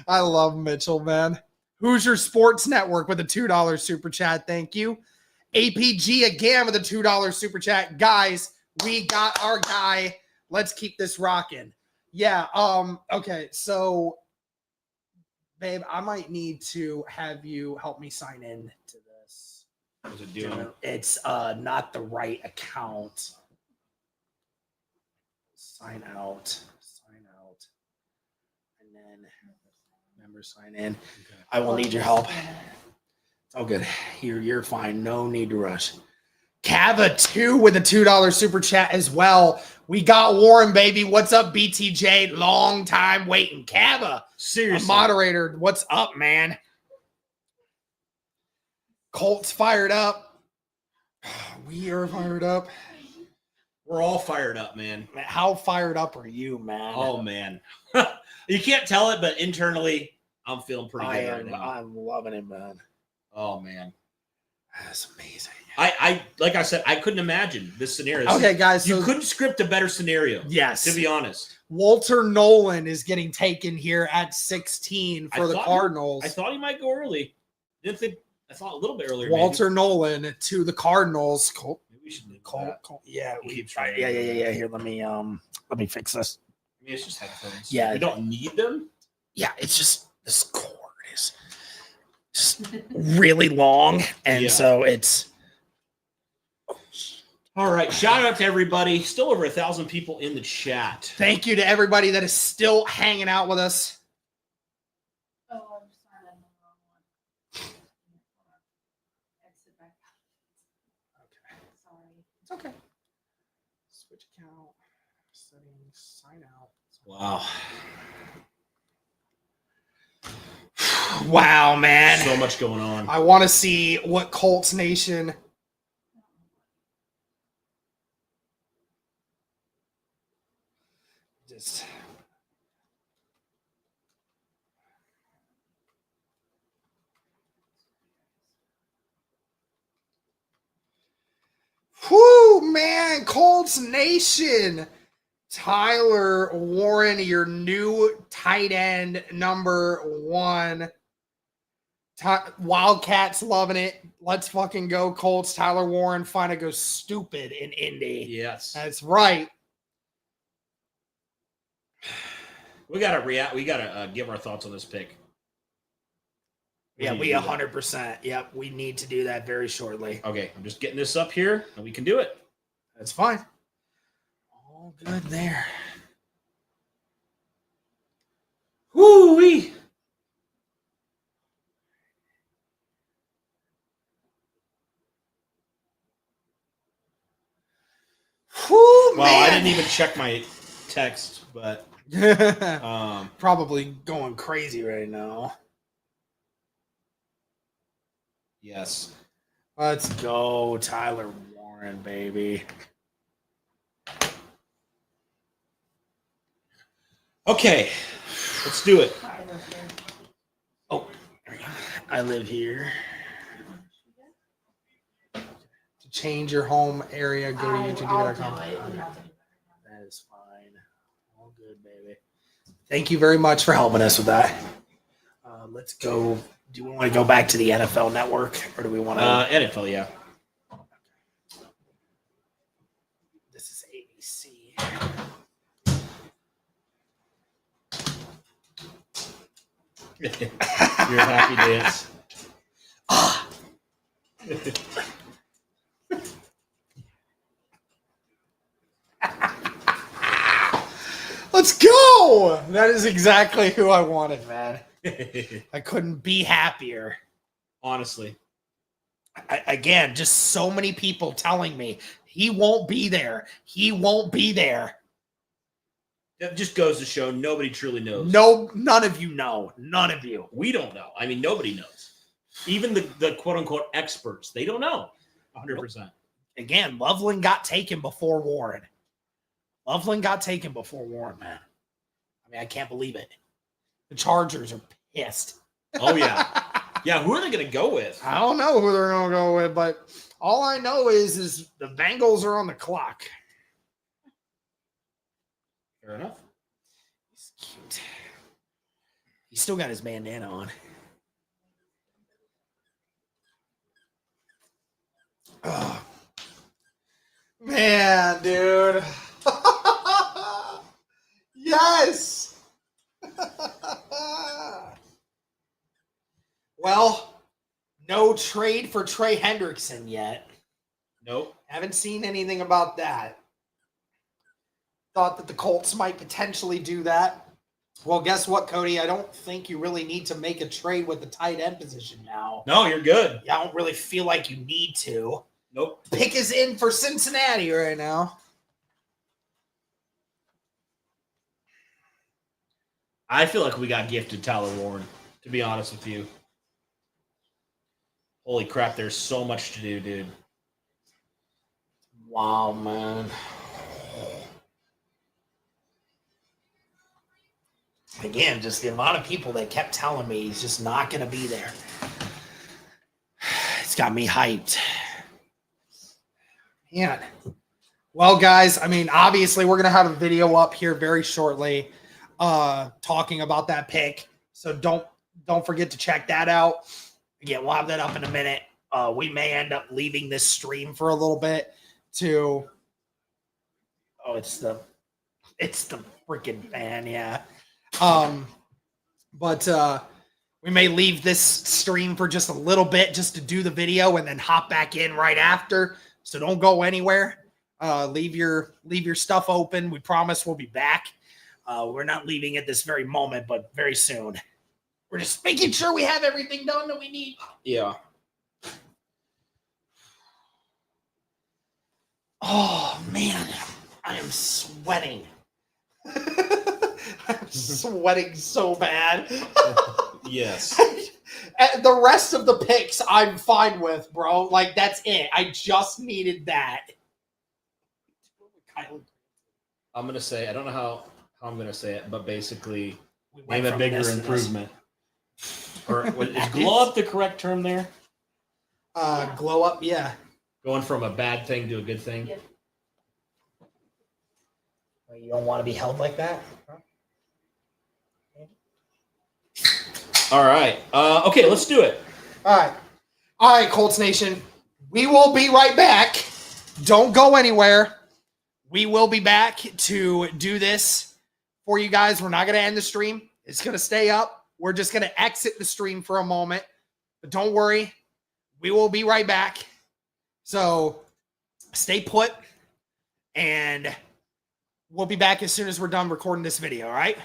S1: I love Mitchell, man. Hoosier Sports Network with a $2 super chat. Thank you. APG again with a $2 super chat. Guys, we got our guy. Let's keep this rocking. Yeah. Okay. So, babe, I might need to have you help me sign in to this.
S2: What's it doing?
S1: It's not the right account. Sign out. And then member sign in. Okay. I will need your help. It's all good. You're fine. No need to rush. Cava 2 with a $2 super chat as well. We got Warren, baby. What's up, BTJ? Long time waiting. Cava,
S2: seriously,
S1: moderator. What's up, man? Colts fired up. We are fired up.
S2: We're all fired up, man.
S1: How fired up are you, man?
S2: Oh, man. You can't tell it, but internally, I'm feeling pretty good right now.
S1: I'm loving it, man.
S2: Oh, man.
S1: That's amazing.
S2: I like I said, I couldn't imagine this scenario.
S1: Okay, guys.
S2: You couldn't script a better scenario.
S1: Yes.
S2: To be honest.
S1: Walter Nolan is getting taken here at 16 for the Cardinals.
S2: I thought he might go early. I thought a little bit earlier.
S1: Walter Nolan to the Cardinals.
S2: Maybe we should do
S1: Yeah,
S2: we keep trying.
S1: Yeah. Here, let me fix this.
S2: I mean, it's just headphones.
S1: Yeah.
S2: We don't need them.
S1: Yeah, it's just this cord is just really long, and so it's.
S2: All right. Shout out to everybody. Still over 1,000 people in the chat.
S1: Thank you to everybody that is still hanging out with us.
S5: Oh, I'm sorry, I'm on the wrong one. Exit back out.
S1: Okay.
S5: Sorry.
S1: It's okay. Switch account, settings, sign out.
S2: Wow.
S1: Wow, man.
S2: So much going on.
S1: I want to see what Colts Nation. Just. Whoo, man. Colts Nation. Tyler Warren, your new tight end number 1. Wildcats loving it. Let's fucking go, Colts. Tyler Warren finally goes stupid in Indy.
S2: Yes.
S1: That's right.
S2: We gotta react. We gotta give our thoughts on this pick.
S1: We 100%. Yep, we need to do that very shortly.
S2: Okay, I'm just getting this up here, and we can do it.
S1: That's fine. All good there.
S2: Woo-wee.
S1: Whoo,
S2: well,
S1: man.
S2: I didn't even check my text, but
S1: probably going crazy right now.
S2: Yes.
S1: Let's go, Tyler Warren, baby.
S2: Okay, let's do it.
S1: Oh, I live here. To change your home area, go to youtube.com. That is fine. All good, baby. Thank you very much for helping us with that. Let's go. Do we want to go back to the NFL Network, or do we want to?
S2: NFL, yeah.
S1: This is ABC.
S2: Your happy dance.
S1: Let's go! That is exactly who I wanted, man. I couldn't be happier.
S2: Honestly.
S1: Again, just so many people telling me he won't be there. He won't be there.
S2: That just goes to show nobody truly knows.
S1: No, none of you know. None of you.
S2: We don't know. I mean, nobody knows. Even the quote-unquote experts, they don't know 100%.
S1: Again, Loveland got taken before Warren. Loveland got taken before Warren, man. I mean, I can't believe it. The Chargers are pissed.
S2: Oh, yeah. Yeah, who are they going to go with?
S1: I don't know who they're going to go with, but all I know is the Bengals are on the clock.
S2: Fair enough.
S1: He's cute. He's still got his bandana on. Ugh. Man, dude. Yes. Well, no trade for Trey Hendrickson yet.
S2: Nope.
S1: Haven't seen anything about that. Thought that the Colts might potentially do that. Well, guess what, Cody? I don't think you really need to make a trade with the tight end position now.
S2: No, you're good.
S1: I don't really feel like you need to.
S2: Nope.
S1: Pick is in for Cincinnati right now.
S2: I feel like we got gifted Tyler Warren, to be honest with you. Holy crap, there's so much to do, dude.
S1: Wow, man. Again, just the amount of people that kept telling me he's just not going to be there. It's got me hyped. Man. Well, guys, I mean, obviously we're going to have a video up here very shortly talking about that pick. So don't forget to check that out. Again, we'll have that up in a minute. We may end up leaving this stream for a little bit to it's the freaking fan, yeah. But we may leave this stream for just a little bit just to do the video and then hop back in right after. So don't go anywhere. Leave your stuff open. We promise we'll be back. We're not leaving at this very moment, but very soon. We're just making sure we have everything done that we need.
S2: Yeah.
S1: Oh, man. I am sweating. I'm sweating so bad.
S2: Yes.
S1: The rest of the picks I'm fine with, bro. Like, that's it. I just needed that.
S2: I'm going to say, I don't know how I'm going to say it, but basically,
S1: We
S2: name
S1: went
S2: a
S1: from
S2: bigger
S1: this to this.
S2: improvement. Or is glow up the correct term there?
S1: Glow up, yeah.
S2: Going from a bad thing to a good thing?
S5: Yeah.
S1: You don't want to be held like that?
S2: All right. Okay, let's do it.
S1: All right, Colts Nation. We will be right back. Don't go anywhere. We will be back to do this for you guys. We're not going to end the stream. It's going to stay up. We're just going to exit the stream for a moment. But don't worry. We will be right back. So stay put. And we'll be back as soon as we're done recording this video, all right?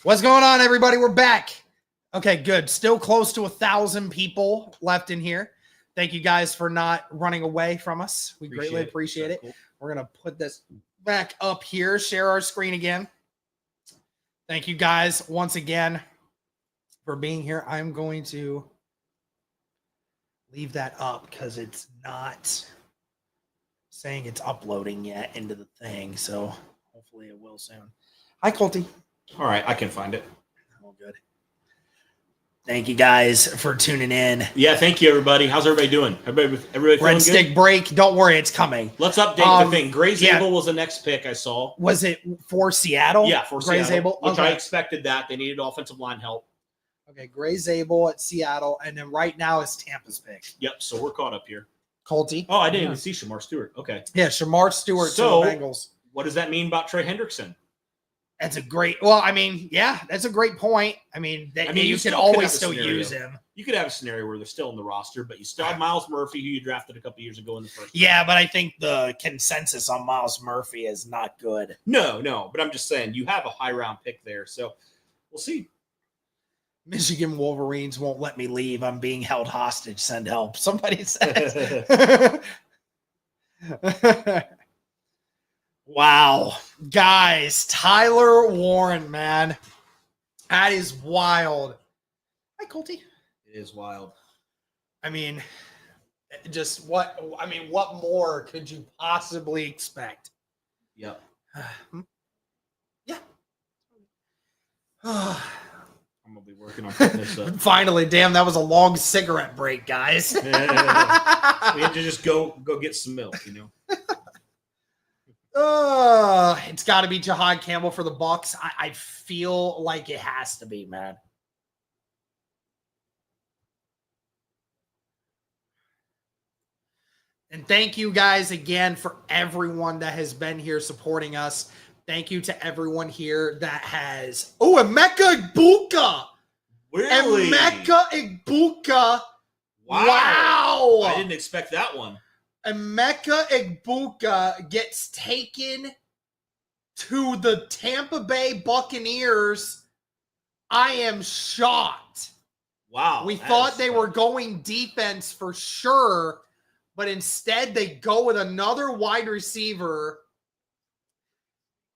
S1: What's going on, everybody? We're back. Okay, good. Still close to 1,000 people left in here. Thank you guys for not running away from us. We greatly appreciate it. Cool. We're going to put this back up here, share our screen again. Thank you guys once again for being here. I'm going to leave that up because it's not saying it's uploading yet into the thing. So hopefully it will soon. Hi, Colty.
S2: All right, I can find it.
S1: All good. Thank you guys for tuning in.
S2: Yeah, thank you, everybody. How's everybody doing? Everybody feeling
S1: Red stick
S2: good?
S1: break. Don't worry, it's coming.
S2: Let's update the thing. Gray Zabel was the next pick I saw.
S1: Was it for Seattle?
S2: Yeah, for
S1: Gray
S2: Seattle,
S1: Zabel?
S2: which I expected that. They needed offensive line help.
S1: Okay, Gray Zabel at Seattle, and then right now is Tampa's pick.
S2: Yep, so we're caught up here.
S1: Colty.
S2: Oh, I didn't even see Shamar Stewart. Okay.
S1: Yeah, Shamar Stewart to the Bengals.
S2: What does that mean about Trey Hendrickson?
S1: That's a great. Well, I mean, yeah, that's a great point. I mean, you can always still use him.
S2: You could have a scenario where they're still in the roster, but you still have Miles Murphy, who you drafted a couple years ago in the first.
S1: Yeah, but I think the consensus on Miles Murphy is not good.
S2: No, but I'm just saying you have a high round pick there, so we'll see.
S1: Michigan Wolverines won't let me leave. I'm being held hostage. Send help. Somebody says. Wow. Guys, Tyler Warren, man. That is wild. Hi, Colty.
S2: It is wild.
S1: I mean, what more could you possibly expect?
S2: Yep.
S1: Yeah.
S2: I'm going to be working on putting this up.
S1: Finally, damn, that was a long cigarette break, guys.
S2: We had to just go get some milk, you know.
S1: It's got to be Jahad Campbell for the Bucs. I feel like it has to be, man. And thank you guys again for everyone that has been here supporting us. Thank you to everyone here that has. Oh, Emeka Egbuka.
S2: Really?
S1: Emeka Egbuka. Wow.
S2: I didn't expect that one.
S1: Emeka Egbuka gets taken to the Tampa Bay Buccaneers. I am shocked.
S2: Wow.
S1: We thought they were going defense for sure, but instead they go with another wide receiver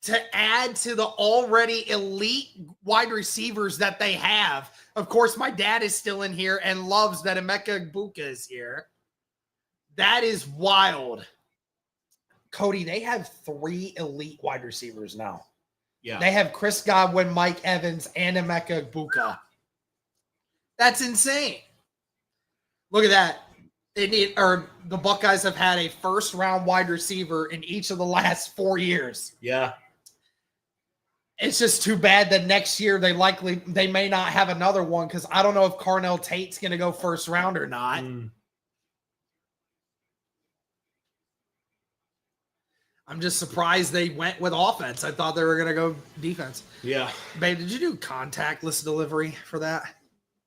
S1: to add to the already elite wide receivers that they have. Of course, my dad is still in here and loves that Emeka Egbuka is here. That is wild. Cody, they have 3 elite wide receivers now.
S2: Yeah.
S1: They have Chris Godwin, Mike Evans, and Emeka Egbuka. That's insane. Look at that. The Buckeyes have had a first-round wide receiver in each of the last 4 years.
S2: Yeah.
S1: It's just too bad that next year they may not have another one because I don't know if Carnell Tate's going to go first round or not. I'm just surprised they went with offense. I thought they were going to go defense.
S2: Yeah.
S1: Babe, did you do contactless delivery for that?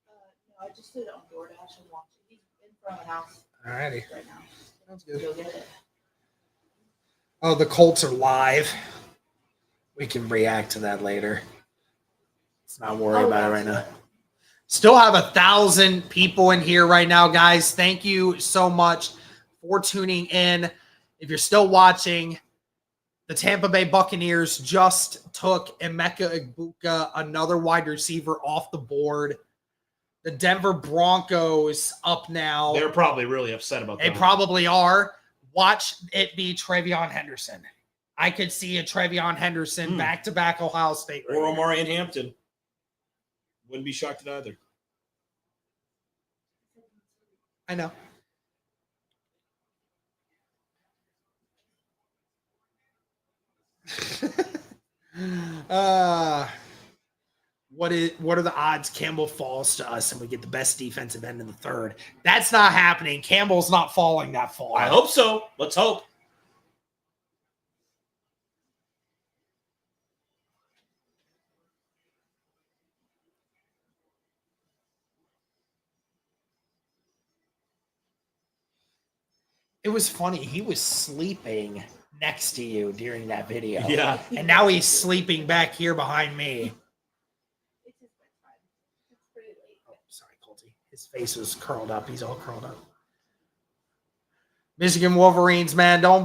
S5: No, I just did it on DoorDash and watched it. He's in front of the house.
S1: All righty.
S5: Right now.
S1: Sounds good.
S5: Go get it.
S1: Oh, the Colts are live. We can react to that later. Let's not worry about it right now. Still have 1,000 people in here right now, guys. Thank you so much for tuning in. If you're still watching, the Tampa Bay Buccaneers just took Emeka Egbuka, another wide receiver, off the board. The Denver Broncos up now.
S2: They're probably really upset about that.
S1: They probably are. Watch it be Trevion Henderson. I could see a Trevion Henderson back-to-back Ohio State.
S2: Or Omari and Hampton. Wouldn't be shocked at either.
S1: I know. What are the odds Campbell falls to us and we get the best defensive end in the third? That's not happening. Campbell's not falling that far.
S2: I hope so. Let's hope.
S1: It was funny. He was sleeping next to you during that video.
S2: Yeah.
S1: And now he's sleeping back here behind me.
S5: It's pretty late.
S1: Oh, sorry, Colty. His face was curled up. He's all curled up. Michigan Wolverines, man. Don't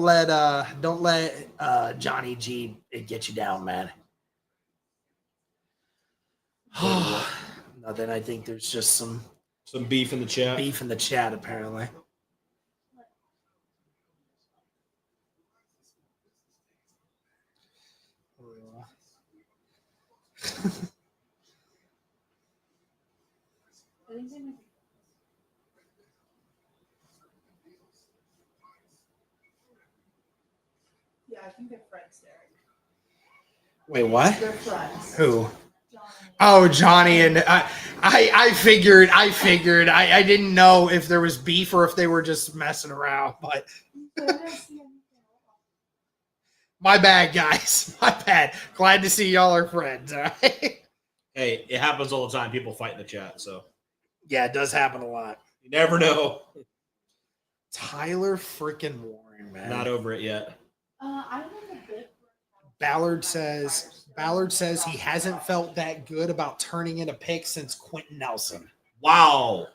S1: let Johnny G get you down, man. Nothing. I think there's just some
S2: beef in the chat.
S1: Beef in the chat, apparently.
S5: Yeah, I think they're friends, Derek.
S1: Wait, what?
S5: They're friends.
S1: Who? Oh, Johnny and I figured. I didn't know if there was beef or if they were just messing around, but my bad, guys. My bad. Glad to see y'all are friends. All right?
S2: Hey, it happens all the time. People fight in the chat, so
S1: Yeah, it does happen a lot.
S2: you never know.
S1: Tyler freaking Warren, man.
S2: Not over it yet.
S5: I don't know the bit.
S1: Ballard says he hasn't felt that good about turning in a pick since Quentin Nelson.
S2: Wow.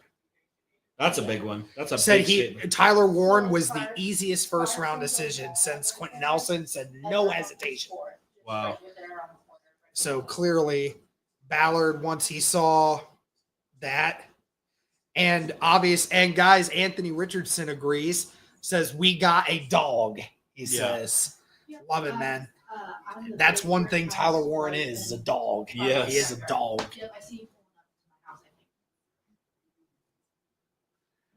S2: That's a big one. That's a
S1: Said
S2: big statement.
S1: Tyler Warren was the easiest first round decision since Quentin Nelson said no hesitation.
S2: Wow.
S1: So clearly Ballard, once he saw that, and guys, Anthony Richardson agrees, says we got a dog. He says, love it, man. That's one thing Tyler Warren is a dog.
S2: Yes.
S1: He is a dog.
S5: Yep, I see you pulling up to my house, I think.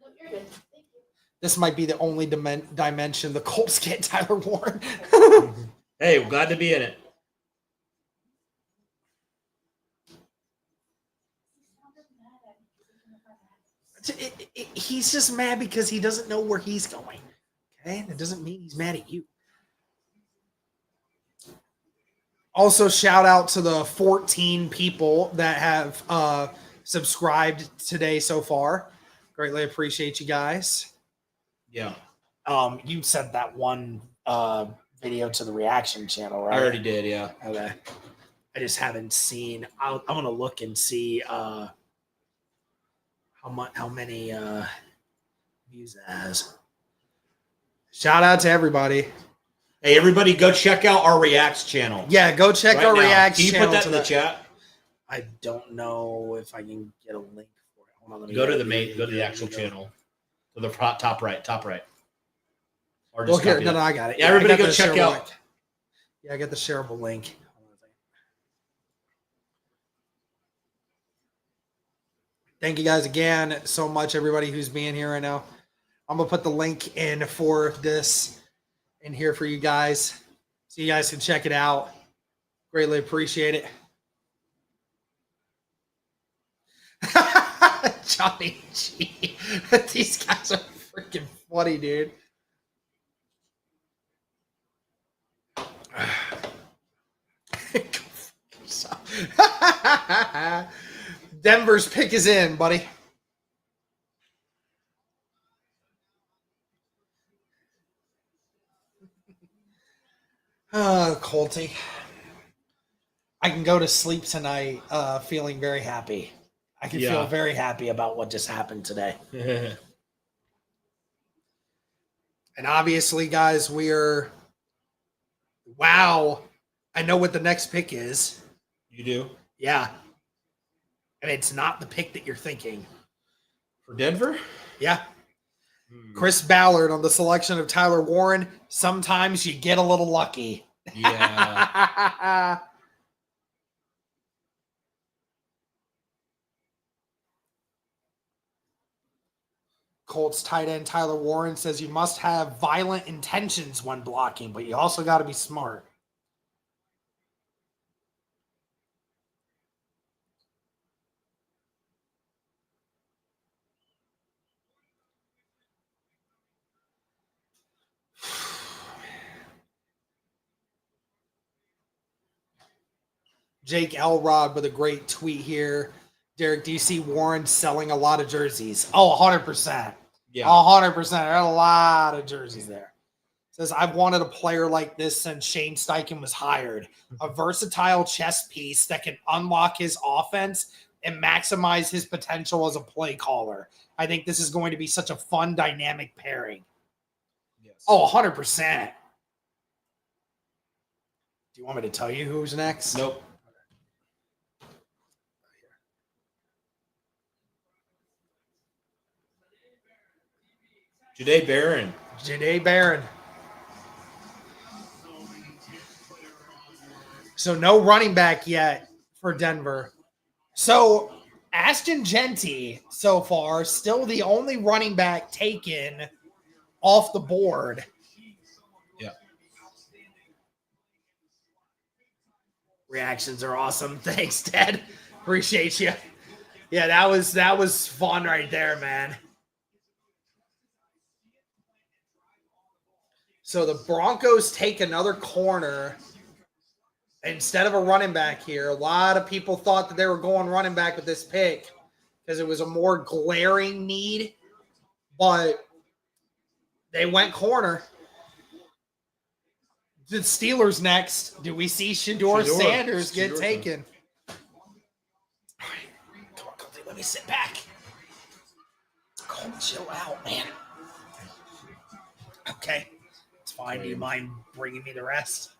S5: No, you're good. Thank you.
S1: This might be the only dimension the Colts get Tyler Warren.
S2: Hey, we're glad to be in it.
S1: He's just mad because he doesn't know where he's going. Okay? That doesn't mean he's mad at you. Also, shout out to the 14 people that have subscribed today so far. Greatly appreciate you guys.
S2: Yeah.
S1: You sent that one video to the reaction channel, right?
S2: I already did, yeah.
S1: Okay. I just haven't seen. I'm gonna look and see how many views it has. Shout out to everybody.
S2: Hey, everybody, go check out our Reacts channel.
S1: Yeah, go check our Reacts
S2: channel. Can you
S1: channel.
S2: put that in the chat?
S1: I don't know if I can get a link for it. Hold on, let me
S2: Go to the actual channel. To the top right. Or just
S1: here, no, I got it.
S2: Yeah, everybody
S1: I got
S2: go
S1: the
S2: check
S1: shareable
S2: out.
S1: link. Yeah, I got the shareable link. Thank you guys again so much, everybody who's being here right now. I'm going to put the link in for this in here for you guys so you guys can check it out. Greatly appreciate it. Johnny G. These guys are freaking funny, dude. Denver's pick is in, buddy. Colty. I can go to sleep tonight feeling very happy. I can feel very happy about what just happened today. And obviously, guys, wow. I know what the next pick is.
S2: You do?
S1: Yeah. And it's not the pick that you're thinking.
S2: For Denver?
S1: Yeah. Chris Ballard on the selection of Tyler Warren. Sometimes you get a little lucky.
S2: Yeah.
S1: Colts tight end Tyler Warren says you must have violent intentions when blocking, but you also got to be smart. Jake Elrod with a great tweet here. Derek, do you see Warren selling a lot of jerseys? Oh, 100%.
S2: Yeah.
S1: 100%. There are a lot of jerseys there. Says, I've wanted a player like this since Shane Steichen was hired. A versatile chess piece that can unlock his offense and maximize his potential as a play caller. I think this is going to be such a fun, dynamic pairing.
S2: Yes.
S1: Oh, 100%. Do you want me to tell you who's next?
S2: Nope. Jahdae Barron.
S1: Jahdae Barron. So no running back yet for Denver. So Ashton Jenty so far still the only running back taken off the board.
S2: Yeah.
S1: Reactions are awesome. Thanks, Ted. Appreciate you. Yeah, that was fun right there, man. So the Broncos take another corner instead of a running back here. A lot of people thought that they were going running back with this pick because it was a more glaring need, but they went corner. The Steelers next. Do we see Shedeur Sanders get taken? All right. Come on, Colty, let me sit back. Cold, chill out, man. Okay. It's fine. Do you mind bringing me the rest?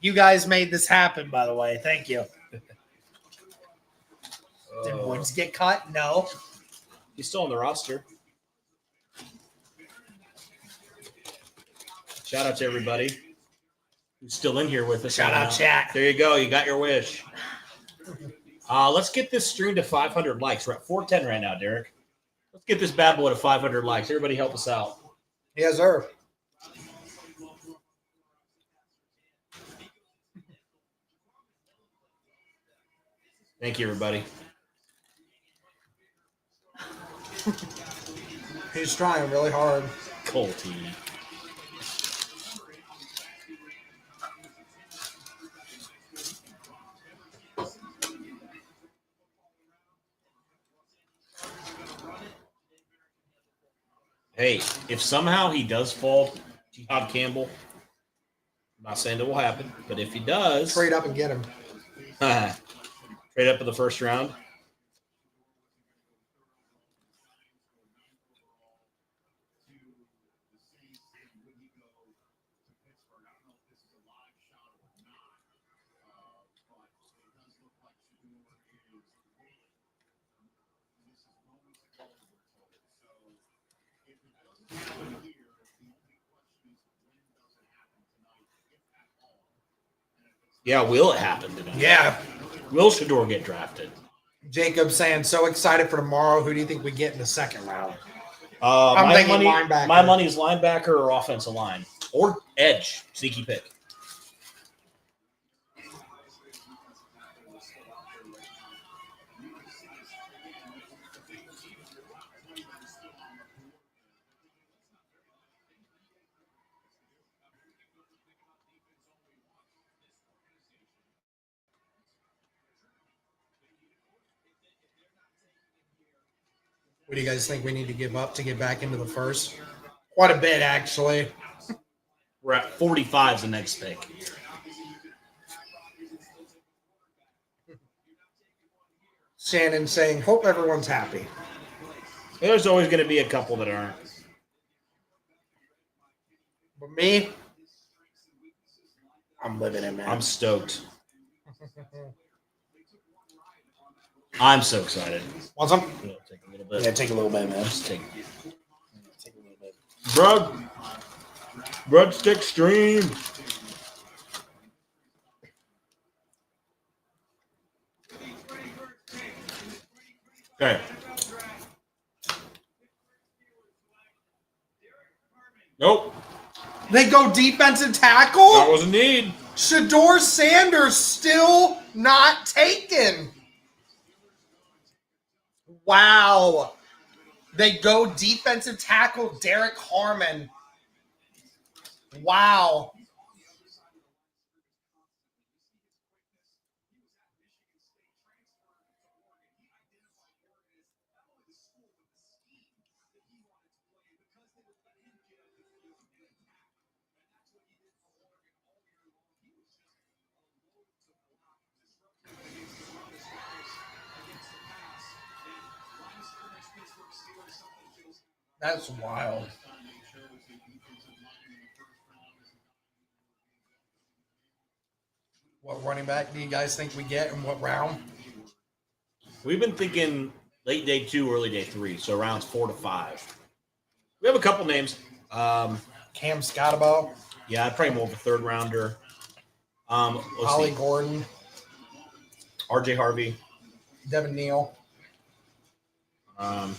S1: You guys made this happen, by the way. Thank you. Did Woods get cut? No.
S2: He's still on the roster. Shout out to everybody who's still in here with us.
S1: Shout out, chat.
S2: There you go. You got your wish. Let's get this stream to 500 likes. We're at 410 right now, Derek. Let's get this bad boy to 500 likes. Everybody help us out.
S1: Yes, sir.
S2: Thank you, everybody.
S1: He's trying really hard.
S2: Colty. Hey, if somehow he does fall, Jihad Campbell, I'm not saying it will happen, but if he does,
S1: Trade up and get him.
S2: trade up in the first round. Yeah, will it happen tonight?
S1: Yeah.
S2: Will Shedeur get drafted?
S1: Jacob saying, so excited for tomorrow. Who do you think we get in the second round?
S2: I'm
S1: thinking linebacker.
S2: My money is linebacker or offensive line. Or edge. Sneaky pick.
S1: What do you guys think we need to give up to get back into the first? Quite a bit, actually.
S2: We're at 45 is the next pick.
S1: Shannon saying, hope everyone's happy.
S2: There's always going to be a couple that aren't.
S1: But me, I'm living it, man.
S2: I'm stoked. I'm so excited.
S1: Want some?
S2: It'll take a little bit.
S1: Yeah, take a little bit, man.
S2: Just take
S1: Take a little bit.
S2: Breadstick stream. Okay. Nope.
S1: They go defensive tackle?
S2: That was a need.
S1: Shedeur Sanders still not taken. Wow. They go defensive tackle Derek Harmon. Wow. That's wild. What running back do you guys think we get in what round?
S2: We've been thinking late day 2, early day 3, so rounds 4 to 5. We have a couple names.
S1: Cam Scotabo.
S2: Yeah, I'd probably more of a third rounder.
S1: Ollie Gordon.
S2: RJ Harvey.
S1: Devin Neal.
S2: The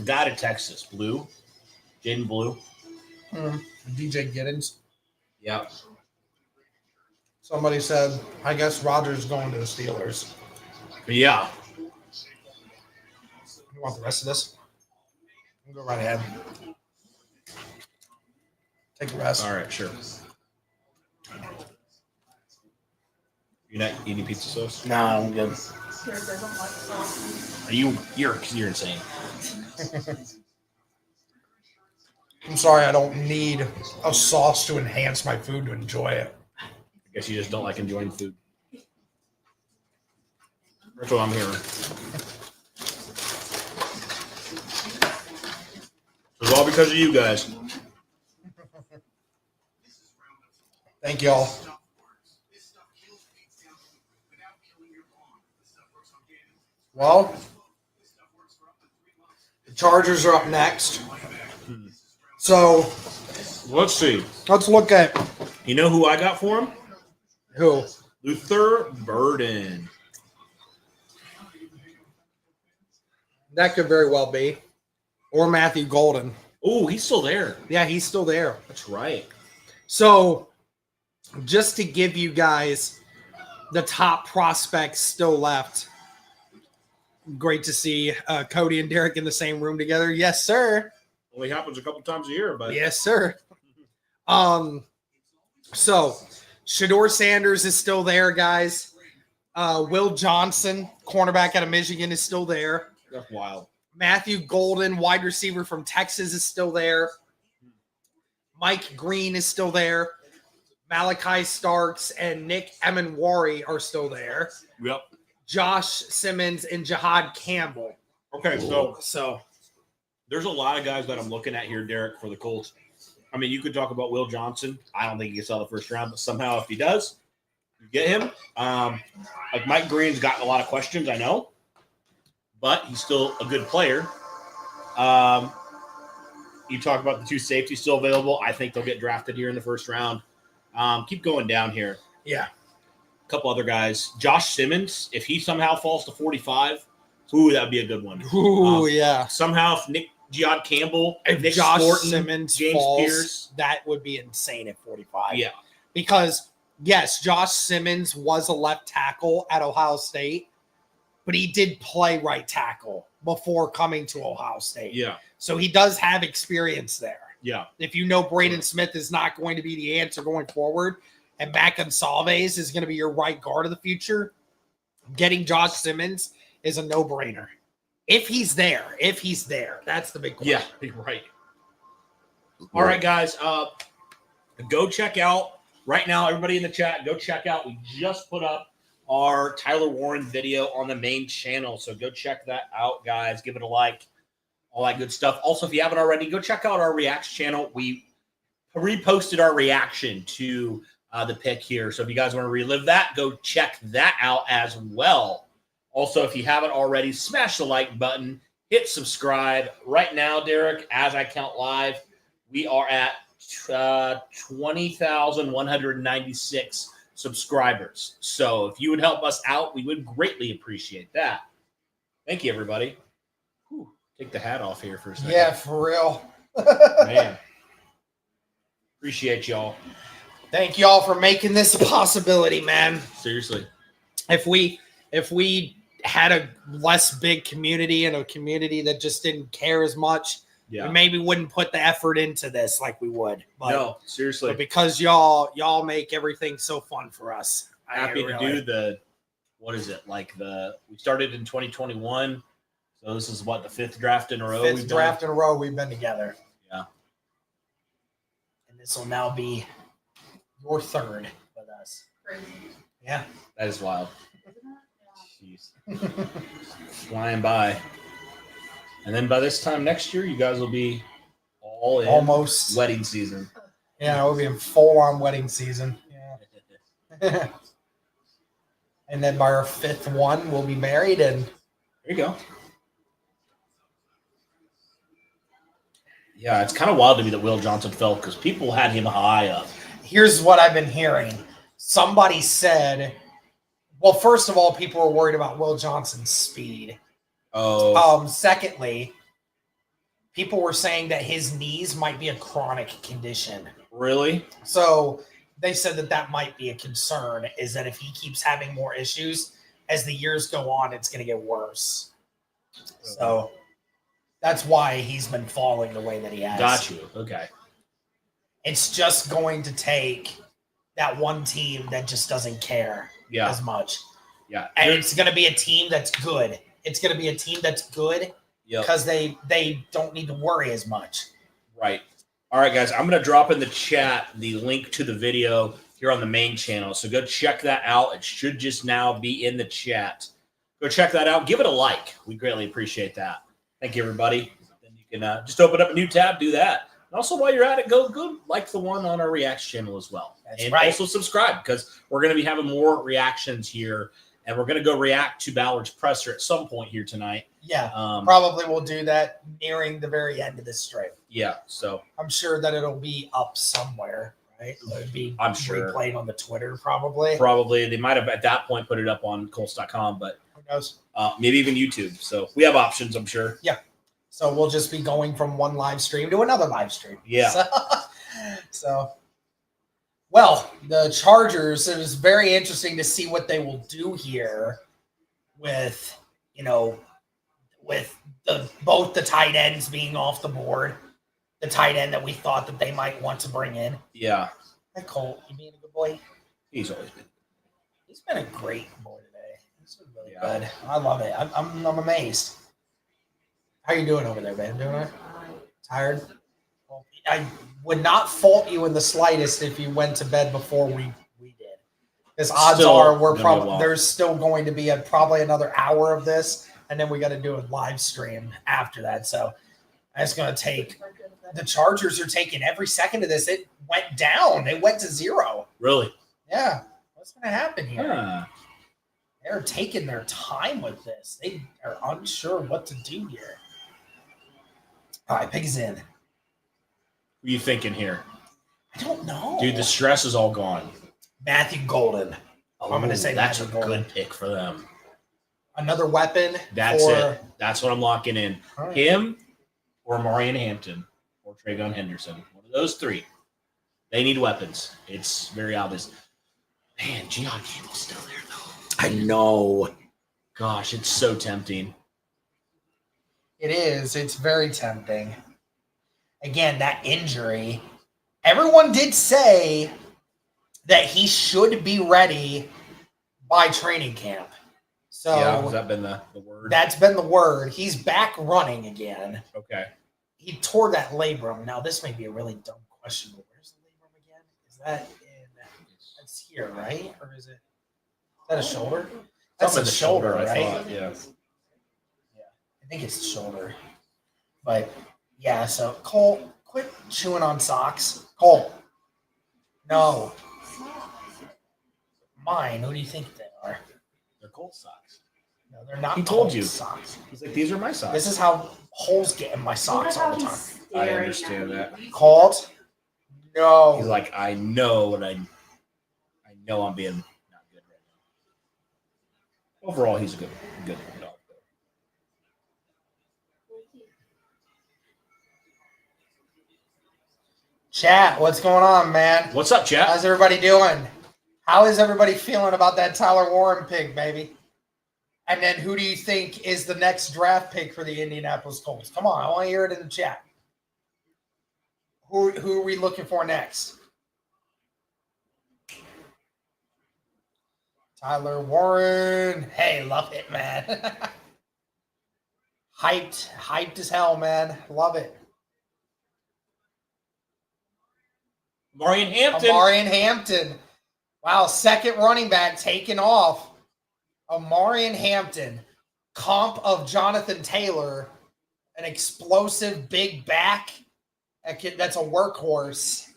S2: guy to Texas, Blue. Jaden Blue.
S1: DJ Giddens.
S2: Yep.
S1: Somebody said, I guess Rodgers going to the Steelers.
S2: Yeah.
S1: You want the rest of this? Go right ahead. Take the rest.
S2: All right, sure. You're not eating pizza sauce?
S1: No, I'm good.
S2: You're insane.
S1: I'm sorry, I don't need a sauce to enhance my food to enjoy it.
S2: I guess you just don't like enjoying food. That's what I'm hearing. It's all because of you guys.
S1: Thank y'all. Well, the Chargers are up next. So
S2: Let's see.
S1: let's look at
S2: You know who I got for him?
S1: who.
S2: Luther Burden.
S1: That could very well be. Or Matthew Golden.
S2: Oh, he's still there.
S1: Yeah, he's still there.
S2: That's right.
S1: So just to give you guys the top prospects still left. Great to see Cody and Derek in the same room together. Yes, sir.
S2: Only happens a couple times a year, but
S1: Yes, sir. So Shador Sanders is still there, guys. Will Johnson, cornerback out of Michigan, is still there.
S2: that's wild.
S1: Matthew Golden, wide receiver from Texas, is still there. Mike Green is still there. Malachi Starks and Nick Emanwari are still there.
S2: Yep.
S1: Josh Simmons and Jihad Campbell.
S2: Okay,
S1: So
S2: there's a lot of guys that I'm looking at here, Derek, for the Colts. I mean, you could talk about Will Johnson. I don't think he gets out of the first round, but somehow if he does, you get him. Like Mike Green's gotten a lot of questions, I know, but he's still a good player. You talk about the two safeties still available. I think they'll get drafted here in the first round. Keep going down here.
S1: yeah.
S2: A couple other guys. Josh Simmons, if he somehow falls to 45, ooh, that would be a good one.
S1: Ooh, yeah.
S2: Somehow if Jihad Campbell,
S1: If
S2: Nick
S1: Josh
S2: Thornton,
S1: Simmons
S2: James
S1: falls,
S2: Pierce.
S1: that would be insane at 45.
S2: Yeah.
S1: Because, yes, Josh Simmons was a left tackle at Ohio State, but he did play right tackle before coming to Ohio State.
S2: Yeah.
S1: So he does have experience there.
S2: Yeah.
S1: If you know Braden Smith is not going to be the answer going forward, and Mac Gonsalves is going to be your right guard of the future, getting Josh Simmons is a no-brainer. If he's there. That's the big question.
S2: Yeah, you're right. All right, guys. Go check out right now, everybody in the chat, go check out. We just put up our Tyler Warren video on the main channel. So go check that out, guys. Give it a like, all that good stuff. Also, if you haven't already, go check out our Reacts channel. We reposted our reaction to the pick here. So if you guys want to relive that, go check that out as well. Also, if you haven't already, smash the like button, hit subscribe. Right now, Derek, as I count live, we are at 20,196 subscribers. So if you would help us out, we would greatly appreciate that. Thank you, everybody. Whew, take the hat off here for a second.
S1: Yeah, for real.
S2: Man. Appreciate y'all.
S1: Thank y'all for making this a possibility, man.
S2: Seriously.
S1: If we had a less big community and a community that just didn't care as much,
S2: Yeah.
S1: we maybe wouldn't put the effort into this like we would. But,
S2: No, seriously.
S1: but because y'all make everything so fun for us.
S2: Happy to do the, what is it? Like we started in 2021. So this is what, the fifth draft in a row?
S1: Fifth draft in a row we've been together.
S2: Yeah.
S1: And this will now be your third with us.
S5: Crazy.
S1: Yeah.
S2: That is wild.
S5: Isn't it? Yeah.
S2: Jeez. Flying by. And then by this time next year, you guys will be all in
S1: almost
S2: wedding season.
S1: Yeah, we'll be in full-on wedding season. Yeah. And then by our 5th one, we'll be married. And
S2: there you go. Yeah, it's kind of wild to me that Will Johnson fell because people had him high up.
S1: Here's what I've been hearing. Somebody said, well, first of all, people were worried about Will Johnson's speed.
S2: Oh.
S1: Secondly, people were saying that his knees might be a chronic condition.
S2: Really?
S1: So they said that might be a concern, is that if he keeps having more issues, as the years go on, it's going to get worse. So that's why he's been falling the way that he has.
S2: Got you. Okay.
S1: It's just going to take that one team that just doesn't care as much.
S2: Yeah.
S1: And it's going to be a team that's good. It's going to be a team that's good because they don't need to worry as much.
S2: Right. All right, guys, I'm going to drop in the chat the link to the video here on the main channel. So go check that out. It should just now be in the chat. Go check that out. Give it a like. We greatly appreciate that. Thank you, everybody. Then you can just open up a new tab, do that. And also, while you're at it, go like the one on our Reacts channel as well. And also subscribe because we're going to be having more reactions here. And we're going to go react to Ballard's presser at some point here tonight.
S1: Yeah, probably we'll do that nearing the very end of this stream.
S2: Yeah, so
S1: I'm sure that it'll be up somewhere, right? It'll be
S2: I'm sure
S1: replayed on the Twitter, probably.
S2: Probably they might have at that point put it up on Colts.com, but
S1: who knows?
S2: Maybe even YouTube. So we have options, I'm sure.
S1: Yeah. So we'll just be going from one live stream to another live stream.
S2: Yeah.
S1: So well, the Chargers, it was very interesting to see what they will do here with, with both the tight ends being off the board, the tight end that we thought that they might want to bring in.
S2: Yeah.
S1: Hey, Colt, you being a good boy?
S2: He's always been.
S1: He's been a great boy today. He's been really good. I love it. I'm amazed. How you doing over there, man? Doing all right? Tired? Well, I would not fault you in the slightest if you went to bed before we did. Because odds are there's still going to be probably another hour of this, and then we got to do a live stream after that. So it's going to take – the Chargers are taking every second of this. It went down. It went to 0.
S2: Really?
S1: Yeah. What's going to happen here?
S2: Huh.
S1: They're taking their time with this. They are unsure what to do here. All right, pick us in.
S2: What are you thinking here?
S1: I don't know.
S2: Dude, the stress is all gone.
S1: Matthew Golden. I'm going to say
S2: that's
S1: Matthew
S2: a
S1: Golden.
S2: good pick for them.
S1: Another weapon.
S2: That's it. That's what I'm locking in.
S1: Right.
S2: Him or Marion Hampton or Travion Henderson. One of those three. They need weapons. It's very obvious. Man, Gion Campbell's still there, though.
S1: I know.
S2: Gosh, it's so tempting.
S1: It is. It's very tempting. Again, that injury. Everyone did say that he should be ready by training camp. So
S2: yeah, has that been the word?
S1: That's been the word. He's back running again.
S2: Okay.
S1: He tore that labrum. Now, this may be a really dumb question, but where's the labrum again? Is that that's here, right? Or is that a shoulder? That's a shoulder, right?
S2: I thought, yeah.
S1: I think it's the shoulder. But, yeah, so Cole, quit chewing on socks. Cole. No. Mine. Who do you think they are?
S2: They're Colts socks.
S1: No, they're not.
S2: He told
S1: Colts
S2: you.
S1: Socks.
S2: He's like, these are my socks.
S1: This is how holes get in my socks all the time.
S2: I understand that.
S1: Colt? No.
S2: He's like, I know what I know I'm being not good right now. Overall, he's a good dog.
S1: Chat, what's going on, man?
S2: What's up, chat?
S1: How's everybody doing? How is everybody feeling about that Tyler Warren pick, baby? And then who do you think is the next draft pick for the Indianapolis Colts? Come on, I want to hear it in the chat. Who are we looking for next? Tyler Warren. Hey, love it, man. Hyped as hell, man. Love it.
S2: Marion
S1: Hampton. Wow, second running back taken off. Marion Hampton, comp of Jonathan Taylor. an explosive big back. That's a workhorse.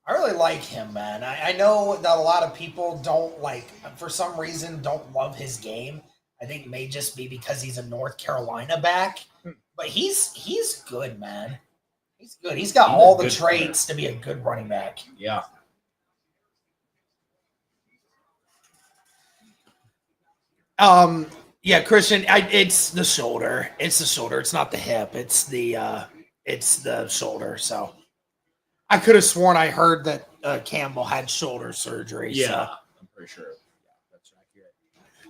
S1: I really like him, man. I know that a lot of people don't for some reason, don't love his game. I think it may just be because he's a North Carolina back. But he's good, man. He's good. He's got all the traits to be a good running back.
S2: Yeah.
S1: Yeah, Christian, it's the shoulder. It's the shoulder. It's not the hip. It's the shoulder. So I could have sworn I heard that Campbell had shoulder surgery.
S2: Yeah,
S1: so.
S2: I'm pretty sure. Yeah, that's accurate.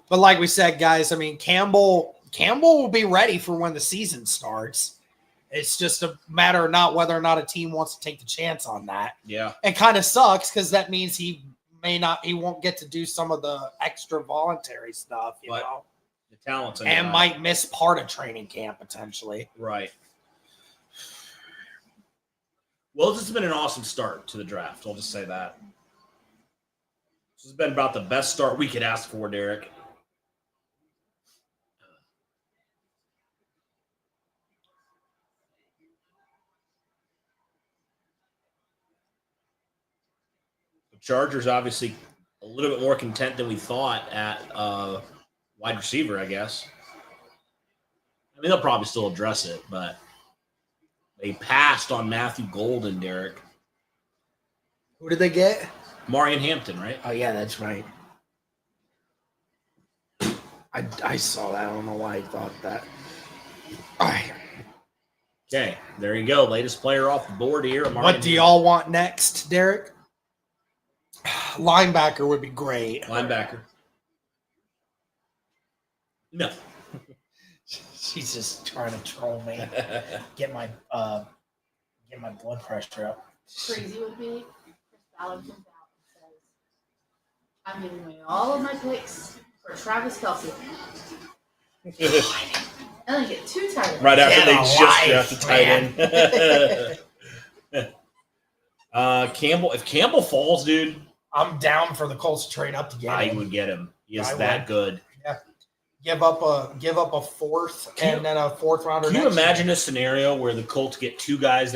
S1: But like we said, guys, I mean, Campbell will be ready for when the season starts. It's just a matter of not whether or not a team wants to take the chance on that.
S2: Yeah.
S1: It kind of sucks because that means he won't get to do some of the extra voluntary stuff, you know.
S2: The talent's
S1: and might miss part of training camp potentially.
S2: Right. Well, this has been an awesome start to the draft. I'll just say that. This has been about the best start we could ask for, Derek. The Chargers obviously a little bit more content than we thought at wide receiver, I guess. I mean, they'll probably still address it, but they passed on Matthew Golden, Derek.
S1: Who did they get?
S2: Marion Hampton, right?
S1: Oh, yeah, that's right. I saw that. I don't know why I thought that. All right.
S2: Okay, there you go. Latest player off the board here.
S1: What do y'all want next, Derek? Linebacker would be great.
S2: Linebacker. No.
S1: She's just trying to troll me. Get my blood pressure up.
S5: Crazy with me. Chris Ballard comes out and says, "I'm giving away all of my picks for Travis Kelce." And then get 2 tight ends.
S2: Right after they just drafted tight end. Campbell. If Campbell falls, dude,
S1: I'm down for the Colts to trade up to get him.
S2: I would get him. He is that good.
S1: Yeah. Give up a fourth and then a fourth rounder.
S2: Can you imagine a scenario where the Colts get 2 guys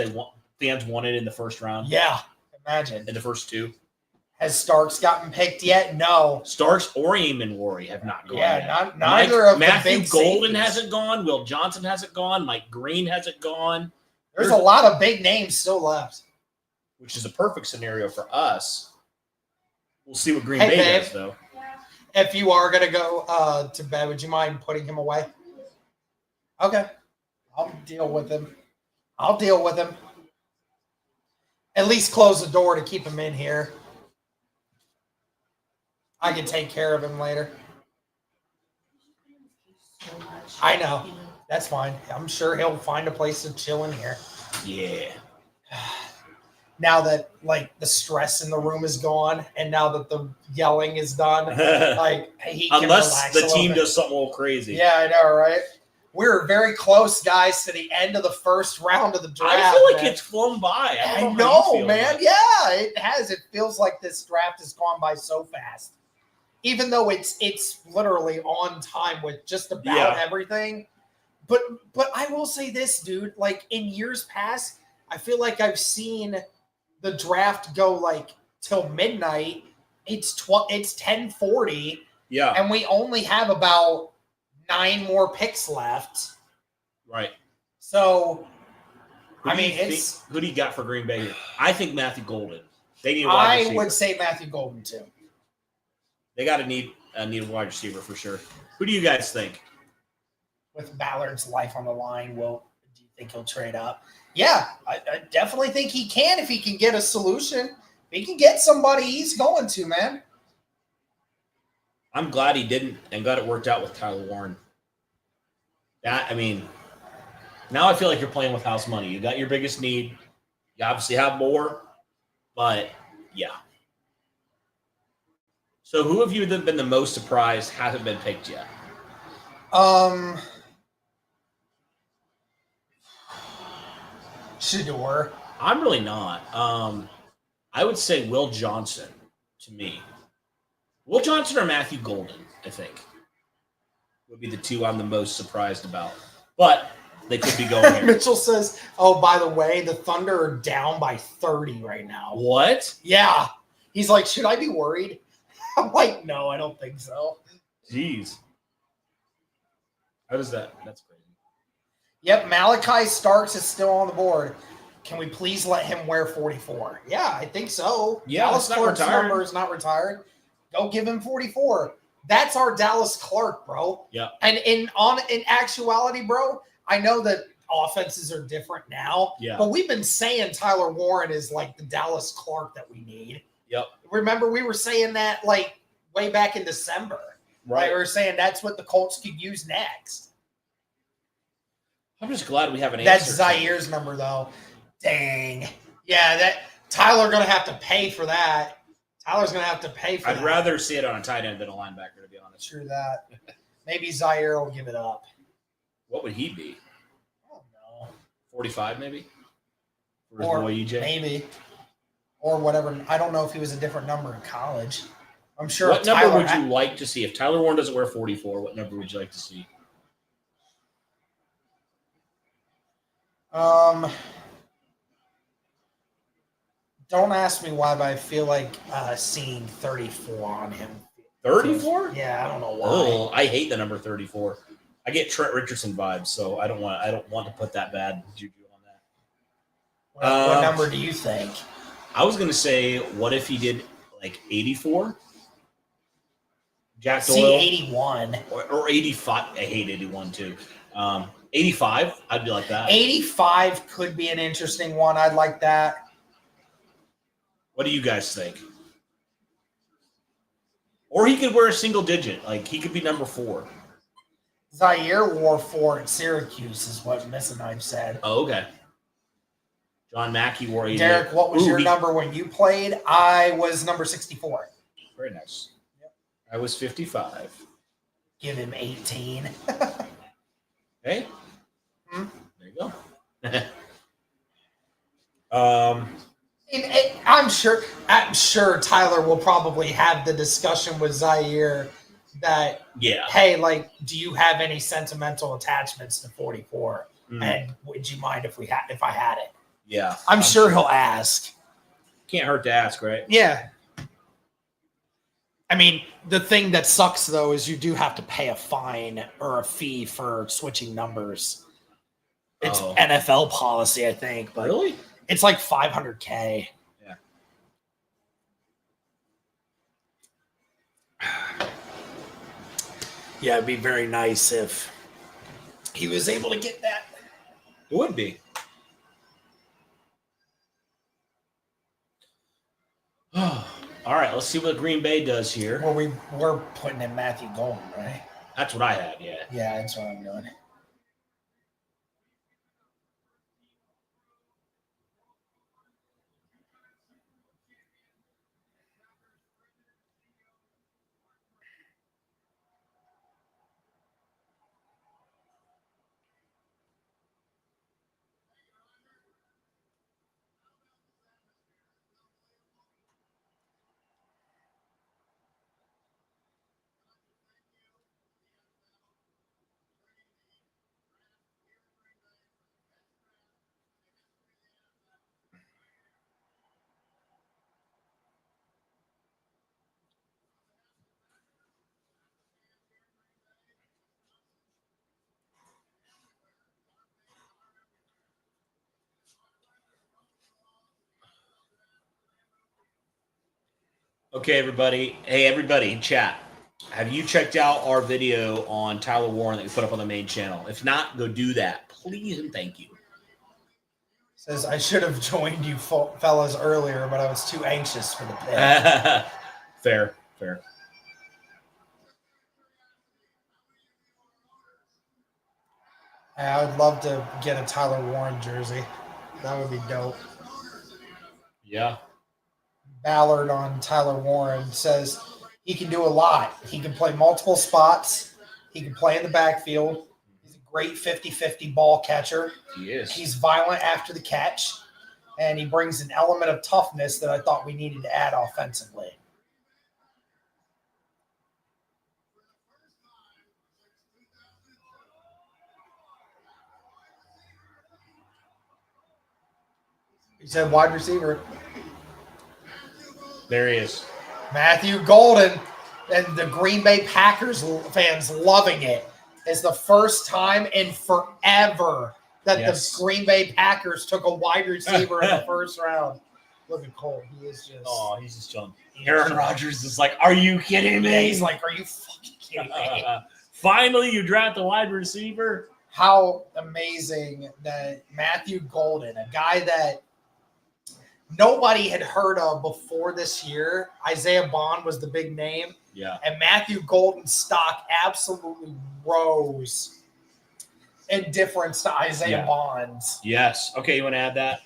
S2: fans wanted in the first round?
S1: Yeah, imagine.
S2: In the first 2.
S1: Has Starks gotten picked yet? No.
S2: Starks or Eamon Worry have not gone.
S1: Yeah, neither of
S2: Matthew
S1: the big
S2: Golden
S1: safeties.
S2: hasn't gone. Will Johnson hasn't gone. Mike Green hasn't gone.
S1: There's a lot of big names still left.
S2: Which is a perfect scenario for us. We'll see what Green Bay does, though.
S1: If you are going to go to bed, would you mind putting him away? Okay. I'll deal with him. At least close the door to keep him in here. I can take care of him later. I know. That's fine. I'm sure he'll find a place to chill in here.
S2: Yeah.
S1: Now that the stress in the room is gone, and now that the yelling is done, he can
S2: unless
S1: relax
S2: the
S1: a
S2: team
S1: little bit.
S2: does something a little crazy.
S1: Yeah, I know, right? We're very close, guys, to the end of the first round of the draft.
S2: I feel like
S1: man.
S2: it's flown by.
S1: I know, man. Yeah, it has. It feels like this draft has gone by so fast. Even though it's literally on time with just about everything. But I will say this, dude. In years past, I feel like I've seen the draft go till midnight. It's 10:40.
S2: Yeah.
S1: And we only have about 9 more picks left.
S2: Right.
S1: So,
S2: who do you got for Green Bay here? I think Matthew Golden. They need a wide receiver.
S1: I would say Matthew Golden too.
S2: They got to need a wide receiver for sure. Who do you guys think?
S1: With Ballard's life on the line, do you think he'll trade up? Yeah, I definitely think he can if he can get a solution. If he can get somebody, he's going to, man.
S2: I'm glad he didn't and got it worked out with Tyler Warren. Now I feel like you're playing with house money. You got your biggest need. You obviously have more, but yeah. So who have you been the most surprised hasn't been picked yet?
S1: Shador.
S2: I'm really not. I would say Will Johnson. to me. Will Johnson or Matthew Golden, I think, would be the two I'm the most surprised about. But they could be going here.
S1: Mitchell says, oh, by the way, the Thunder are down by 30 right now.
S2: What?
S1: Yeah. He's like, should I be worried? I'm like, no, I don't think so.
S2: Jeez. How does that? That's crazy.
S1: Yep, Malachi Starks is still on the board. Can we please let him wear 44? Yeah, I think so.
S2: Yeah,
S1: Dallas
S2: not
S1: Clark's
S2: retired.
S1: number is not retired. Go give him 44. That's our Dallas Clark, bro.
S2: Yeah.
S1: And in actuality, bro, I know that offenses are different now.
S2: Yeah.
S1: But we've been saying Tyler Warren is like the Dallas Clark that we need.
S2: Yep.
S1: Remember, we were saying that like way back in December.
S2: Right.
S1: We were saying that's what the Colts could use next.
S2: I'm just glad we have an
S1: That's
S2: answer.
S1: Zaire's number, though. Dang. Yeah, that Tyler's going to have to pay for that. Tyler's going to have to pay for that.
S2: I'd rather see it on a tight end than a linebacker, to be honest.
S1: True that. Maybe Zaire will give it up.
S2: What would he be?
S1: I don't know.
S2: 45, maybe? For his
S1: Or
S2: boy EJ?
S1: maybe. Or whatever. I don't know if he was a different number in college. I'm sure.
S2: What number
S1: Tyler
S2: would you like to see? If Tyler Warren doesn't wear 44, what number would you like to see?
S1: Don't ask me why, but I feel like seeing 34 on him.
S2: 34?
S1: Yeah, I don't know why.
S2: Oh, I hate the number 34. I get Trent Richardson vibes, so I don't want to put that bad juju on that.
S1: What number do you think?
S2: I was gonna say, what if he did like 84? Jack Doyle.
S1: See 81.
S2: Or 85. I hate 81 too. 85, I'd be like that.
S1: 85 could be an interesting one. I'd like that.
S2: What do you guys think? Or he could wear a single digit. Like, he could be number 4.
S1: Zaire wore 4 at Syracuse is what Missenheim said.
S2: Oh, okay. John Mackey wore 88.
S1: Derek, what was your number when you played? I was number 64.
S2: Very nice. Yep. I was 55.
S1: Give him 18.
S2: Hey. There you go.
S1: I'm sure Tyler will probably have the discussion with Zaire that, hey, like, do you have any sentimental attachments to 44? And would you mind if I had it?
S2: Yeah.
S1: I'm sure he'll ask.
S2: Can't hurt to ask, right?
S1: Yeah. I mean, the thing that sucks, though, is you do have to pay a fine or a fee for switching numbers. It's NFL policy, I think. But
S2: really?
S1: It's like $500K.
S2: Yeah.
S1: Yeah, it'd be very nice if he was able to get that.
S2: It would be. All right, let's see what Green Bay does here.
S1: Well, we're putting in Matthew Golden, right?
S2: That's what I had, yeah.
S1: Yeah, that's what I'm doing.
S2: Okay, everybody. Hey, everybody in chat. Have you checked out our video on Tyler Warren that we put up on the main channel? If not, go do that. Please and thank you.
S1: Says, I should have joined you fellas earlier, but I was too anxious for the pick.
S2: Fair.
S1: I would love to get a Tyler Warren jersey. That would be dope.
S2: Yeah.
S1: Ballard on Tyler Warren says he can do a lot. He can play multiple spots. He can play in the backfield. He's a great 50-50 ball catcher.
S2: He is.
S1: He's violent after the catch, and he brings an element of toughness that I thought we needed to add offensively. He said wide receiver.
S2: There he is.
S1: Matthew Golden, and the Green Bay Packers fans loving it. It's the first time in forever that the Green Bay Packers took a wide receiver in the first round. Look at Cole. He is just.
S2: Oh, he's just chilling. Aaron Rodgers is like, are you kidding me?
S1: Yeah, he's like, are you fucking kidding me?
S2: Finally, you draft a wide receiver.
S1: How amazing that Matthew Golden, a guy that nobody had heard of before this year. Isaiah Bond was the big name.
S2: Yeah.
S1: And Matthew Golden's stock absolutely rose in difference to Isaiah Bond's.
S2: Yes. Okay, you want to add that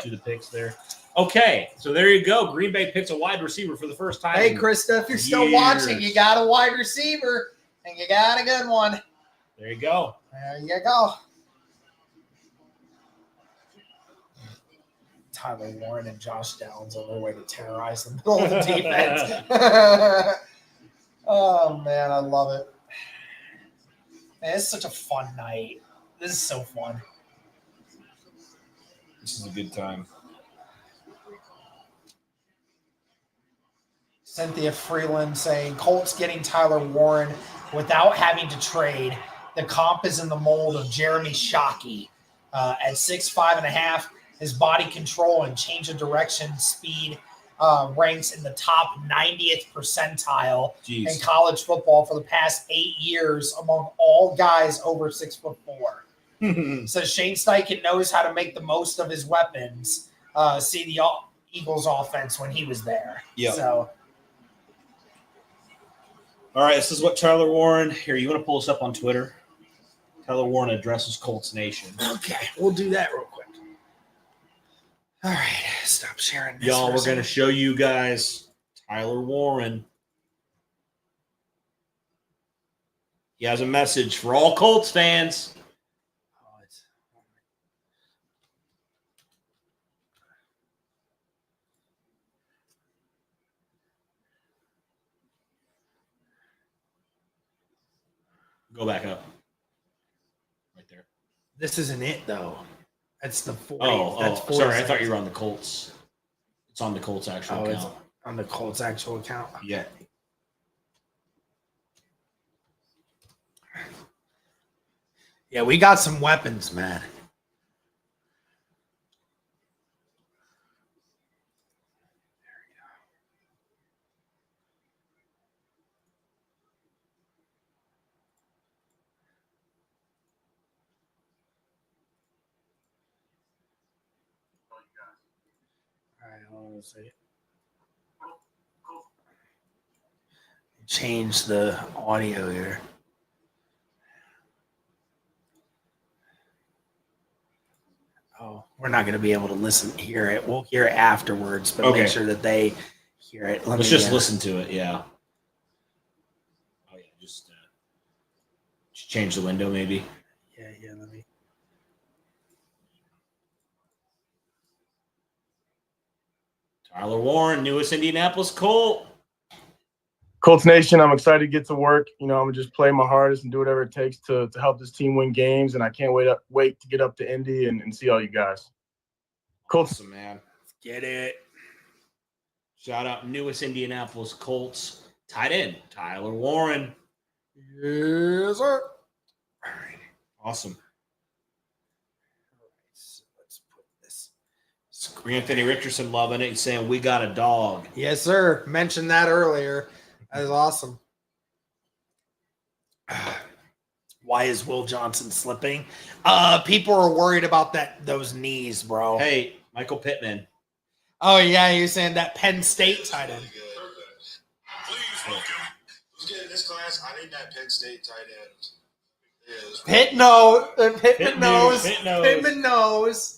S2: to the picks there? Okay, so there you go. Green Bay picks a wide receiver for the first time.
S1: Hey, Krista, if you're still watching, you got a wide receiver, and you got a good one.
S2: There you go.
S1: There you go. Tyler Warren and Josh Downs on their way to terrorize the middle of the defense. Oh, man, I love it. Man, it's such a fun night. This is so fun.
S2: This is a good time.
S1: Cynthia Freeland saying, Colts getting Tyler Warren without having to trade. The comp is in the mold of Jeremy Shockey. At 6'5.5", his body control and change of direction speed ranks in the top 90th percentile in college football for the past 8 years among all guys over 6'4". So Shane Steichen knows how to make the most of his weapons. See the Eagles offense when he was there.
S2: Yeah.
S1: So.
S2: All right, this is what Tyler Warren. Here, you want to pull us up on Twitter? Tyler Warren addresses Colts Nation.
S1: Okay, we'll do that real quick. All right, stop sharing this.
S2: Y'all, we're going to show you guys Tyler Warren. He has a message for all Colts fans. Go back up. Right there.
S1: This isn't it, though. That's the 40th.
S2: Oh, sorry. I thought you were on the Colts. It's on the Colts actual account.
S1: It's on the Colts actual account.
S2: Yeah.
S1: Yeah, we got some weapons, man. All right, hold on a second. Change the audio here. Oh, we're not going to be able to hear it. We'll hear it afterwards, but make sure that they hear it.
S2: Let's just listen to it, yeah. Oh, yeah, just change the window, maybe.
S1: Yeah, let me.
S2: Tyler Warren, newest Indianapolis Colt.
S6: Colts Nation, I'm excited to get to work. I'm going to just play my hardest and do whatever it takes to help this team win games, and I can't wait to get up to Indy and see all you guys. Colts.
S2: Awesome, man.
S1: Get it.
S2: Shout out newest Indianapolis Colts tight end, Tyler Warren.
S1: Yes, sir.
S2: All right. Awesome.
S1: So let's put this.
S2: Anthony Richardson loving it. He's saying, we got a dog.
S1: Yes, sir. Mentioned that earlier. That is awesome. Why is Will Johnson slipping? People are worried about those knees, bro.
S2: Hey, Michael Pittman.
S1: Oh, yeah, you're saying that Penn State tight end.
S7: Please welcome. Let's get in this class. I need that Penn State tight end.
S1: Pittman knows. Pittman knows.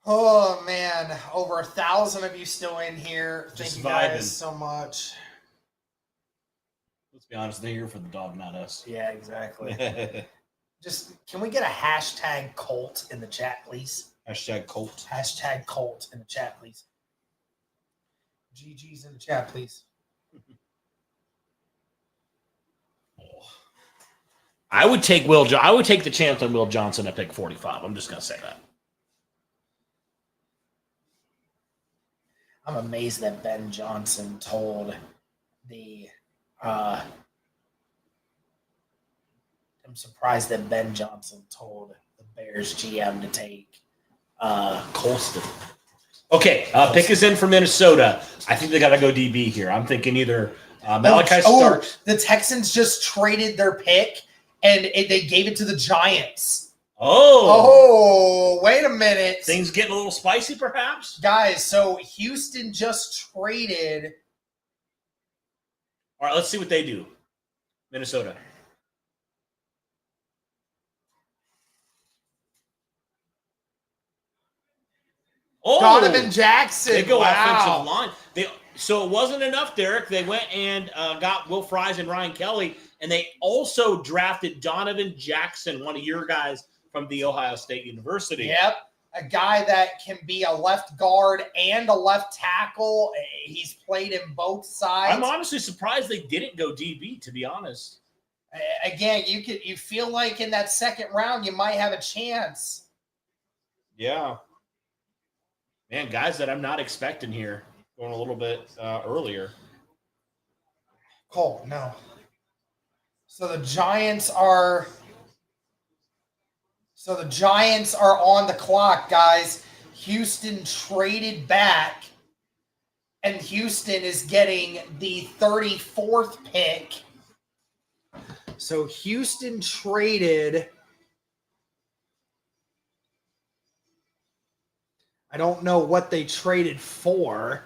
S1: Oh, man. Over 1,000 of you still in here. Thank you guys so much.
S2: Let's be honest. They're here for the dog, not us.
S1: Yeah, exactly. Can we get a hashtag Colt in the chat, please?
S2: Hashtag Colt.
S1: Hashtag Colt in the chat, please. GG's in the chat, please.
S2: I would take the chance on Will Johnson at pick 45. I'm just going to say that.
S1: I'm amazed that Ben Johnson told the I'm surprised that Ben Johnson told the Bears GM to take
S2: Colston. Okay, pick is in for Minnesota. I think they got to go DB here. I'm thinking either Malachi Starks.
S1: The Texans just traded their pick, and they gave it to the Giants.
S2: Oh,
S1: wait a minute.
S2: Things getting a little spicy, perhaps?
S1: Guys, so Houston just traded.
S2: All right, let's see what they do. Minnesota. Oh,
S1: Donovan Jackson.
S2: They go offensive line. So it wasn't enough, Derek. They went and got Will Fries and Ryan Kelly, and they also drafted Donovan Jackson, one of your guys from the Ohio State University.
S1: Yep, a guy that can be a left guard and a left tackle. He's played in both sides.
S2: I'm honestly surprised they didn't go DB, to be honest.
S1: Again, you feel like in that second round you might have a chance.
S2: Yeah. Man, guys that I'm not expecting here, going a little bit earlier.
S1: Cole, no. So the Giants are on the clock, guys. Houston traded back, and Houston is getting the 34th pick. So Houston traded. I don't know what they traded for.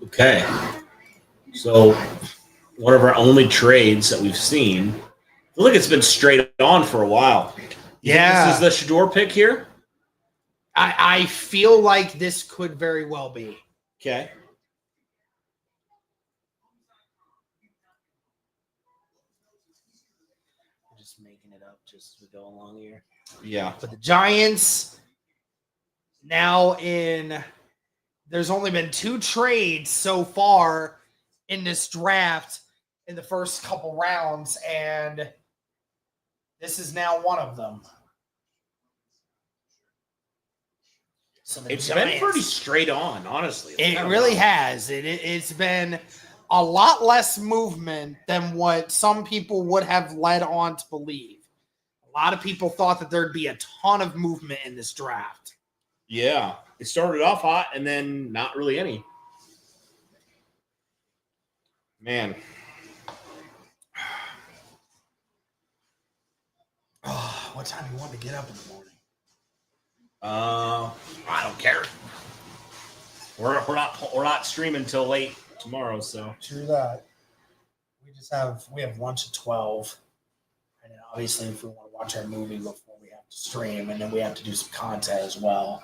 S2: Okay. So one of our only trades that we've seen. I feel like it's been straight on for a while.
S1: Yeah.
S2: This is the Shador pick here?
S1: I feel like this could very well be.
S2: Okay.
S1: Just making it up just as we go along here.
S2: Yeah.
S1: But the Giants now there's only been 2 trades so far in this draft in the first couple rounds, and this is now one of them. So
S2: it's been pretty straight on, honestly.
S1: It really has. It's been a lot less movement than what some people would have led on to believe. A lot of people thought that there'd be a ton of movement in this draft.
S2: Yeah. It started off hot and then not really any. Man.
S1: What time do you want to get up in the morning?
S2: I don't care. We're not streaming till late tomorrow, so.
S1: True that. We have lunch at 12. And then obviously if we want to watch our movie before we have to stream, and then we have to do some content as well.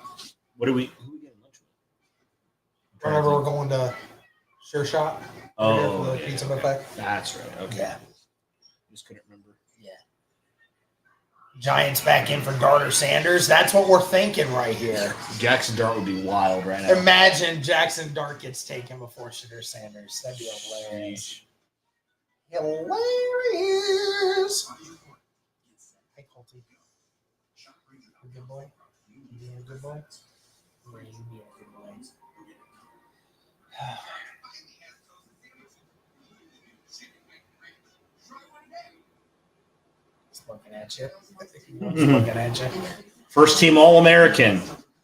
S2: Who are we getting lunch with?
S1: Remember we're going to Sure Shot?
S2: Oh,
S1: for the
S2: yeah.
S1: pizza buffet?
S2: That's right. Okay.
S1: Yeah.
S2: Just couldn't remember.
S1: Yeah. Giants back in for Gardner Sanders. That's what we're thinking right here.
S2: Jackson Dart would be wild right now.
S1: Imagine Jackson Dart gets taken before Shedeur Sanders. That'd be hilarious. Hilarious. Hey, Colty. You good boy? You being a good boy? Or you being a good boy? He's looking at you. He's looking at you.
S2: First team All-American.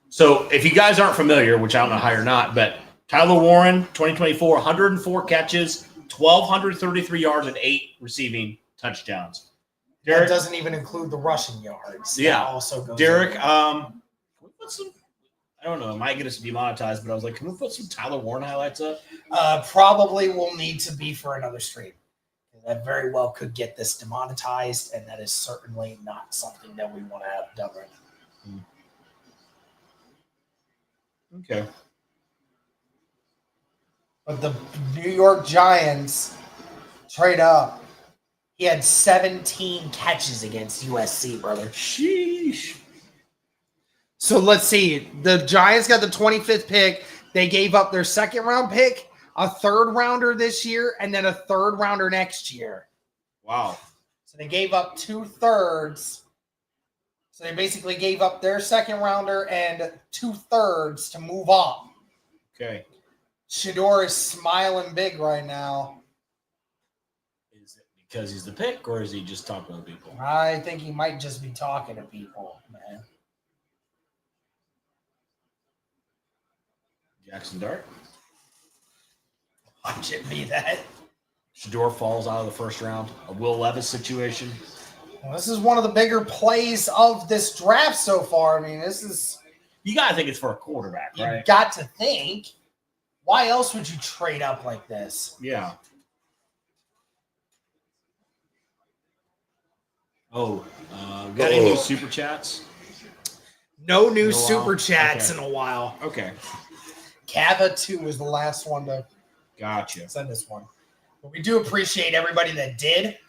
S2: So if you guys aren't familiar, which I don't know how you're not, but Tyler Warren, 2024, 104 catches, 1,233 yards, and 8 receiving touchdowns.
S1: Derek, that doesn't even include the rushing yards.
S2: Yeah.
S1: That also goes
S2: Derek,
S1: in.
S2: can we put some, I don't know, it might get us demonetized, but I was like, can we put some Tyler Warren highlights up?
S1: Probably will need to be for another stream. That very well could get this demonetized, and that is certainly not something that we want to have done right now.
S2: Okay.
S1: But the New York Giants trade up. He had 17 catches against USC, brother.
S2: Sheesh.
S1: So let's see. The Giants got the 25th pick. They gave up their second round pick, a third rounder this year, and then a third rounder next year.
S2: Wow.
S1: So they gave up 2/3. So they basically gave up their second rounder and 2/3 to move up.
S2: Okay.
S1: Shador is smiling big right now.
S2: Is it because he's the pick, or is he just talking to people?
S1: I think he might just be talking to people, man.
S2: Jackson Dart.
S1: Watch it be that.
S2: Shador falls out of the first round. A Will Levis situation.
S1: Well, this is one of the bigger plays of this draft so far. I mean, this is...
S2: You got to think it's for a quarterback, right?
S1: You got to think. Why else would you trade up like this?
S2: Yeah. Oh, got any new super chats?
S1: No new
S2: In a while?
S1: super chats
S2: Okay.
S1: in a while.
S2: Okay.
S1: Kava 2 was the last one to
S2: Gotcha.
S1: send this one. But we do appreciate everybody that did.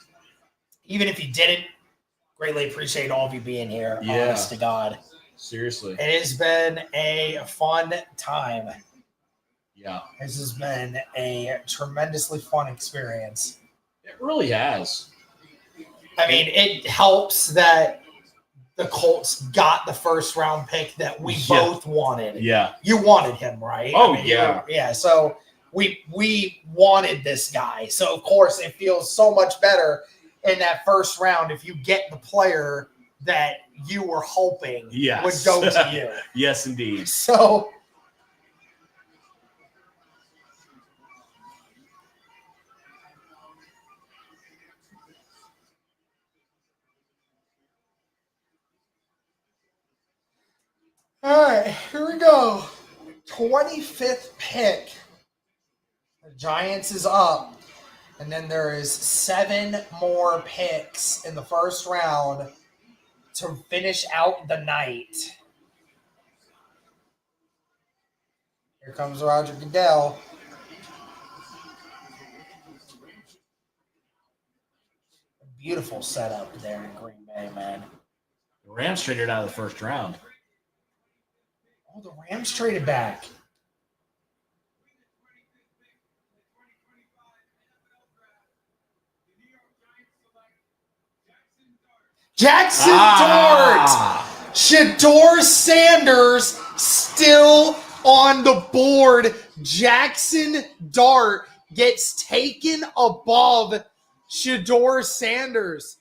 S1: Even if you didn't, greatly appreciate all of you being here.
S2: Yeah.
S1: Honest to God.
S2: Seriously.
S1: It has been a fun time.
S2: Yeah.
S1: This has been a tremendously fun experience.
S2: It really has.
S1: I mean, it helps that the Colts got the first round pick that we both wanted.
S2: Yeah.
S1: You wanted him, right?
S2: Oh,
S1: I mean,
S2: yeah.
S1: Yeah, so we wanted this guy. So, of course, it feels so much better in that first round if you get the player that you were hoping
S2: Yes.
S1: would go to you.
S2: Yes, indeed.
S1: So, all right, here we go. 25th pick. The Giants is up. And then there is 7 more picks in the first round to finish out the night. Here comes Roger Goodell. Beautiful setup there in Green Bay, man.
S2: The Rams traded out of the first round.
S1: Oh, the Rams traded back. Jackson Dart! Shador Sanders still on the board. Jackson Dart gets taken above Shador Sanders.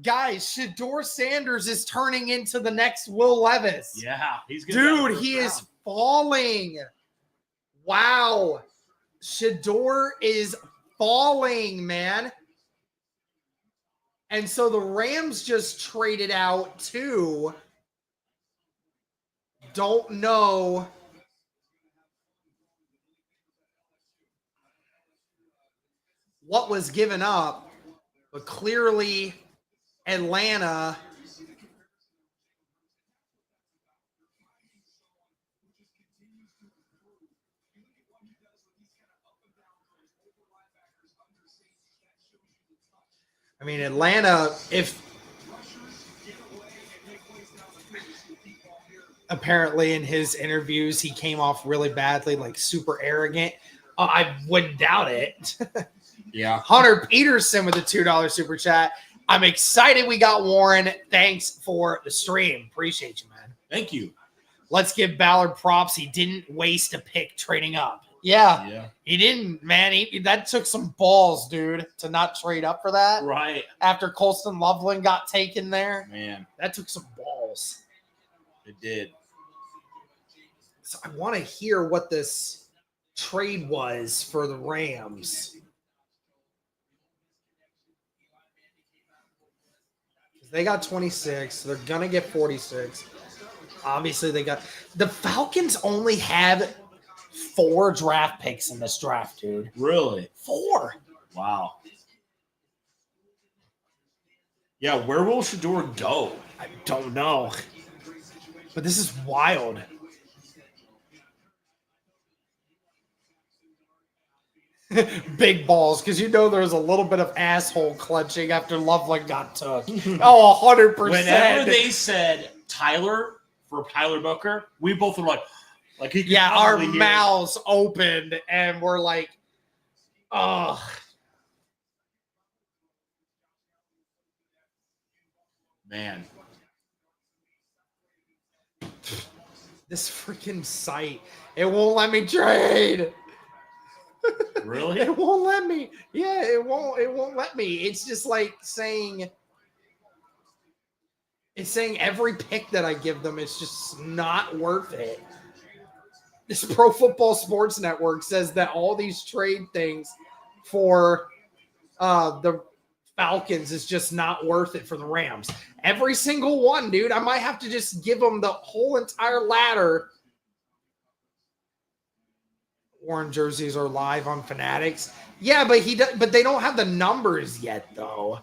S1: Guys, Shador Sanders is turning into the next Will Levis.
S2: Yeah, he's gonna
S1: Dude, he is falling. Wow. Shador is falling, man. And so the Rams just traded out too. Don't know. What was given up, but clearly Atlanta I mean, Atlanta, if apparently in his interviews he came off really badly, like super arrogant. I wouldn't doubt it.
S2: Yeah.
S1: Hunter Peterson with a $2 super chat. I'm excited we got Warren. Thanks for the stream. Appreciate you, man.
S2: Thank you.
S1: Let's give Ballard props. He didn't waste a pick trading up. Yeah. He didn't, man. That took some balls, dude, to not trade up for that.
S2: Right.
S1: After Colston Loveland got taken there.
S2: Man.
S1: That took some balls.
S2: It did.
S1: So I want to hear what this trade was for the Rams. They got 26. So they're going to get 46. Obviously, they got – the Falcons only have 4 draft picks in this draft, dude.
S2: Really?
S1: 4.
S2: Wow. Yeah, where will Shador go?
S1: I don't know. But this is wild. Big balls, because you know there's a little bit of asshole clutching after Loveland got took. Oh, 100%.
S2: Whenever they said Tyler for Tyler Booker, we both were like he could
S1: our
S2: probably hear
S1: mouths opened and we're like, oh.
S2: Man.
S1: This freaking site, it won't let me trade.
S2: Really?
S1: It won't let me. Yeah, it won't let me. It's just like saying every pick that I give them is just not worth it. This Pro Football Sports Network says that all these trade things for the Falcons is just not worth it for the Rams. Every single one, dude. I might have to just give them the whole entire ladder. Worn jerseys are live on Fanatics. Yeah, but they don't have the numbers yet, though.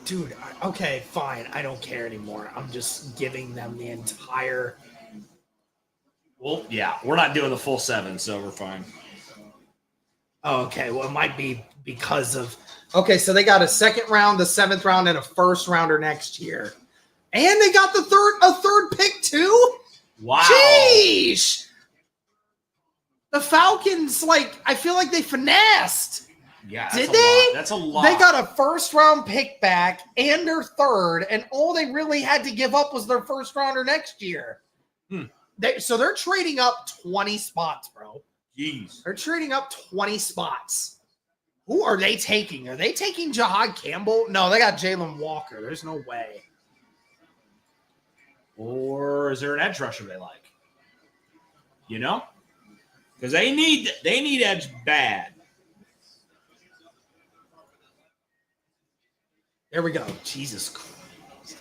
S1: Dude, okay, fine. I don't care anymore. I'm just giving them the entire.
S2: Well, yeah, we're not doing the full 7, so we're fine.
S1: Oh, okay, well, it might be because of. Okay, so they got a second round, the 7th round, and a first rounder next year, and they got a third pick too.
S2: Wow.
S1: Jeez. The Falcons, I feel like they finessed.
S2: Yeah,
S1: Did they?
S2: That's a lot.
S1: They got a first round pick back and their third, and all they really had to give up was their first rounder next year. So they're trading up 20 spots, bro.
S2: Jeez.
S1: They're trading up 20 spots. Who are they taking? Are they taking Jahad Campbell? No, they got Jalen Walker. There's no way.
S2: Or is there an edge rusher they like? You know? Because they need edge bad.
S1: There we go. Jesus Christ.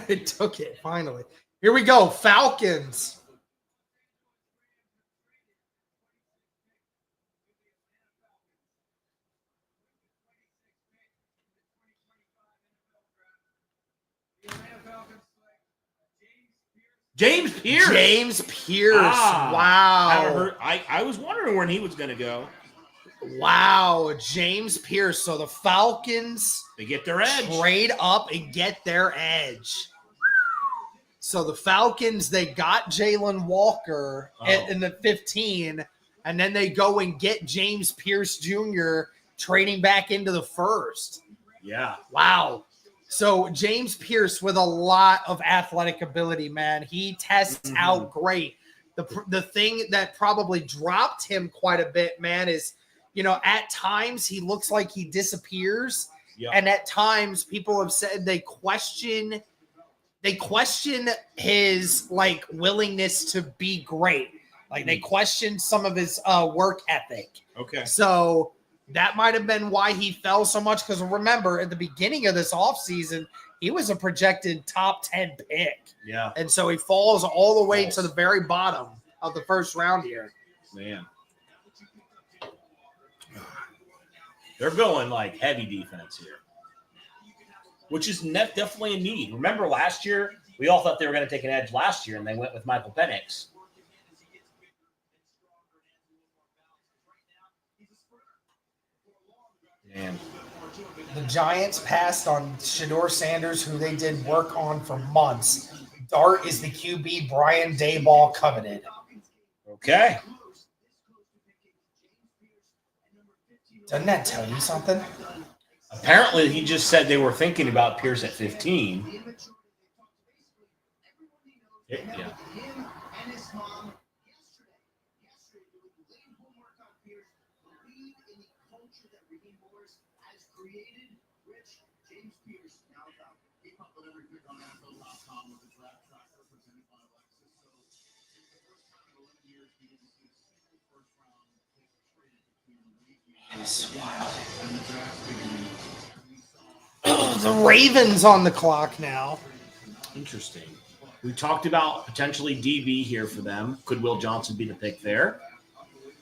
S1: It took it, finally. Here we go. Falcons.
S2: James Pierce.
S1: Wow.
S2: I was wondering when he was going to go.
S1: Wow. James Pierce. So the Falcons,
S2: they get their edge.
S1: Trade up and get their edge. So the Falcons, they got Jalen Walker in the 15, and then they go and get James Pierce Jr. trading back into the first.
S2: Yeah.
S1: Wow. So James Pierce with a lot of athletic ability, man. He tests out great. The thing that probably dropped him quite a bit, man, is, at times he looks like he disappears. Yep. And at times people have said they question his willingness to be great. They question some of his work ethic.
S2: Okay.
S1: So that might have been why he fell so much. Because remember, at the beginning of this offseason, he was a projected top 10 pick.
S2: Yeah.
S1: And so he falls all the way to the very bottom of the first round here.
S2: Man. They're going heavy defense here, which is definitely a need. Remember last year, we all thought they were going to take an edge last year, and they went with Michael Penix. Man.
S1: The Giants passed on Shedeur Sanders, who they did work on for months. Dart is the QB Brian Daboll coveted.
S2: Okay.
S1: Doesn't that tell you something?
S2: Apparently, he just said they were thinking about Pierce at 15. Yeah.
S1: The Ravens on the clock now.
S2: Interesting. We talked about potentially DB here for them. Could Will Johnson be the pick there?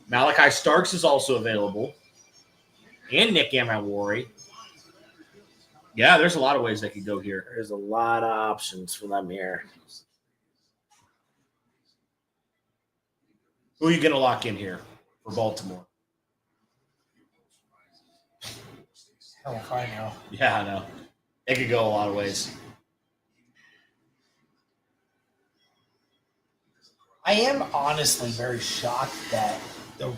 S2: Malachi Starks is also available. And Nick Amawari. Yeah, there's a lot of ways they could go here.
S1: There's a lot of options for them here.
S2: Who are you going to lock in here for Baltimore?
S1: Hell if I know.
S2: Yeah, I know. It could go a lot of ways.
S1: I am honestly very shocked that the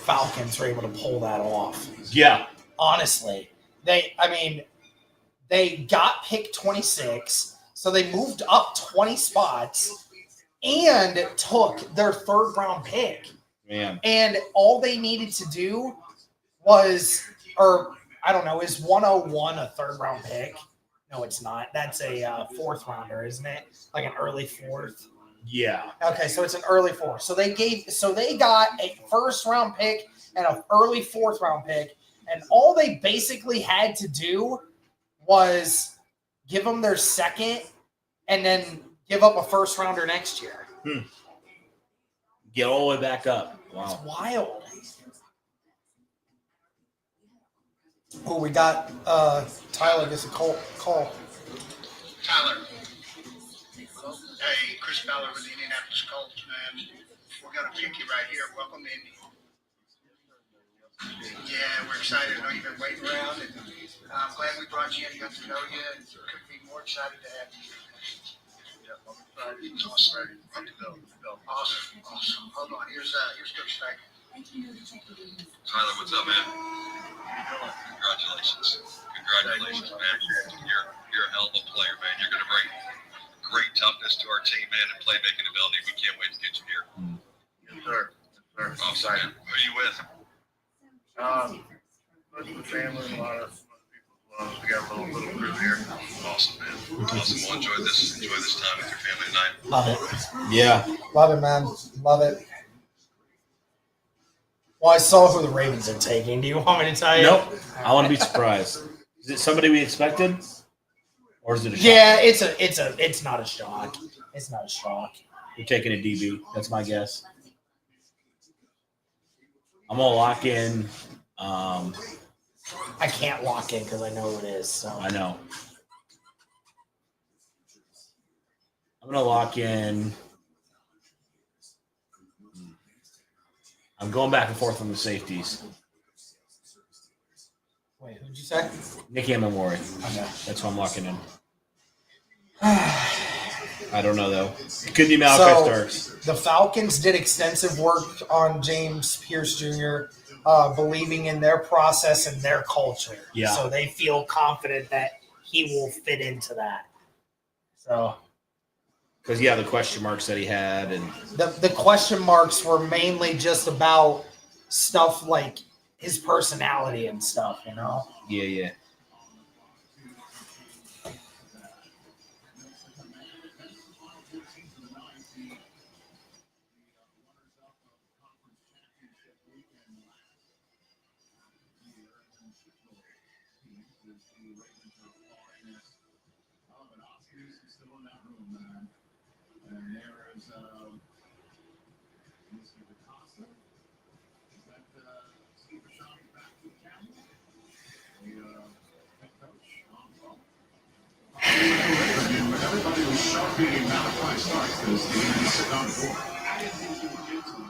S1: Falcons were able to pull that off.
S2: Yeah.
S1: Honestly. They got pick 26, so they moved up 20 spots and took their third-round pick.
S2: Man.
S1: And all they needed to do was, is 101 a third-round pick? No, it's not. That's a fourth-rounder, isn't it? Like an early fourth.
S2: Yeah.
S1: Okay, so it's an early fourth. So they got a first-round pick and an early fourth-round pick, and all they basically had to do was give them their second and then give up a first-rounder next year.
S2: Get all the way back up. Wow.
S1: It's wild. Oh, we got Tyler gets a call.
S8: Tyler. Hey, Chris Ballard with the Indianapolis Colts, man. We're going to pick you right here. Welcome to Indy. Yeah, we're excited. I know you've been waiting around, and I'm glad we brought you in and got to know you, and couldn't be more excited to have you. Yeah, I'm excited. Awesome. Ready to go. Awesome. Hold on. Here's Coach Stein.
S9: Tyler, what's up, man? Congratulations, man. You're a hell of a player, man. You're going to bring great toughness to our team, man, and playmaking ability. We can't wait to get you here.
S8: Yes, sir.
S9: Awesome, man. Who are you with?
S8: Most of the family and a lot of people. We got a little crew here.
S9: Awesome, man. Awesome. Well, enjoy this time with your family tonight.
S1: Love it.
S2: Yeah.
S1: Love it, man. Love it. Well, I saw who the Ravens are taking. Do you want me to tell you?
S2: Nope. I want to be surprised. Is it somebody we expected? Or is it a shock?
S1: Yeah, it's not a shock. It's not a shock.
S2: You're taking a DB. That's my guess. I'm going to lock in.
S1: I can't lock in because I know who it is. So
S2: I know. I'm going to lock in. I'm going back and forth on the safeties.
S1: Wait, who'd you say?
S2: Nicky Amamori.
S1: Okay.
S2: That's who I'm locking in. I don't know, though. It could be Malachi Starks.
S1: The Falcons did extensive work on James Pierce Jr., believing in their process and their culture.
S2: Yeah.
S1: So they feel confident that he will fit into that. So,
S2: because, the question marks that he had. And
S1: the question marks were mainly just about stuff like his personality and stuff, you know?
S2: Yeah.
S3: Everybody was sharply Malachi Starks because they didn't sit on the board. I didn't think you would get to it.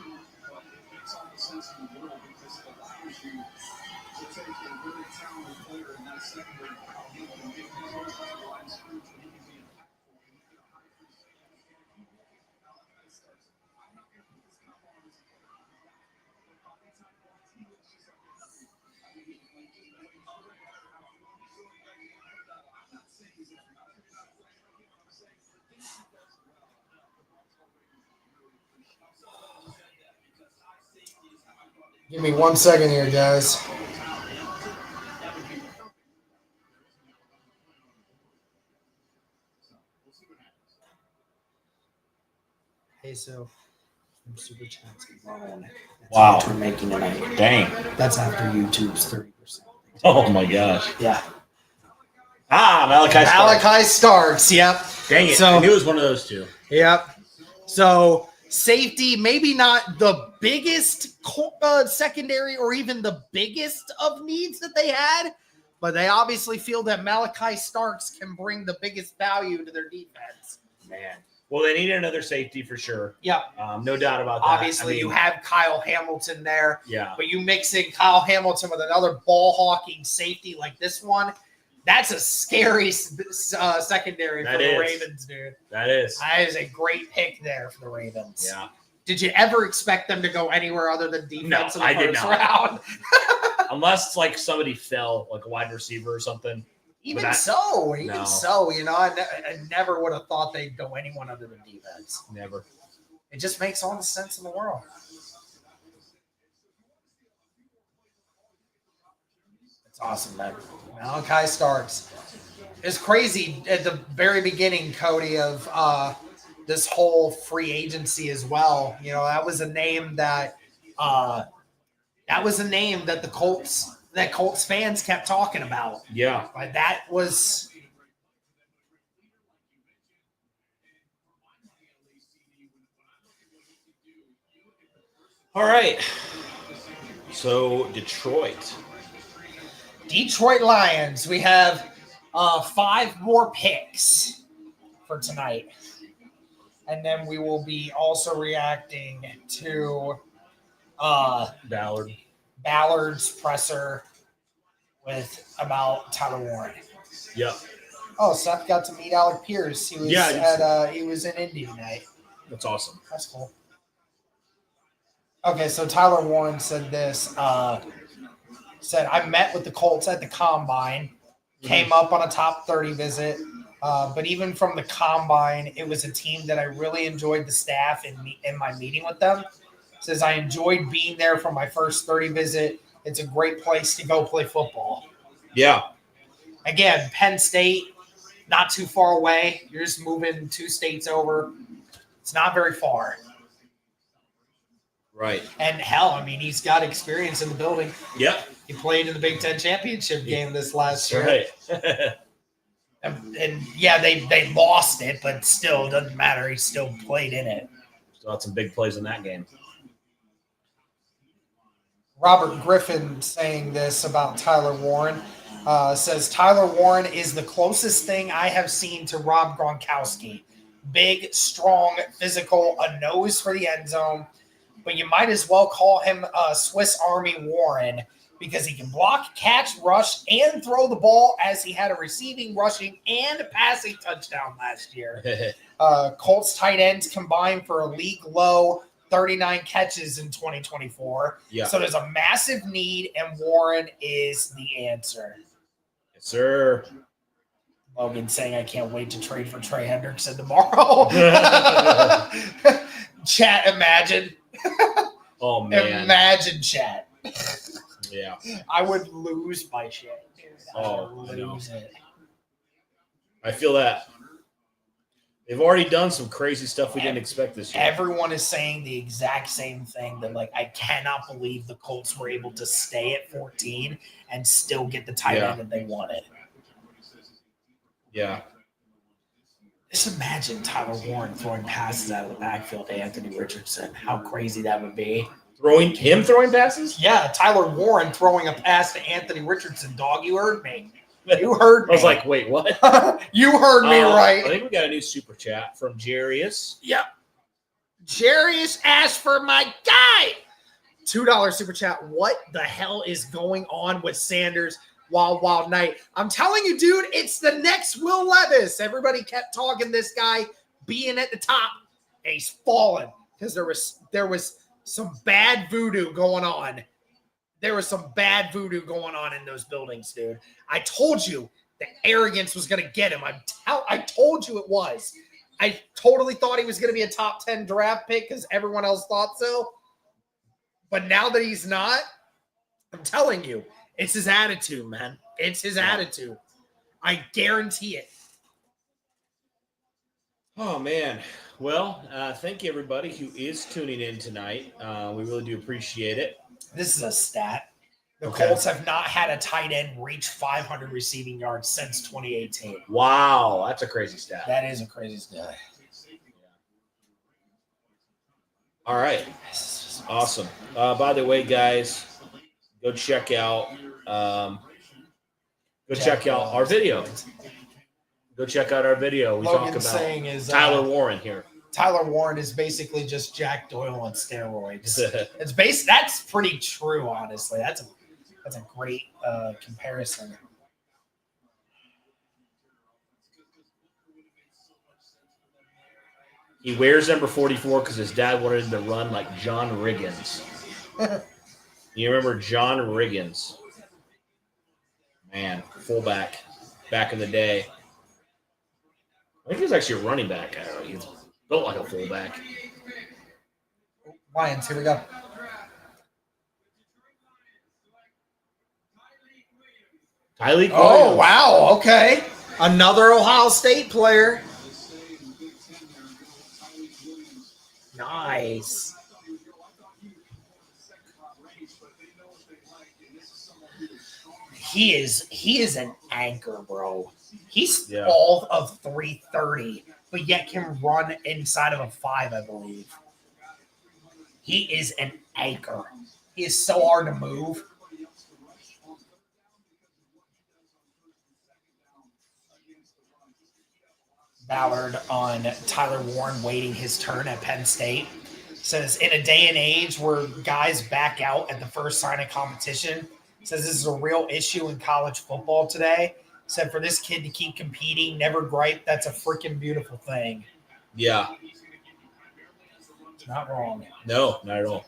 S3: But it makes all the sense in the world because it allows you to take a very talented player in that secondary, how he can make his own line screws and he can be impactful and get a high percentage. Malachi Starks. I'm not going to put this cup on his head. He looks just like nothing. I mean, he I'm not saying he's a
S1: Give me 1 second here, guys. Hey, so super chats grown.
S2: Wow.
S1: We're making tonight.
S2: Dang.
S1: That's after YouTube's 30%.
S2: Oh, my gosh.
S1: Yeah.
S2: Malachi Starks.
S1: Malachi Starks. Yep.
S2: Dang it.
S1: So,
S2: I knew it was one of those two.
S1: Yep. So safety, maybe not the biggest secondary or even the biggest of needs that they had, but they obviously feel that Malachi Starks can bring the biggest value to their defense.
S2: Man. Well, they need another safety for sure.
S1: Yeah.
S2: No doubt about that.
S1: Obviously, you have Kyle Hamilton there.
S2: Yeah.
S1: But you mix in Kyle Hamilton with another ball-hawking safety like this one, that's a scary secondary for the Ravens, dude.
S2: That is.
S1: That is a great pick there for the Ravens.
S2: Yeah.
S1: Did you ever expect them to go anywhere other than defense in the first round?
S2: Unless it's like somebody fell, like a wide receiver or something.
S1: Even so, you know, I never would have thought they'd go anyone other than defense.
S2: Never.
S1: It just makes all the sense in the world. It's awesome, man. Malachi Starks. It's crazy at the very beginning, Cody, of this whole free agency as well. You know, that was a name that the Colts fans kept talking about.
S2: Yeah.
S1: Like that was.
S2: All right. So Detroit
S1: Lions. We have 5 more picks for tonight. And then we will be also reacting to Ballard's presser about Tyler Warren.
S2: Yep.
S1: Oh, Seth got to meet Alec Pierce. He was he was in Indy tonight.
S2: That's awesome.
S1: That's cool. Okay, so Tyler Warren said this. Said, I met with the Colts at the Combine. Came up on a top 30 visit. But even from the Combine, it was a team that I really enjoyed the staff in my meeting with them. Says, I enjoyed being there for my first 30 visit. It's a great place to go play football.
S2: Yeah.
S1: Again, Penn State, not too far away. You're just moving 2 states over. It's not very far.
S2: Right.
S1: And hell, I mean, he's got experience in the building.
S2: Yep.
S1: He played in the Big Ten championship game this last year.
S2: Right.
S1: and yeah, they lost it, but still, it doesn't matter. He still played in it.
S2: Still had some big plays in that game.
S1: Robert Griffin saying this about Tyler Warren. Says, Tyler Warren is the closest thing I have seen to Rob Gronkowski. Big, strong, physical, a nose for the end zone. But you might as well call him Swiss Army Warren because he can block, catch, rush, and throw the ball as he had a receiving, rushing, and passing touchdown last year. Colts tight ends combined for a league-low 39 catches in 2024.
S2: Yeah.
S1: So there's a massive need, and Warren is the answer.
S2: Yes, sir.
S1: Logan saying, I can't wait to trade for Trey Hendrickson tomorrow. Chat, imagine.
S2: Oh, man.
S1: Imagine, chat.
S2: Yeah.
S1: I would lose my shit, dude.
S2: I
S1: would lose it.
S2: I feel that. They've already done some crazy stuff we didn't expect this year.
S1: Everyone is saying the exact same thing. That, like, I cannot believe the Colts were able to stay at 14 and still get the tight end that they wanted.
S2: Yeah.
S1: Just imagine Tyler Warren throwing passes out of the backfield to Anthony Richardson. How crazy that would be.
S2: Throwing passes?
S1: Yeah, Tyler Warren throwing a pass to Anthony Richardson. Dog, you heard me. You heard me.
S2: I was like, wait, what?
S1: You heard me right.
S2: I think we got a new super chat from Jarius.
S1: Yep. Jarius asked for my guy. $2 super chat. What the hell is going on with Sanders? Wild night. I'm telling you, dude, it's the next Will Levis. Everybody kept talking this guy being at the top, and he's fallen because there was some bad voodoo going on. There was some bad voodoo going on in those buildings, dude. I told you the arrogance was going to get him. I told you it was. I totally thought he was going to be a top 10 draft pick because everyone else thought so. But now that he's not, I'm telling you, it's his attitude, man. It's his attitude. I guarantee it.
S2: Oh, man. Well, thank you, everybody who is tuning in tonight. We really do appreciate it.
S1: This is a stat. The Colts have not had a tight end reach 500 receiving yards since 2018.
S2: Wow, that's a crazy stat.
S1: That is a crazy stat.
S2: All right. Awesome. By the way, guys, go check out our video. Go check out our video. We
S1: Logan's
S2: talk about
S1: saying is
S2: Tyler Warren here.
S1: Tyler Warren is basically just Jack Doyle on steroids. That's pretty true, honestly. That's a great comparison.
S2: He wears number 44 because his dad wanted him to run like John Riggins. You remember John Riggins? Man, fullback back in the day. I think he was actually a running back. I don't know. He's built like a fullback.
S1: Lions, here we go.
S2: Tyleek Williams.
S1: Oh, wow. Okay. Another Ohio State player. Nice. He is an anchor, bro. He's all of 330, but yet can run inside of a 5, I believe. He is an anchor. He is so hard to move. Ballard on Tyler Warren waiting his turn at Penn State. Says, in a day and age where guys back out at the first sign of competition, says this is a real issue in college football today. Said for this kid to keep competing, never gripe, that's a freaking beautiful thing.
S2: Yeah.
S1: Not wrong.
S2: No, not at all.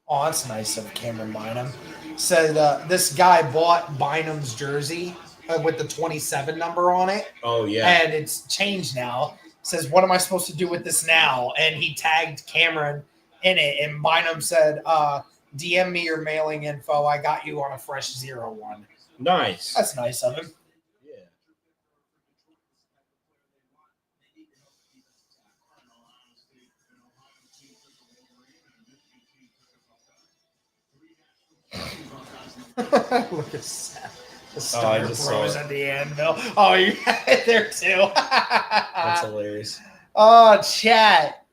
S1: Oh, that's nice of Cameron Bynum. Said this guy bought Bynum's jersey with the 27 number on it.
S2: Oh, yeah.
S1: And it's changed now. Says, what am I supposed to do with this now? And he tagged Cameron in it. And Bynum said, DM me your mailing info. I got you on a fresh 0-1.
S2: Nice.
S1: That's nice of him. Look at that. The Stunner Bros at the anvil. Oh, you got it there too.
S2: That's hilarious.
S1: Oh, chat.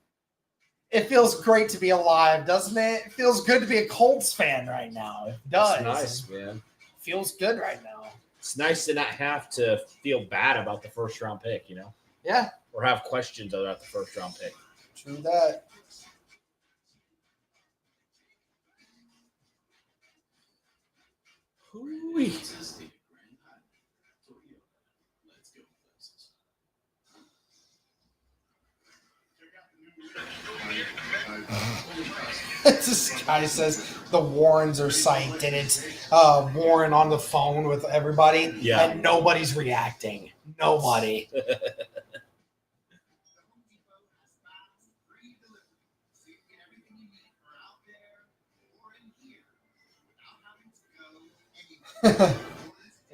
S1: It feels great to be alive, doesn't it? It feels good to be a Colts fan right now. It does.
S2: That's nice, man.
S1: Feels good right now.
S2: It's nice to not have to feel bad about the first round pick, you know?
S1: Yeah.
S2: Or have questions about the first round pick.
S1: True that.
S2: Hoo-wee.
S1: This guy says the Warrens are psyched, and it's Warren on the phone with everybody, and nobody's reacting. Nobody.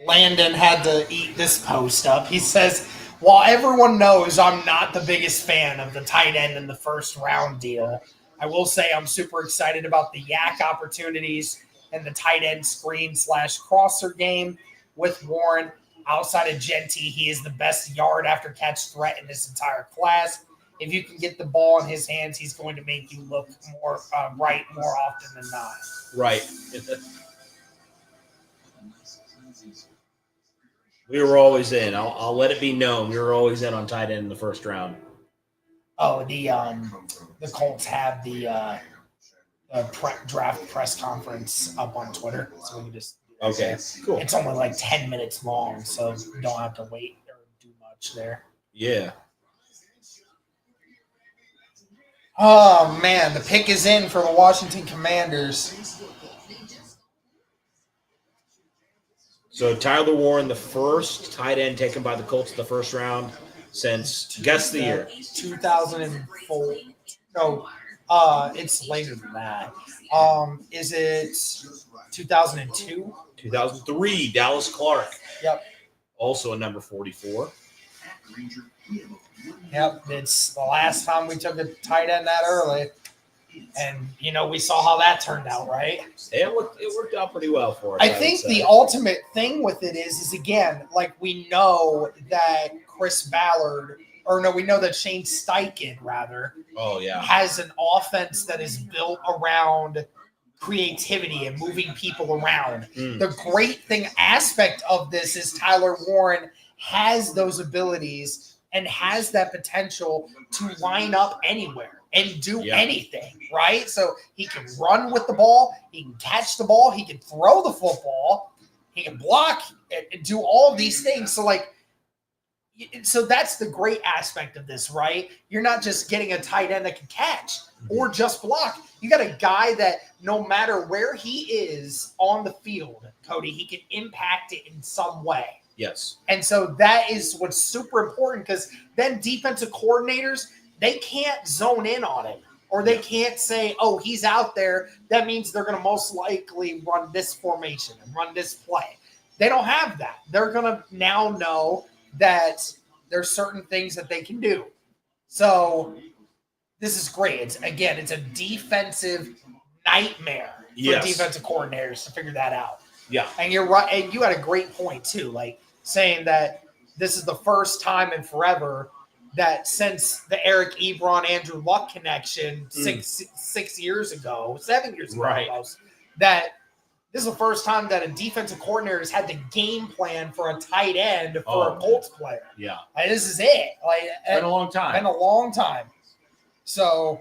S1: Landon had to eat this post up. He says, while everyone knows I'm not the biggest fan of the tight end in the first round deal, I will say I'm super excited about the yak opportunities and the tight end screen/crosser game with Warren. Outside of Jenty, he is the best yard after catch threat in this entire class. If you can get the ball in his hands, he's going to make you look more right more often than not.
S2: Right. We were always in. I'll let it be known. We were always in on tight end in the first round.
S1: Oh, the Colts have the draft press conference up on Twitter, so we can just
S2: cool.
S1: It's only like 10 minutes long, so you don't have to wait or do much there.
S2: Yeah.
S1: Oh man, the pick is in for the Washington Commanders.
S2: So Tyler Warren, the first tight end taken by the Colts in the first round since, guess the year.
S1: 2004. No, it's later than that. Is it 2002?
S2: 2003, Dallas Clark.
S1: Yep.
S2: Also a number 44.
S1: Yep, it's the last time we took a tight end that early. And, you know, we saw how that turned out, right?
S2: It worked out pretty well for us.
S1: I think the ultimate thing with it is again, like we know that we know that Shane Steichen, rather,
S2: oh yeah,
S1: has an offense that is built around creativity and moving people around. The great thing aspect of this is Tyler Warren has those abilities and has that potential to line up anywhere and do anything, right? So he can run with the ball, he can catch the ball, he can throw the football, he can block and do all of these things. So that's the great aspect of this, right? You're not just getting a tight end that can catch or just block. You got a guy that no matter where he is on the field, Cody, he can impact it in some way.
S2: Yes.
S1: And so that is what's super important, because then defensive coordinators, they can't zone in on it, or they can't say, oh, he's out there. That means they're going to most likely run this formation and run this play. They don't have that. They're going to now know that there's certain things that they can do. So this is great. It's a defensive nightmare for defensive coordinators to figure that out.
S2: Yeah.
S1: And you're right. And you had a great point too, like saying that this is the first time in forever that since the Eric Ebron, Andrew Luck connection 6 years ago, 7 years ago, almost, that this is the first time that a defensive coordinator has had the game plan for a tight end for a Colts player.
S2: Yeah.
S1: Like, this is it. Like,
S2: it's been a long time.
S1: Been a long time. So,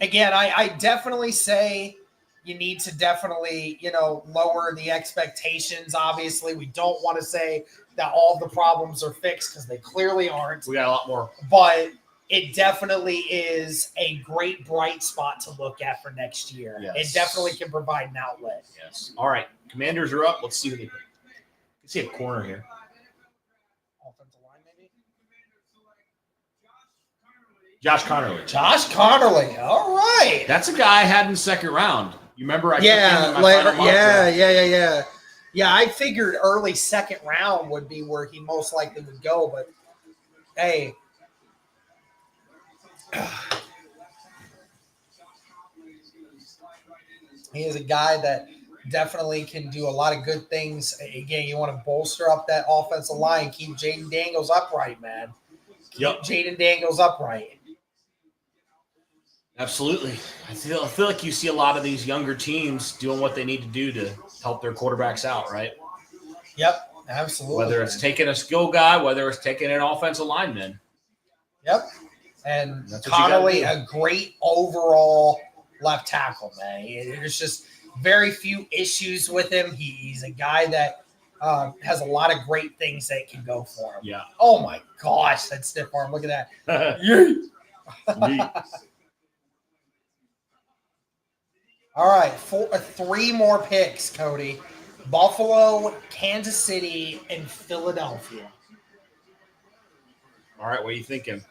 S1: again, I definitely say you need to definitely, lower the expectations. Obviously, we don't want to say that all the problems are fixed, because they clearly aren't.
S2: We got a lot more.
S1: But it definitely is a great bright spot to look at for next year.
S2: Yes.
S1: It definitely can provide an outlet.
S2: Yes. All right. Commanders are up. Let's see what they pick. Let's see a corner here.
S1: Offensive line, maybe?
S2: Josh Connerly.
S1: Josh Connerly. All right.
S2: That's a guy I had in the second round. You remember?
S1: Yeah, I figured early second round would be where he most likely would go, but hey, he is a guy that definitely can do a lot of good things. Again, you want to bolster up that offensive line, keep Jaden Daniels upright, man. Keep Jaden Daniels upright.
S2: Absolutely. I feel like you see a lot of these younger teams doing what they need to do to help their quarterbacks out, right?
S1: Yep, absolutely.
S2: Whether it's taking a skill guy, whether it's taking an offensive lineman.
S1: Yep. And Connolly, a great overall left tackle, man. There's just very few issues with him. He's a guy that has a lot of great things that can go for him.
S2: Yeah.
S1: Oh, my gosh, that stiff arm. Look at that. All right, 3 more picks, Cody. Buffalo, Kansas City, and Philadelphia.
S2: All right, what are you thinking?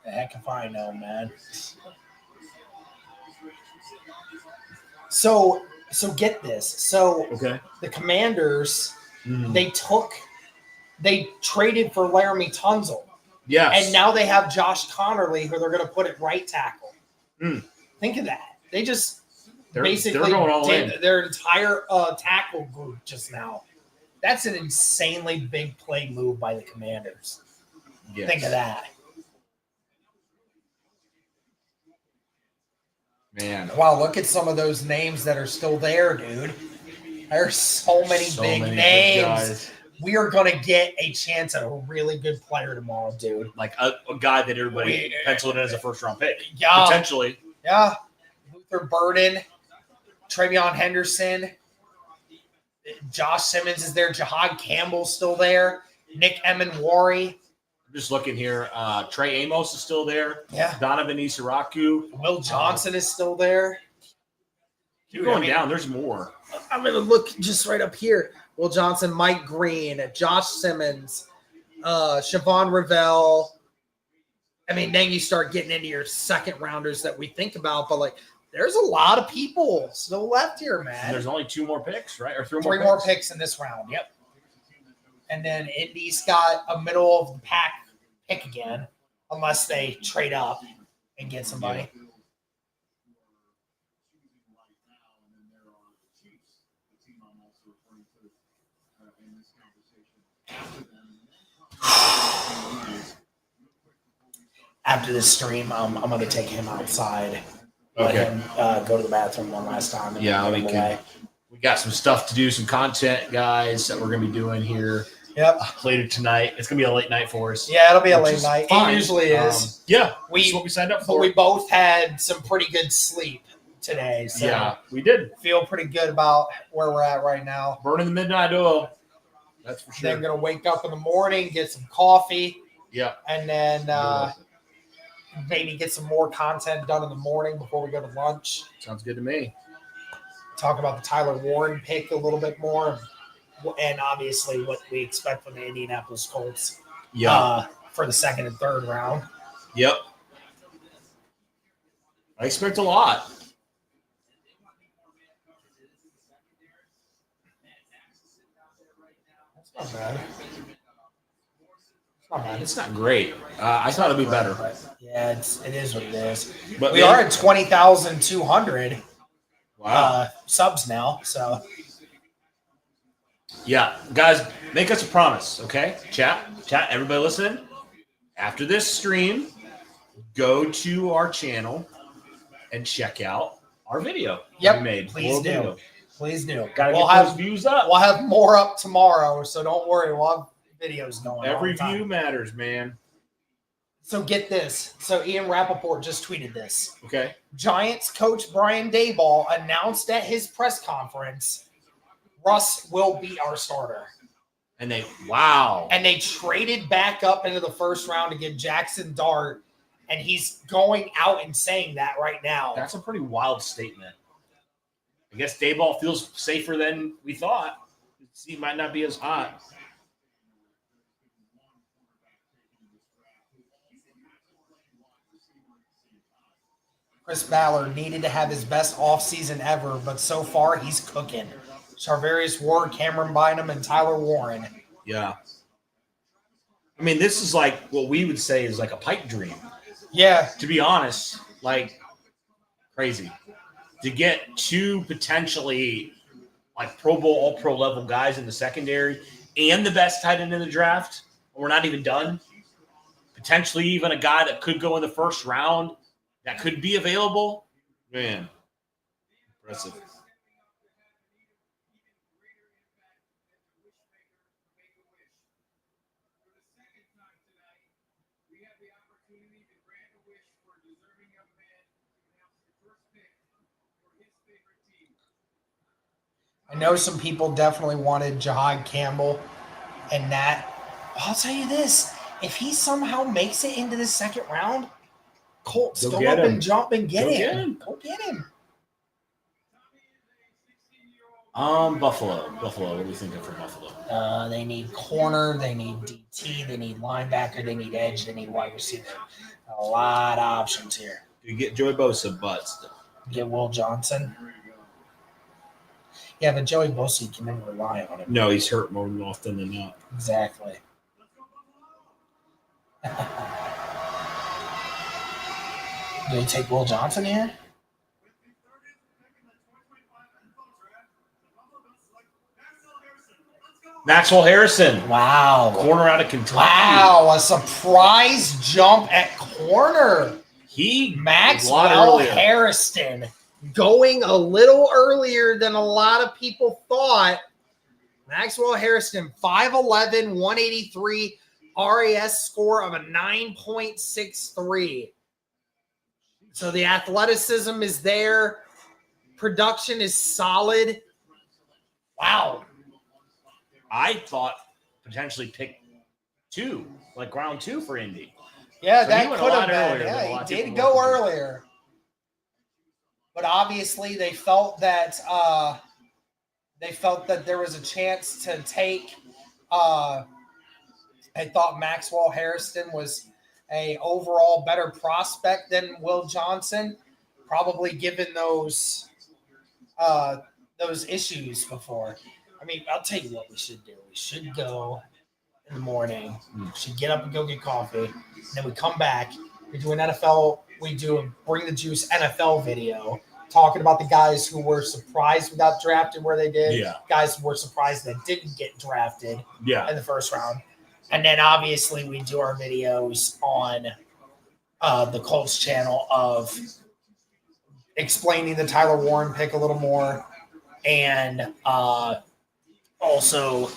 S1: The heck if I know, man. So get this. So the Commanders, they traded for Laramie Tunsil.
S2: Yes.
S1: And now they have Josh Connerly, who they're going to put at right tackle. Think of that. They just basically
S2: going all
S1: did
S2: in.
S1: their entire tackle group just now. That's an insanely big play move by the Commanders.
S2: Yes.
S1: Think of that.
S2: Man.
S1: Wow, look at some of those names that are still there, dude. There's so many big names. We are going to get a chance at a really good player tomorrow, dude.
S2: Like a guy that everybody penciled in as a first-round pick.
S1: Yeah.
S2: Potentially.
S1: Yeah. Luther Burden, Travion Henderson, Josh Simmons is there. Jahad Campbell's still there. Nick Emenwari.
S2: I'm just looking here. Trey Amos is still there.
S1: Yeah.
S2: Donovan Isaraku.
S1: Will Johnson is still there.
S2: Keep going down. There's more.
S1: I'm going to look just right up here. Will Johnson, Mike Green, Josh Simmons, Siobhan Revelle. I mean, then you start getting into your second rounders that we think about, but like there's a lot of people still left here, man.
S2: And there's only 2 more picks, right? Or 3
S1: more picks in this round. Yep. And then Indy's got a middle of the pack pick again, unless they trade up and get somebody. After this stream, I'm going to take him outside
S2: Okay.
S1: Let him go to the bathroom one last time. And
S2: Yeah,
S1: then
S2: we
S1: put him
S2: can.
S1: away.
S2: We got some stuff to do, some content, guys, that we're going to be doing here later tonight. It's going to be a late night for us.
S1: Yeah, it'll be a
S2: which
S1: late
S2: is
S1: night.
S2: fine.
S1: It usually is.
S2: Yeah, that's what we signed up
S1: But
S2: for.
S1: we both had some pretty good sleep today. So
S2: Yeah, we did.
S1: feel pretty good about where we're at right now.
S2: Burning the midnight oil. That's for sure.
S1: Then going to wake up in the morning, get some coffee.
S2: Yeah.
S1: And then maybe get some more content done in the morning before we go to lunch.
S2: Sounds good to me.
S1: Talk about the Tyler Warren pick a little bit more. And obviously what we expect from the Indianapolis Colts for the second and third round.
S2: Yep. I expect a lot.
S1: That's not bad. It's not bad.
S2: It's not great. I thought it'd be better.
S1: Yeah, it is what it is.
S2: But
S1: we are at 20,200 subs now. So
S2: yeah, guys, make us a promise, okay? Chat, everybody listening. After this stream, go to our channel and check out our video we made.
S1: Please do. Please do.
S2: Gotta get those views up.
S1: We'll have more up tomorrow, so don't worry. We'll have videos going.
S2: Every view matters, man.
S1: So get this. So Ian Rappaport just tweeted this.
S2: Okay.
S1: Giants coach Brian Daboll announced at his press conference, Russ will be our starter.
S2: And they
S1: traded back up into the first round to get Jackson Dart, and he's going out and saying that right now.
S2: That's a pretty wild statement. I guess Daboll feels safer than we thought. He might not be as hot.
S1: Chris Ballard needed to have his best offseason ever, but so far he's cooking. Charvarius Ward, Cameron Bynum, and Tyler Warren.
S2: Yeah. I mean, this is like what we would say is like a pipe dream.
S1: Yeah.
S2: To be honest, like crazy. To get two potentially like Pro Bowl, All-Pro level guys in the secondary and the best tight end in the draft, we're not even done. Potentially even a guy that could go in the first round that could be available. Man, impressive.
S1: I know some people definitely wanted Jahad Campbell and that. I'll tell you this. If he somehow makes it into the second round, Colts go up and jump and get him. Go get him.
S2: Buffalo. What are you thinking for Buffalo?
S1: They need corner. They need DT. They need linebacker. They need edge. They need wide receiver. A lot of options here.
S2: You get Joey Bosa, but still.
S1: Get Will Johnson. Yeah, but Joey Bosa, you can never rely on him.
S2: No, he's hurt more often than not.
S1: Exactly. Do you take Will Johnson here?
S2: Maxwell Harrison.
S1: Wow.
S2: Corner out of Kentucky.
S1: Wow, a surprise jump at corner. Maxwell Harrison going a little earlier than a lot of people thought. Maxwell Harrison, 5'11", 183, RAS score of a 9.63. So the athleticism is there. Production is solid. Wow.
S2: I thought potentially pick 2, like round 2 for Indy.
S1: Yeah,
S2: so
S1: that could have been. Yeah, he did go earlier. But obviously they felt that there was a chance to take I thought Maxwell Harrison was a overall better prospect than Will Johnson, probably given those issues before. I mean, I'll tell you what we should do. We should go in the morning. We should get up and go get coffee. And then we come back. We do an NFL. We do a Bring the Juice NFL video talking about the guys who were surprised we got drafted where they did.
S2: Yeah.
S1: Guys who were surprised that didn't get drafted in the first round. And then obviously we do our videos on the Colts channel of explaining the Tyler Warren pick a little more, and also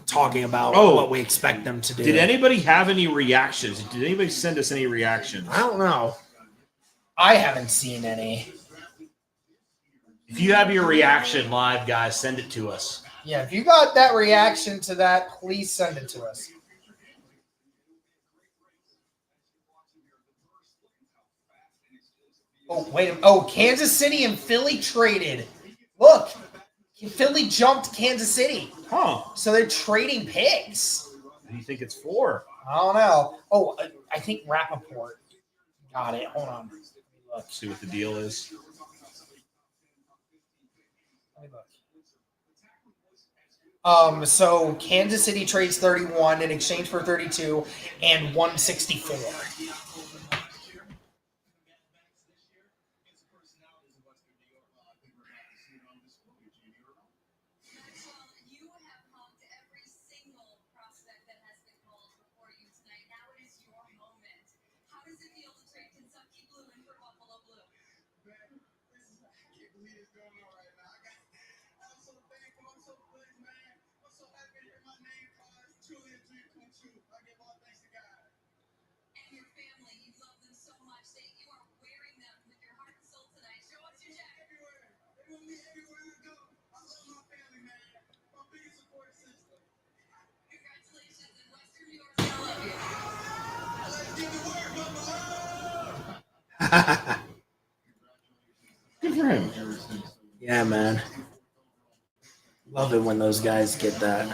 S1: talking about what we expect them to do.
S2: Did anybody have any reactions? Did anybody send us any reactions?
S1: I don't know. I haven't seen any.
S2: If you have your reaction live, guys, send it to us.
S1: Yeah, if you got that reaction to that, please send it to us. Oh, wait. Oh, Kansas City and Philly traded. Look, Philly jumped Kansas City.
S2: Huh.
S1: So they're trading picks.
S2: What do you think it's for?
S1: I don't know. Oh, I think Rappaport got it. Hold on.
S2: Let's see what the deal is.
S1: Let me look. So Kansas City trades 31 in exchange for 32 and 164.
S2: Good for him.
S1: Yeah, man. Love it when those guys get that.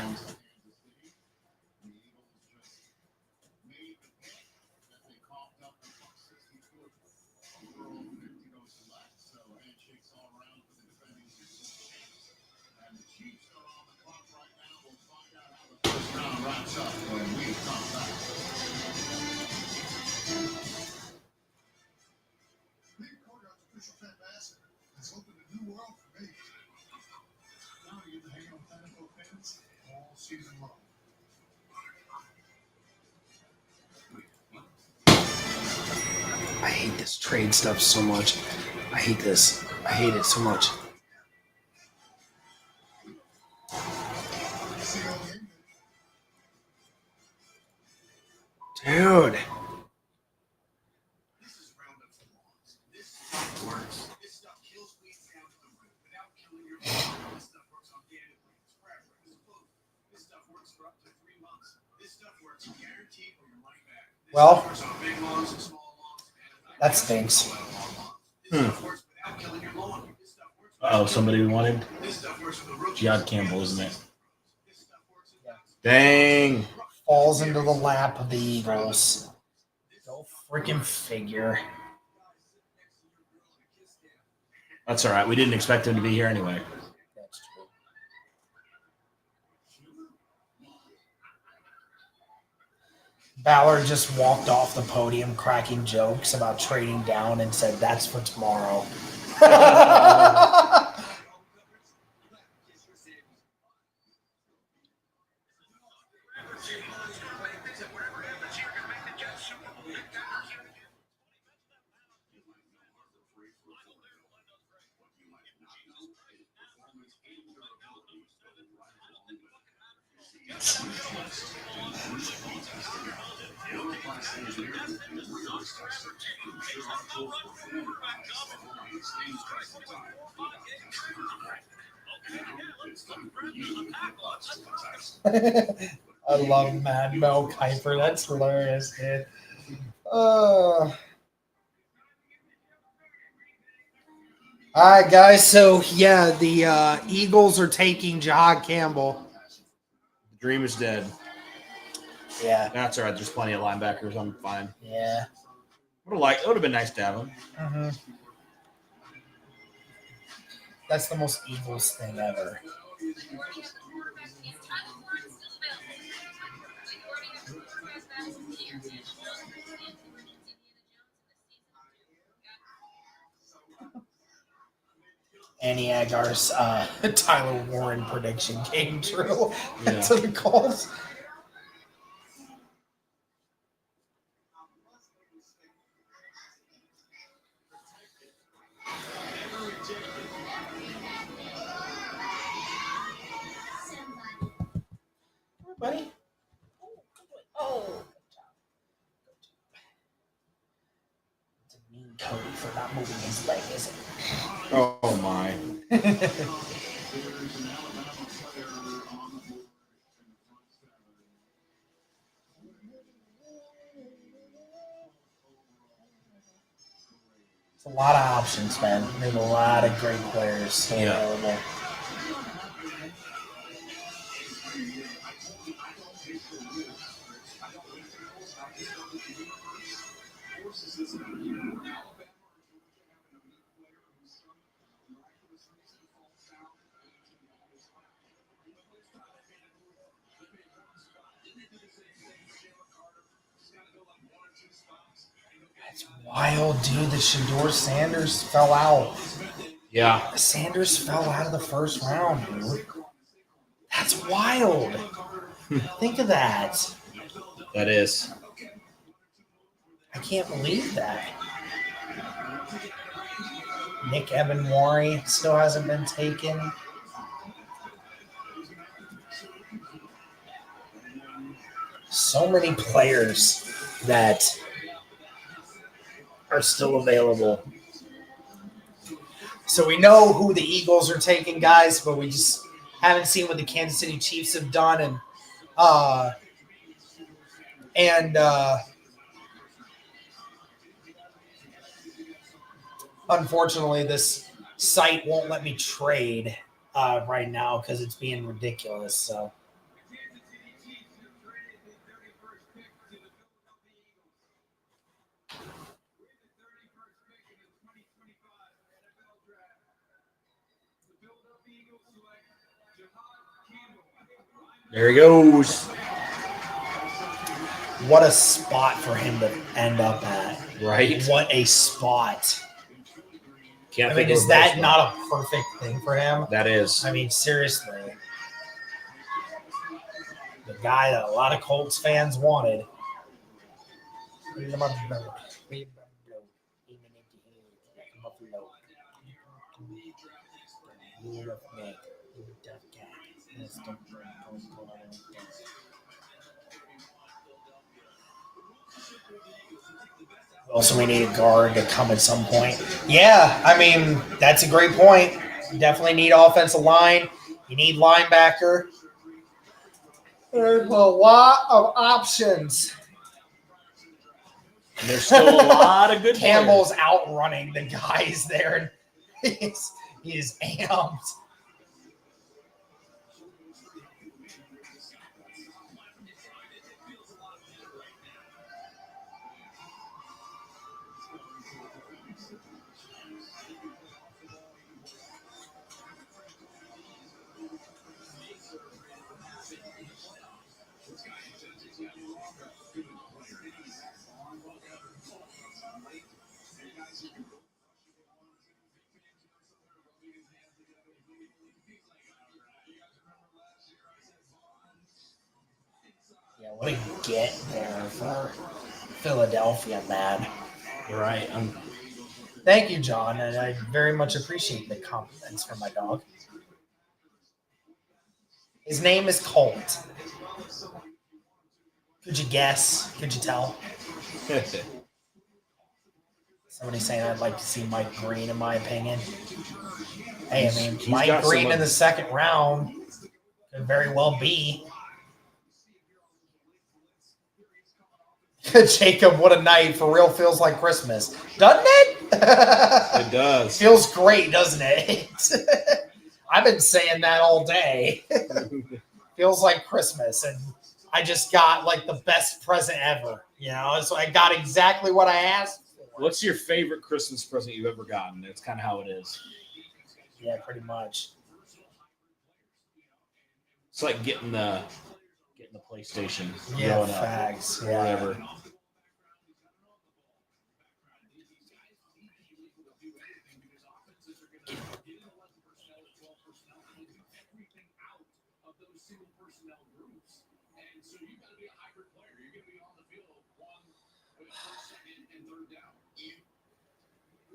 S1: I hate this trade stuff so much. I hate this. I hate it so much. Dude. Well, that stinks.
S2: Oh, somebody wanted Will Campbell, isn't it? Dang.
S1: Falls into the lap of the Eagles. Go freaking figure.
S2: That's all right. We didn't expect him to be here anyway.
S1: That's true. Ballard just walked off the podium cracking jokes about trading down and said, "That's for tomorrow." I love Mad Mel Kiper. That's hilarious, dude. All right, guys. So, yeah, the Eagles are taking Will Campbell.
S2: The dream is dead.
S1: Yeah.
S2: That's all right. There's plenty of linebackers. I'm fine.
S1: Yeah.
S2: It would have been nice to have him.
S1: Mm-hmm. That's the most Eagles thing ever. Annie Agar's Tyler Warren prediction came true to the Colts. buddy. Oh. It's a mean Cody for not moving his leg, is it?
S2: Oh my.
S1: It's a lot of options, man. There's a lot of great players available. It's wild, dude. The Shador Sanders fell out.
S2: Yeah.
S1: Sanders fell out of the first round, dude. That's wild. Think of that.
S2: That is.
S1: I can't believe that. Nick Ebenwari still hasn't been taken. So many players that are still available. So we know who the Eagles are taking, guys, but we just haven't seen what the Kansas City Chiefs have done. And unfortunately, this site won't let me trade right now because it's being ridiculous. So.
S2: There he goes.
S1: What a spot for him to end up at.
S2: Right.
S1: What a spot.
S2: Can't
S1: I
S2: think
S1: mean,
S2: of
S1: is
S2: a
S1: that
S2: better
S1: not a perfect thing for him?
S2: That is.
S1: I mean, seriously. The guy that a lot of Colts fans wanted. Also, we need a guard to come at some point. Yeah, I mean, that's a great point. You definitely need offensive line. You need linebacker. There's a lot of options.
S2: And there's still a lot of good
S1: Campbell's
S2: players.
S1: outrunning the guys there. He's amped. Yeah, what a get there for Philadelphia, man.
S2: Right.
S1: Thank you, John, and I very much appreciate the compliments from my dog. His name is Colt. Could you guess? Could you tell? Somebody saying I'd like to see Mike Green, in my opinion. Hey, I mean, Mike Green in the second round could very well be. Jacob, what a night. For real, feels like Christmas. Doesn't it?
S2: It does.
S1: Feels great, doesn't it? I've been saying that all day. Feels like Christmas. And I just got like the best present ever. You know, so I got exactly what I asked for.
S2: What's your favorite Christmas present you've ever gotten? That's kind of how it is.
S1: Yeah, pretty much.
S2: It's like getting the PlayStation.
S1: Yeah, facts.
S2: Or whatever.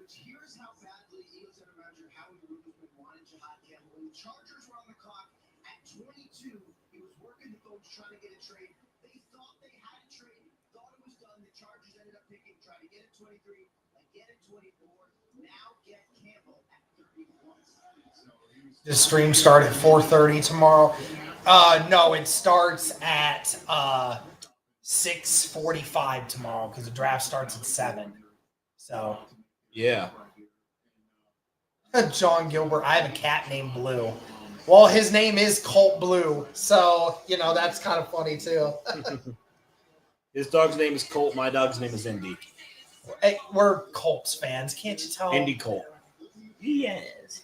S8: Here's how badly Eagles head manager Howie Roseman wanted Jahad Campbell. When the Chargers were on the clock at 22, he was working
S10: the Colts trying to get a trade. They thought they had a trade, thought it was done. The Chargers ended up picking, trying to get it 23, again at 24. Now get Campbell at 31.
S1: The stream start at 4:30 tomorrow. No, it starts at 6:45 tomorrow because the draft starts at 7. So
S2: Yeah.
S1: John Gilbert, I have a cat named Blue. Well, his name is Colt Blue, so that's kind of funny too.
S2: His dog's name is Colt. My dog's name is Indy.
S1: Hey, we're Colts fans, can't you tell?
S2: Indy Colt.
S1: Yes.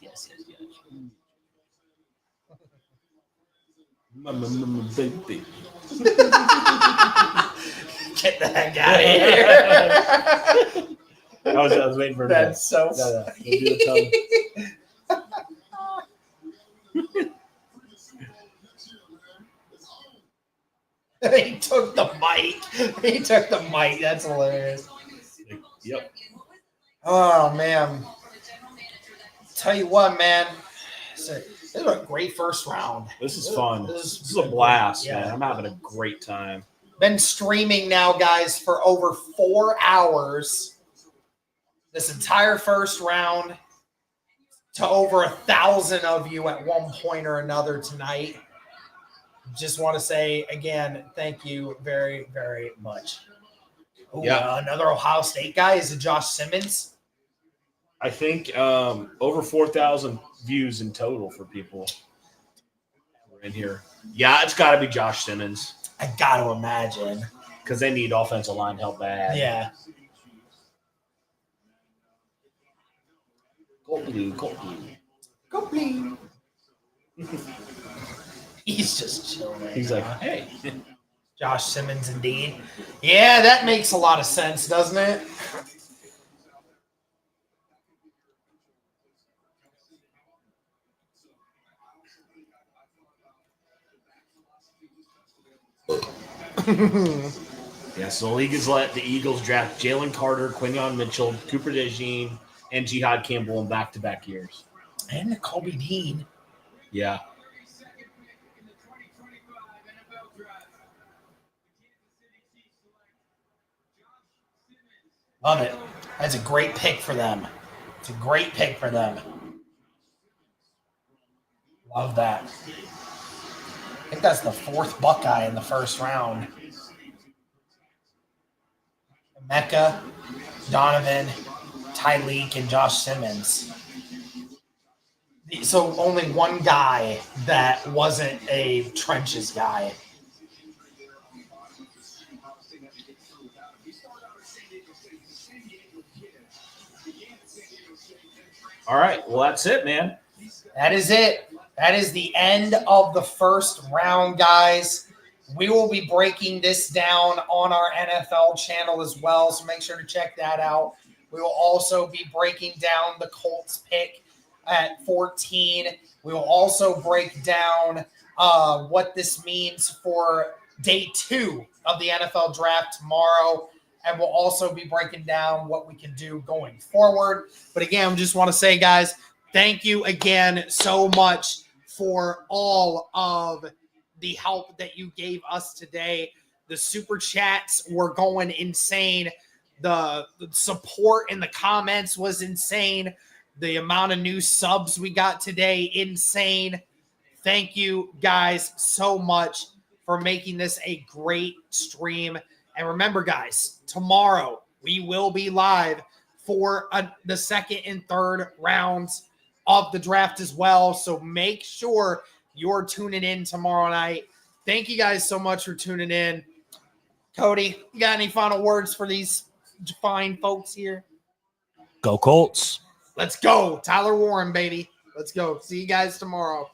S2: Baby.
S1: Get the heck out of here.
S2: I was waiting for
S1: That's so
S2: No, we'll do the tongue.
S1: He took the mic. That's hilarious.
S2: Yep.
S1: Oh, man. Tell you what, man. This is a great first round.
S2: This is fun. This is a blast, man. I'm having a great time.
S1: Been streaming now, guys, for over 4 hours. This entire first round to over 1,000 of you at one point or another tonight. Just want to say again, thank you very, very much. Ooh,
S2: Yeah.
S1: Another Ohio State guy. Is it Josh Simmons?
S2: I think over 4,000 views in total for people who are in here. Yeah, it's got to be Josh Simmons
S1: I got to imagine.
S2: because they need offensive line help bad.
S1: Yeah.
S2: Colt Blue.
S1: Go blue. He's just chilling.
S2: He's like, hey.
S1: Josh Simmons, indeed. Yeah, that makes a lot of sense, doesn't it?
S2: Yeah, so the league has let the Eagles draft Jalen Carter, Quinyon Mitchell, Cooper DeJean, and Jihad Campbell in back-to-back years.
S1: And Kobe Dean.
S2: Yeah.
S1: Love it. That's a great pick for them. It's a great pick for them. Love that. I think that's the 4th Buckeye in the first round. Mecca, Donovan, Tyleek, and Josh Simmons. So only one guy that wasn't a trenches guy.
S2: All right. Well, that's it, man.
S1: That is it. That is the end of the first round, guys. We will be breaking this down on our NFL channel as well, so make sure to check that out. We will also be breaking down the Colts pick at 14. We will also break down what this means for day 2 of the NFL draft tomorrow. And we'll also be breaking down what we can do going forward. But again, I just want to say, guys, thank you again so much for all of the help that you gave us today. The super chats were going insane. The support in the comments was insane. The amount of new subs we got today, insane. Thank you guys so much for making this a great stream. And remember, guys, tomorrow we will be live for the second and third rounds of the draft as well. So make sure you're tuning in tomorrow night. Thank you guys so much for tuning in. Cody, you got any final words for these fine folks here?
S2: Go Colts.
S1: Let's go. Tyler Warren, baby. Let's go. See you guys tomorrow.